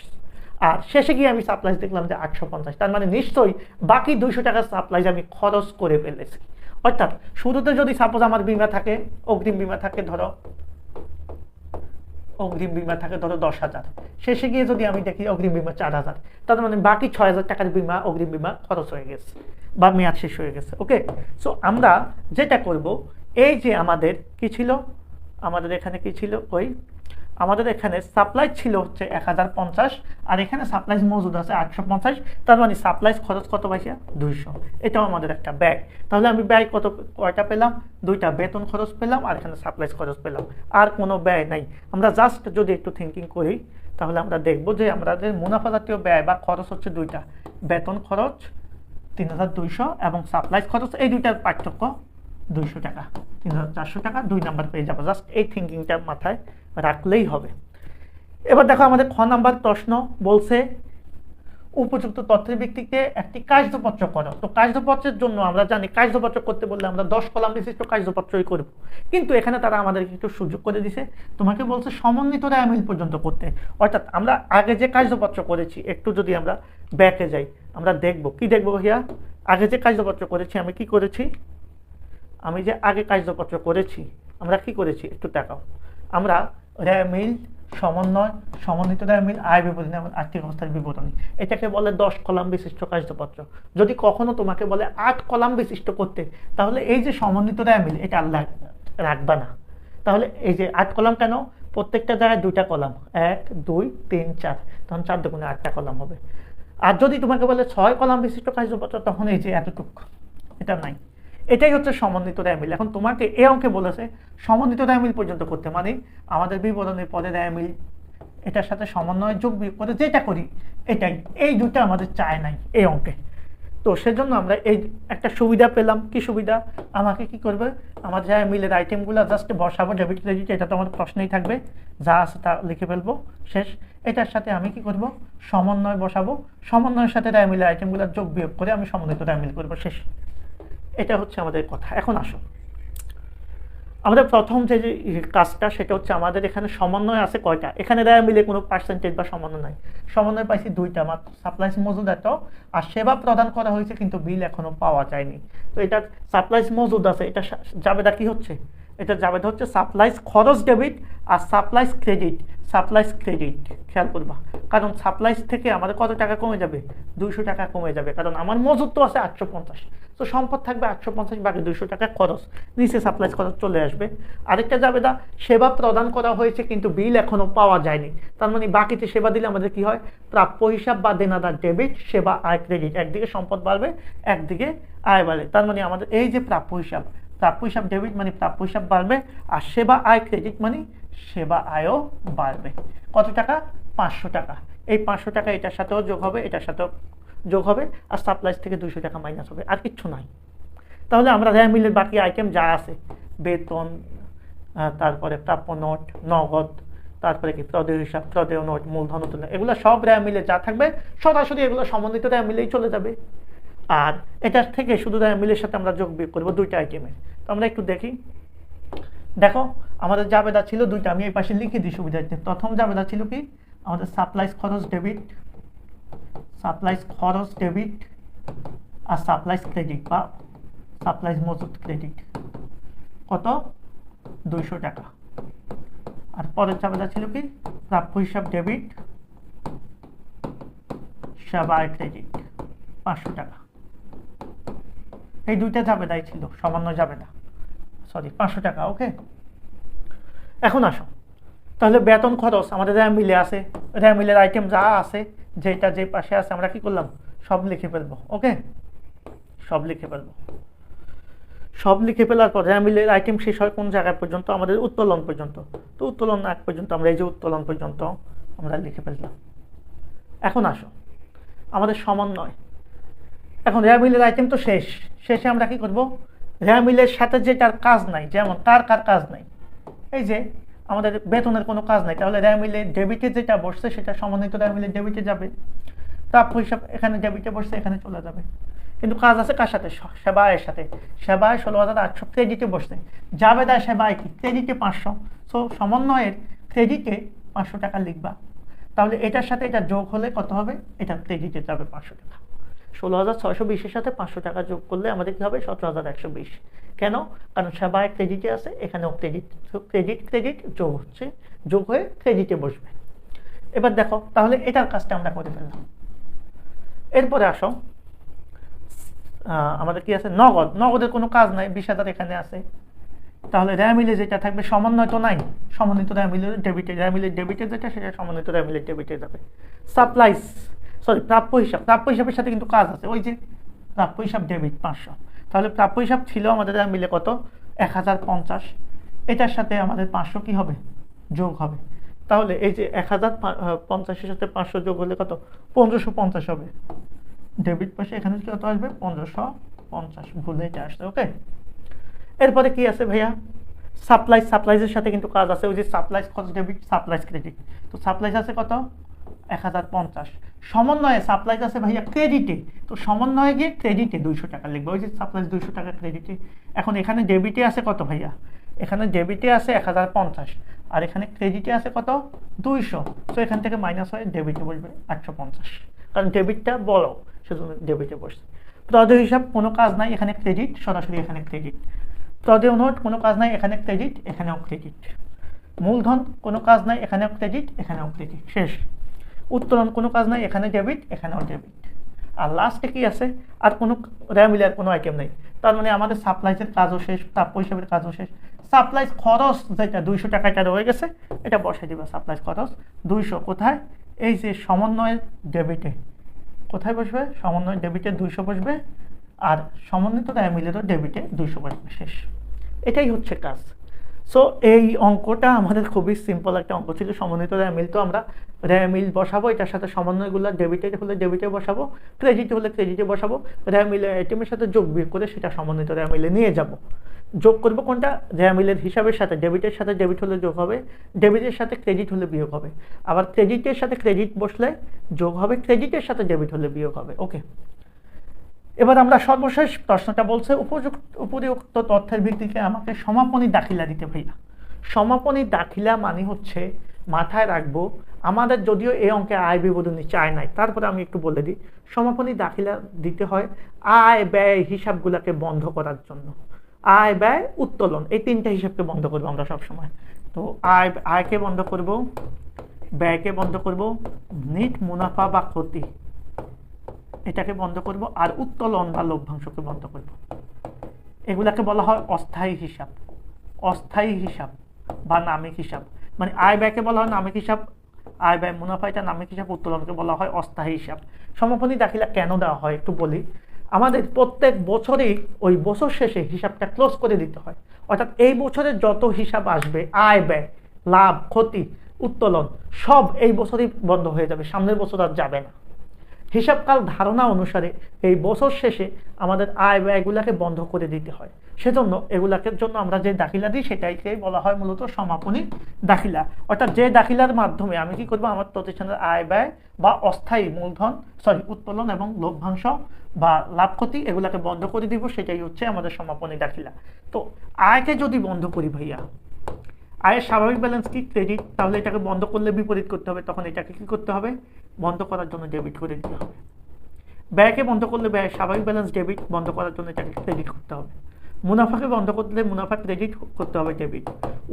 আর শেষে গিয়ে আমি সাপ্লাইজ দেখলাম যে 850। তার মানে নিশ্চয়ই বাকি 200 টাকার সাপ্লাইজ আমি খরচ করে ফেলেছি। অর্থাৎ শুরুতে যদি সাপোজ আমার বিমা থাকে, অগ্রিম বিমা থাকে, ধরো অগ্রিম বিমা থাকে ধরো 10,000, শেষে গিয়ে যদি আমি দেখি অগ্রিম বিমা 4,000, তার মানে বাকি 6,000 টাকার বিমা, অগ্রিম বিমা খরচ হয়ে গেছে বা মেয়াদ শেষ হয়ে গেছে। ওকে, সো আমরা যেটা করব, এই যে আমাদের কি ছিল, আমাদের এখানে কি ছিল, ওই আমাদের এখানে সাপ্লাই ছিল হচ্ছে 1050, আর এখানে সাপ্লাইজ মজুদ আছে 850, তার মানে সাপ্লাইজ খরচ কত পাইছে 200। এটাও আমাদের একটা ব্যয়। তাহলে আমি ব্যয় কয়টা পেলাম, 2টা, বেতন খরচ পেলাম আর এখানে সাপ্লাইজ খরচ পেলাম, আর কোনো ব্যয় নাই। আমরা জাস্ট যদি একটু থিঙ্কিং করি তাহলে আমরা দেখব যে আমাদের মুনাফা জাতীয় ব্যয় বা খরচ হচ্ছে 2টা, বেতন খরচ 3200 এবং সাপ্লাইজ খরচ, এই দুইটার পার্থক্য 200 টাকা, 3400 টাকা। 2 নাম্বার পেয়ে যাবো, জাস্ট এই থিঙ্কিংটা মাথায় রাখলেই হবে। এবার দেখো আমাদের খ নাম্বার প্রশ্ন বলছে উপযুক্ত তথ্যের ভিত্তিতে একটি কার্যপত্র করো। তো কার্যপত্রের জন্য আমরা জানি কার্যপত্র করতে বললে আমরা 10 কলাম বিশিষ্ট কার্যপত্রই করব, কিন্তু এখানে তারা আমাদেরকে একটু সুযোগ করে দিছে, তোমাকে বলছে সমন্বিত রেমিল পর্যন্ত করতে। অর্থাৎ আমরা আগে যে কার্যপত্র করেছি, একটু যদি আমরা ব্যাকে যাই আমরা দেখব কি দেখবো ভাইয়া, আগে যে কার্যপত্র করেছি আমি কি করেছি, আমি যে আগে কার্যপত্র করেছি আমরা কি করেছি একটু দেখাও। আমরা রেমিল, সমন্বয়, সমন্বিত রেমিল, আয় বিবরণী এবং আর্থিক অবস্থার বিবরণী, এটাকে বলে 10 কলাম বিশিষ্ট কার্যপত্র। যদি কখনো তোমাকে বলে 8 কলাম বিশিষ্ট করতে, তাহলে এই যে সমন্বিত রেমিল এটা রাখবা না। তাহলে এই যে 8 কলাম কেন, প্রত্যেকটা জায়গায় 2টা কলাম, 1 2 3 4, তখন 4 দুগুণে 8টা কলাম হবে। আর যদি তোমাকে বলে 6 কলাম বিশিষ্ট কার্যপত্র, তখন এই যে এতটুকু, এটা নাই। এটাই হচ্ছে সমন্বিত রেমিল। এখন তোমাকে এই অঙ্কে বলেছে সমন্বিত রেমিল পর্যন্ত করতে, মানে আমাদের বিবরণের পরে রেমিল, এটার সাথে সমন্বয় যোগ বিয়োগ করে যেটা করি এটাই, এই দুটো আমাদের চায় নাই এই অঙ্কে। তো সেজন্য আমরা এই একটা সুবিধা পেলাম। কি সুবিধা? আমাকে কি করবে, আমার যা মিলের আইটেমগুলো জাস্ট বসাবো ডেবিট ক্রেডিট, এটা তো আমার প্রশ্নেই থাকবে, যা আছে তা লিখে ফেলবো, শেষ। এটার সাথে আমি কি করব, সমন্বয় বসাবো, সমন্বয়ের সাথে রায় মিলের আইটেমগুলো যোগ বিয়োগ করে আমি সমন্বিত রায় মিল করবো, শেষ। এটা হচ্ছে আমাদের কথা। এখন আসো আমাদের প্রথম যে কাজটা, সেটা হচ্ছে আমাদের এখানে সমন্বয় আছে কয়টা, এখানে রায় মিলে কোনো পার্সেন্টেজ বা সমন্বয় নাই, সমন্বয় পাইছি দুইটা মাত্র, সাপ্লাইজ মজুদ এত, আর সেবা প্রদান করা হয়েছে কিন্তু বিল এখনো পাওয়া যায়নি। তো এটা সাপ্লাইজ মজুদ আছে, এটা জাবেদা কি হচ্ছে, এটা জাবেদা হচ্ছে সাপ্লাইজ খরচ ডেবিট আর সাপ্লাইজ ক্রেডিট, সাপ্লাইজ ক্রেডিট। খেয়াল করবা, কারণ সাপ্লাইজ থেকে আমাদের কত টাকা কমে যাবে, 200 টাকা কমে যাবে, কারণ আমার মজুদ তো আছে 850, তো সম্পদ থাকবে 850, বাকি 200 টাকা খরচ, নিচে সাপ্লাইজ খরচ চলে আসবে। আরেকটা জাবেদা, সেবা প্রদান করা হয়েছে কিন্তু বিল এখনো পাওয়া যায়নি, তার মানে বাকিতে সেবা দিলে আমাদের কি হয়, প্রাপ্য হিসাব বা দেনাদার ডেবিট, সেবা আয় ক্রেডিট, একদিকে সম্পদ বাড়বে একদিকে আয় বাড়ে, তার মানে আমাদের এই যে প্রাপ্য হিসাব, প্রাপ্য হিসাব ডেবিট মানে প্রাপ্য হিসাব বাড়বে, আর সেবা আয় ক্রেডিট মানে সেবা আয়ও বাড়বে। কত টাকা, 500 টাকা, এই 500 টাকা এটার সাথেও যোগ হবে, এটার সাথেও যোগ হবে, আর সাপ্লাইজ থেকে 200 টাকা মাইনাস হবে, আর কিচ্ছু নাই। তাহলে আমরা রায় মিলের বাকি আইটেম যা আছে, বেতন, তারপরে প্রাপ্য নোট, নগদ, তারপরে কি প্রদেয় হিসাব, প্রদেয় নোট, মূলধন উত্তোলন, এগুলো সব রায় মিলে যা থাকবে সরাসরি এগুলো সমন্বিত রায় মিলেই চলে যাবে। আর এটার থেকে শুধু রায় মিলের সাথে আমরা যোগ বিয়োগ করবো দুইটা আইটেমের। তো আমরা একটু দেখি, দেখো আমাদের জাবেদা ছিল দুইটা, আমি এই পাশে লিখে দিই সুবিধার্থে। প্রথম জাবেদা ছিল কি, আমাদের সাপ্লাইজ খরচ ডেবিট, সাপ্লাইজ খরচ ডেবিট আর সাপ্লাইজ ক্রেডিট বা সাপ্লাইজ মজুদ ক্রেডিট, কত, 200 টাকা। আর পরের জাবেদা ছিল কি, প্রাপ্য হিসাব ডেবিট, সেবা আয় ক্রেডিট, 500 টাকা। এই দুইটা জাবেদাই ছিল, সমন্বয় জাবেদা, সরি 500 টাকা, ওকে। এখন আসো, তাহলে বেতন খরচ আমাদের রায় মিলে আছে, রায় মিলের আইটেম যা আছে, যেটা যে পাশে আছে আমরা কি করলাম, সব লিখে ফেলবো, ওকে, সব লিখে ফেলবো। সব লিখে ফেলার পর রায় মিলের আইটেম শেষ হয় কোন জায়গায় পর্যন্ত, আমাদের উত্তোলন পর্যন্ত। তো উত্তোলন আগ পর্যন্ত আমরা এই যে উত্তোলন পর্যন্ত আমরা লিখে ফেললাম। এখন আসো আমাদের সমন্বয়, এখন রায় মিলের আইটেম তো শেষ, শেষে আমরা কি করব, রায় মিলের সাথে যেটার কাজ নাই, যেমন কার কাজ নাই, এই যে আমাদের বেতনের কোনো কাজ নাই, তাহলে রায় মিলে ডেবিটে যেটা বসছে সেটা সমন্বিত রায় মিলে ডেবিটে যাবে, প্রাপ্য হিসাব এখানে ডেবিটে বসছে এখানে চলে যাবে। কিন্তু কাজ আছে কার সাথে, সেবায়ের সাথে, সেবায় 16,800 ক্রেডিটে বসছে, জাবেদায় সেবায় কি ক্রেডিটে 500, সো সমন্বয়ের ক্রেডিটে 500 টাকা লিখবা, তাহলে এটার সাথে এটা যোগ হলে কত হবে, এটা ক্রেডিটে যাবে 500 টাকা। 16,620-এর সাথে 500 টাকা যোগ করলে আমাদের কি হবে, 17,120। কেন, কারণ সেবায় ক্রেডিটে আছে, এখানেও ক্রেডিট, ক্রেডিট ক্রেডিট যোগ হচ্ছে, যোগ হয়ে ক্রেডিটে বসবে। এবার দেখো তাহলে এটার কাজটা আমরা করে ফেললাম। এরপরে আসো আমাদের কি আছে, নগদ, নগদের কোনো কাজ নাই, 20,000 এখানে আছে, তাহলে রায় মিলে যেটা থাকবে, সমন্বয় তো নাই, সমন্বিত রায় মিলে ডেবিটে, রায় মিলে ডেবিটে যেটা সেটা সমন্বিত রায় মিলে ডেবিটে যাবে। সাপ্লাইজ, সরি প্রাপ্য হিসাব, প্রাপ্য হিসাবের সাথে কিন্তু কাজ আছে, ওই যে প্রাপ্য হিসাব ডেবিট 500, তাহলে প্রাপ্য হিসাব ছিল আমাদের রায় মিলে কত, 1050, এটার সাথে আমাদের 500 কি হবে, যোগ হবে, তাহলে এই যে 1050-এর সাথে 500 যোগ হলে কত, 1550 হবে, ডেবিট পাশে এখানে কত আসবে, 1550, ভুলে এটা আসছে, ওকে। এরপরে কি আছে ভাইয়া, সাপ্লাইজ, সাপ্লাইজের সাথে কিন্তু কাজ আছে, ওই যে সাপ্লাইজ খরচ ডেবিট, সাপ্লাইজ ক্রেডিট, তো সাপ্লাইজ আছে কত, 1050, সমন্বয়ে সাপ্লাইজ আছে ভাইয়া ক্রেডিটে, তো সমন্বয়ে গিয়ে ক্রেডিটে 200 টাকা লিখবে, ওই যে সাপ্লাইজ 200 টাকা ক্রেডিটে। এখন এখানে ডেবিটে আছে কত ভাইয়া, এখানে ডেবিটে আছে 1050, আর এখানে ক্রেডিটে আছে কত, 200, তো এখান থেকে মাইনাস হয়ে ডেবিটে বসবে 850, কারণ ডেবিটটা বড় সেজন্য ডেবিটে বসছে। প্রদেয় হিসাব কোনো কাজ নাই, এখানে ক্রেডিট, সরাসরি এখানে ক্রেডিট। প্রদেয় নোট কোনো কাজ নাই, এখানে ক্রেডিট, এখানেও ক্রেডিট। মূলধন কোনো কাজ নাই, এখানেও ক্রেডিট, এখানেও ক্রেডিট, শেষ। উত্তোলন কোনো কাজ নাই, এখানে ডেবিট, এখানেও ডেবিট। আর লাস্টে কি আছে, আর কোনো রায় মিলে আর কোনো আইটেম নেই, তার মানে আমাদের সাপ্লাইজের কাজও শেষ, প্রাপ্য হিসাবের কাজও শেষ। সাপ্লাইজ খরচ যেটা 200 টাকা, এটা রয়ে গেছে, এটা বসাই দিবা, সাপ্লাইজ খরচ 200 কোথায়, এই যে সমন্বয়ের ডেবিটে, কোথায় বসবে, সমন্বয় ডেবিটে 200 বসবে, আর সমন্বিত রায় মিলেরও ডেবিটে 200 বসবে, শেষ। এটাই হচ্ছে কাজ। সো এই অঙ্কটা আমাদের খুবই সিম্পল একটা অঙ্ক ছিল। সমন্বিত র্যা মিল, তো আমরা র্যা মিল বসাবো, এটার সাথে সমন্বয়গুলো ডেবিটেড হলে ডেবিটে বসাবো, ক্রেডিট হলে ক্রেডিটে বসাবো, র্যা মিলে আইটেমের সাথে যোগ বিয়োগ করে সেটা সমন্বিত র্যা মিলে নিয়ে যাব। যোগ করবো কোনটা? র্যা মিলের হিসাবের সাথে ডেবিটের সাথে ডেবিট হলে যোগ হবে, ডেবিটের সাথে ক্রেডিট হলে বিয়োগ হবে, আবার ক্রেডিটের সাথে ক্রেডিট বসলে যোগ হবে, ক্রেডিটের সাথে ডেবিট হলে বিয়োগ হবে। ওকে, এবার আমরা সর্বশেষ প্রশ্নটা বলছে উপরিউক্ত তথ্যের ভিত্তিতে আমাকে সমাপনী দাখিলা দিতে। ভাইয়া সমাপনী দাখিলা মানে হচ্ছে, মাথায় রাখবো, আমাদের যদিও এই অঙ্কে আয় বিবরণী চায় নাই, তারপরে আমি একটু বলে দিই, সমাপনী দাখিলা দিতে হয় আয় ব্যয় হিসাবগুলোকে বন্ধ করার জন্য। আয় ব্যয় উত্তোলন এই তিনটা হিসাবকে বন্ধ করবো আমরা সবসময়। তো আয়কে বন্ধ করব, ব্যয়কে বন্ধ করব, নিট মুনাফা বা ক্ষতি এটাকে বন্ধ করব, আর উত্তোলন বা লভ্যাংশকে বন্ধ করব। এগুলাকে বলা হয় অস্থায়ী হিসাব, অস্থায়ী হিসাব বা নামিক হিসাব। মানে আয় ব্যয়কে বলা হয় নামিক হিসাব, আয় ব্যয় মুনাফা এটা নামিক হিসাব, উত্তোলনকে বলা হয় অস্থায়ী হিসাব। সমাপনী দাখিলা কেন দেওয়া হয় একটু বলি। আমাদের প্রত্যেক বছরেই ওই বছর শেষে হিসাবটা ক্লোজ করে দিতে হয়, অর্থাৎ এই বছরের যত হিসাব আসবে, আয় ব্যয় লাভ ক্ষতি উত্তোলন সব এই বছরই বন্ধ হয়ে যাবে, সামনের বছর আর যাবে না। হিসাবকাল ধারণা অনুসারে এই বছর শেষে আমাদের আয় ব্যয়গুলাকে বন্ধ করে দিতে হয়, সেজন্য এগুলাকে জন্য আমরা যে দাখিলা দিই সেটাইকে বলা হয় মূলত সমাপনী দাখিলা। অর্থাৎ যে দাখিলার মাধ্যমে আমি কি করবো, আমার প্রতিষ্ঠানের আয় ব্যয় বা অস্থায়ী মূলধন উত্তোলন এবং লভ্যাংশ বা লাভ ক্ষতি এগুলাকে বন্ধ করে দিব, সেটাই হচ্ছে আমাদের সমাপনী দাখিলা। তো আয়কে যদি বন্ধ করি ভাইয়া, আয়ের স্বাভাবিক ব্যালেন্স কি? ক্রেডিট, তাহলে এটাকে বন্ধ করলে বিপরীত করতে হবে, তখন এটাকে কি করতে হবে? বন্ধ করার জন্য ডেবিট করে দিতে হবে। ব্যয়কে বন্ধ করলে ব্যয়ের স্বাভাবিক ব্যালেন্স ডেবিট, বন্ধ করার জন্য এটাকে ক্রেডিট করতে হবে। মুনাফাকে বন্ধ করলে মুনাফা ক্রেডিট করতে হবে ডেবিট।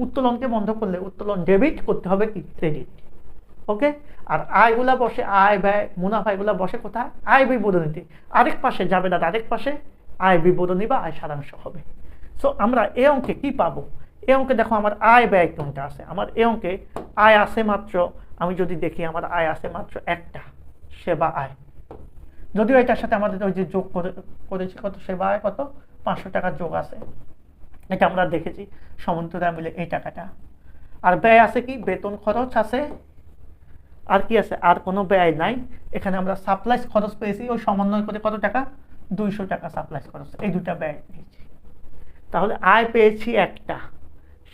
উত্তোলনকে বন্ধ করলে উত্তোলন ডেবিট করতে হবে কি? ক্রেডিট। ওকে, আর আয়গুলা বসে আয় ব্যয় মুনাফা এগুলা বসে কোথায়? আয় বিবরণীতে। আরেক পাশে যাবে না, আরেক পাশে আয় বিবরণী বা আয় সারাংশ হবে। সো আমরা এই অঙ্কে কি পাবো? এই অঙ্কে দেখো আমার আয় ব্যয় কোনটা আছে। আমার এই অঙ্কে আয় আছে মাত্র, আমি যদি দেখি আমার আয় আছে মাত্র একটা, সেবা আয়। যদিও এটার সাথে আমাদের ওই যে যোগ করেছি কত, সেবা আয় কত 500 টাকার যোগ আছে, এটা আমরা দেখেছি সমন্বিত মিলে এই টাকাটা। আর ব্যয় আছে কি? বেতন খরচ আছে, আর কি আছে? আর কোনো ব্যয় নাই। এখানে আমরা সাপ্লাইস খরচ পেয়েছি, ওই সমন্বয় করে কত টাকা? 200 টাকা সাপ্লাইস খরচ, এই দুটা ব্যয় পেয়েছি। তাহলে আয় পেয়েছি একটা,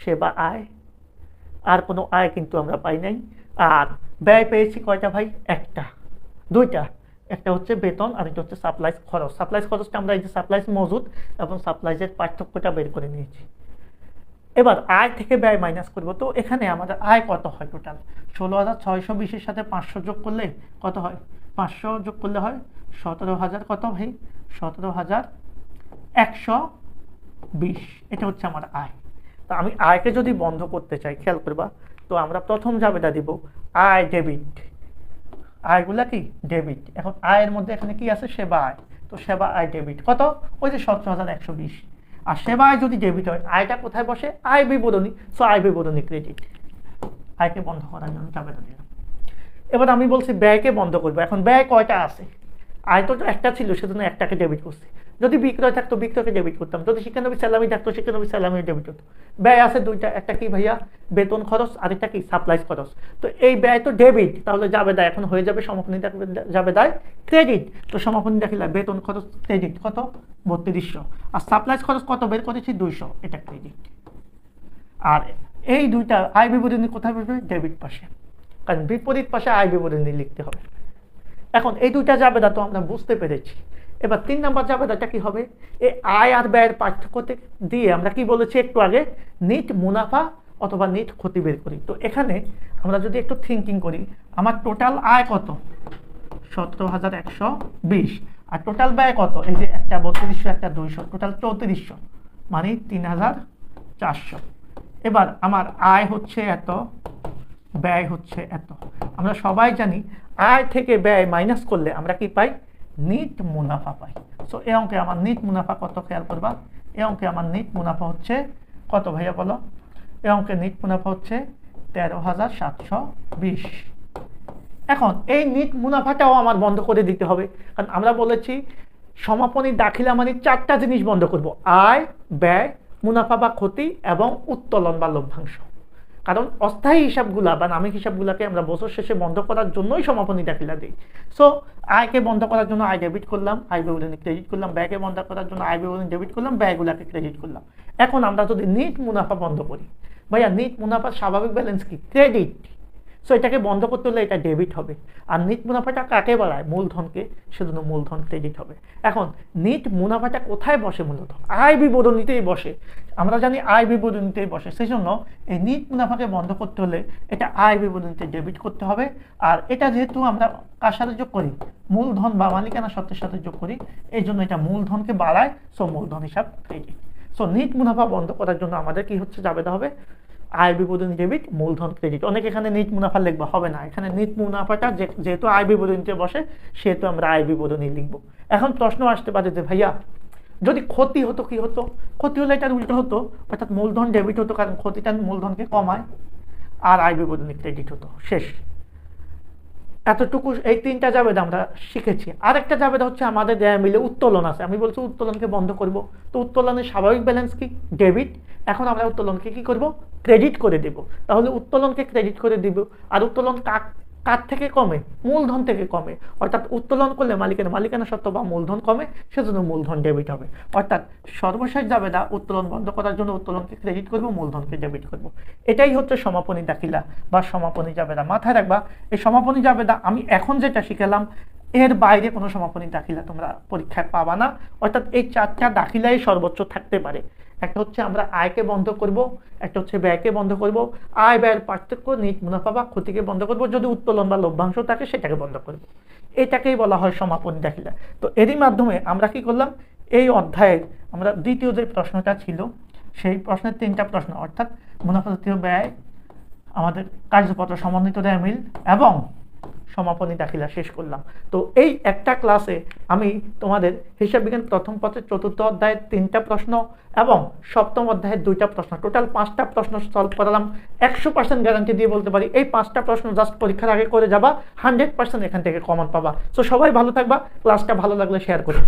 সেবা আয়, আর কোনো আয় কিন্তু আমরা পাই নাই। আর ব্যয় পেয়েছি কয়টা ভাই? একটা, দুইটা, একটা হচ্ছে বেতন আর একটা হচ্ছে সাপ্লাইস খরচ। সাপ্লাইস খরচটা আমরা এই যে সাপ্লাইস মজুদ এবং সাপ্লাইসের পার্থক্যটা বের করে নিয়েছি। এবার আয় থেকে ব্যয় মাইনাস করব। তো এখানে আমাদের আয় কত হয়? টোটাল 16,620-এর সাথে 500 যোগ করলে কত হয়? 500 যোগ করলে হয় 17,000 কত ভাই? 17,120। এটা হচ্ছে আমার আয়। তো আমি আয়কে যদি বন্ধ করতে চাই, খেয়াল করবা, তো আমরা প্রথম জাবেদা দিব আয় ডেবিট। আয়গুলা কি? ডেবিট। এখন আয়ের মধ্যে এখানে কি আছে? সেবা আয়। তো সেবা আয় ডেবিট কত? ওই যে 17,120। আর সেবা আয় যদি ডেবিট হয়, আয়টা কোথায় বসে? আয় বিবরণী। সো আয় বিবরণী ক্রেডিট। আয়কে বন্ধ করার জন্য জাবেদা দিলাম। এবার আমি বলছি ব্যয়কে বন্ধ করবো। এখন ব্যয় কয়টা আছে? আয় তো একটা ছিল, সেজন্য একটাকে ডেবিট করছি। যদি বিক্রয় থাকতো বিক্রয়কে ডেবিট করতাম, যদি শিক্ষানবী স্যালামি থাকতো শিক্ষানবী স্যালামি ডেবিট হতো। ব্যয় আছে দুইটা, একটা কি ভাইয়া? বেতন খরচ, আরেকটা কি? সাপ্লাইস খরচ। তো এই ব্যয় তো ডেবিট, তাহলে যাবে দায় এখন হয়ে যাবে সমাপনী যাবে দায় ক্রেডিট। তো সমাপনী দেখিলা বেতন খরচ ক্রেডিট কত? 3200। আর সাপ্লাইস খরচ কত বের করেছি? 200, এটা ক্রেডিট। আর এই দুইটা আয় বিবরণী কোথায় বসবে? ডেবিট পাশে, কারণ বিপরীত পাশে আয় বিবরণী লিখতে হবে। এখন এই দুইটা জাবেদা তো আমরা বুঝতে পেরেছি। এবার 3 নম্বর জাবেদাটা কি হবে? এই আয় আর ব্যয়ের পার্থক্য দিয়ে আমরা কি বলেছি একটু আগে? নিট মুনাফা অথবা নিট ক্ষতি বের করি। তো এখানে আমরা যদি একটু থিঙ্কিং করি, আমার টোটাল আয় কত? 17,120। আর টোটাল ব্যয় কত? এই যে একটা 3200 একটা 200, টোটাল 3400, মানে 3,400। এবার আমার আয় হচ্ছে এত, ব্যয় হচ্ছে এত। আমরা সবাই জানি আয় থেকে ব্যয় মাইনাস করলে আমরা কি পাই? নিট মুনাফা পাই। সো এই অঙ্কে আমার নিট মুনাফা কত? খেয়াল করবা, এই অঙ্কে আমার নিট মুনাফা হচ্ছে কত ভাইয়া বলো? এই অঙ্কে নিট মুনাফা হচ্ছে 13,720। এখন এই নিট মুনাফাটাও আমার বন্ধ করে দিতে হবে, কারণ আমরা বলেছি সমাপনী দাখিলা মানে 4টা জিনিস বন্ধ করব: আয় ব্যয় মুনাফা বা ক্ষতি এবং উত্তোলন বা লভ্যাংশ। কারণ অস্থায়ী হিসাবগুলা বা নামিক হিসাবগুলাকে আমরা বছর শেষে বন্ধ করার জন্যই সমাপনী দাখিলা দিই। সো আয়কে বন্ধ করার জন্য আয় ডেবিট করলাম, আয় বিবরণী ক্রেডিট করলাম, ব্যয়কে বন্ধ করার জন্য আয় বিবরণী ডেবিট করলাম, ব্যয়গুলাকে ক্রেডিট করলাম। এখন আমরা যদি নিট মুনাফা বন্ধ করি, ভাইয়া নিট মুনাফার স্বাভাবিক ব্যালেন্স কি? ক্রেডিট। সো এটাকে বন্ধ করতে হলে এটা ডেবিট হবে। আর নিট মুনাফাটা কাকে বাড়ায়? মূলধনকে, সেজন্য মূলধন ক্রেডিট হবে। এখন নিট মুনাফাটা কোথায় বসে? মূলত আয় বিবরণীতেই বসে। আমরা জানি আয় বিবরণীতেই বসে, সেই জন্য এই নিট মুনাফাকে বন্ধ করতে হলে এটা আয় বিবরণীতে ডেবিট করতে হবে। আর এটা যেহেতু আমরা কার সাথে যোগ করি? মূলধন বা মালিকানা সত্ত্বের সাথে যোগ করি, এই জন্য এটা মূলধনকে বাড়ায়। সো মূলধন হিসাব ক্রেডিট। সো নিট মুনাফা বন্ধ করার জন্য আমাদের কি হচ্ছে? জাবেদা হবে আয় বিবরণী ডেবিট, মূলধন ক্রেডিট। অনেক এখানে নিট মুনাফা লিখবা, হবে না। এখানে নিট মুনাফাটা যেহেতু আয় বিবরণীতে বসে, সেহেতু আমরা আয় বিবরণী লিখবো। এখন প্রশ্ন আসতে পারে যে ভাইয়া যদি ক্ষতি হতো কি হতো? ক্ষতি হলে এটার উল্টো হতো, অর্থাৎ মূলধন ডেবিট হতো, কারণ ক্ষতিটা মূলধনকে কমায়, আর আয় বিবরণী ক্রেডিট হতো। শেষ। এতটুকু এই তিনটা জাবেদা আমরা শিখেছি। আরেকটা জাবেদা হচ্ছে আমাদের দেয়া মিলে উত্তোলন আছে। আমি বলছি উত্তোলনকে বন্ধ করব, তো উত্তোলনের স্বাভাবিক ব্যালেন্স কি? ডেবিট। এখন আমরা উত্তোলনকে কি করব? ক্রেডিট করে দেব। তাহলে উত্তোলনকে ক্রেডিট করে দিব। আর উত্তোলন কার থেকে কমে? মূলধন থেকে কমে। অর্থাৎ উত্তোলন করলে মালিকানা সত্ত্ব বা মূলধন কমে, সেজন্য মূলধন ডেবিট হবে। অর্থাৎ সর্বশেষ জাবেদা উত্তোলন বন্ধ করার জন্য উত্তোলনকে ক্রেডিট করব, মূলধনকে ডেবিট করব। এটাই হচ্ছে সমাপনী দাখিলা বা সমাপনী জাবেদা। মাথায় রাখবা, এই সমাপনী জাবেদা আমি এখন যেটা শিখালাম, এর বাইরে কোনো সমাপনী দাখিলা তোমরা পরীক্ষায় পাবা না। অর্থাৎ এই চারটা দাখিলাই সর্বোচ্চ থাকতে পারে। একটা হচ্ছে আমরা আয়কে বন্ধ করব, একটা হচ্ছে ব্যয়কে বন্ধ করব, আয় ব্যয়ের পার্থক্য, নিট মুনাফা বা ক্ষতিকে বন্ধ করব, যদি উত্তোলন বা লভ্যাংশ থাকে সেটাকে বন্ধ করব। এটাকেই বলা হয় সমাপনী দাখিলা। তো এরই মাধ্যমে আমরা কি করলাম? এই অধ্যায়ের আমরা দ্বিতীয় যে প্রশ্নটা ছিল, সেই প্রশ্নের তিনটা প্রশ্ন, অর্থাৎ মুনাফা জাতীয় ব্যয়, আমাদের কার্যপত্র সমন্বিত দেয় মিল এবং সমাপনী দাখিলা শেষ করলাম। তো এই একটা ক্লাসে আমি তোমাদের হিসাব বিজ্ঞান প্রথম পত্রের চতুর্থ অধ্যায়ের 3টা প্রশ্ন এবং সপ্তম অধ্যায়ের 2টা প্রশ্ন, টোটাল 5টা প্রশ্ন সলভ করালাম। 100% গ্যারান্টি দিয়ে বলতে পারি এই 5টা প্রশ্ন জাস্ট পরীক্ষার আগে করে যাবা, 100% এখান থেকে কমন পাবা। তো সবাই ভালো থাকবা। ক্লাসটা ভালো লাগলে শেয়ার করো।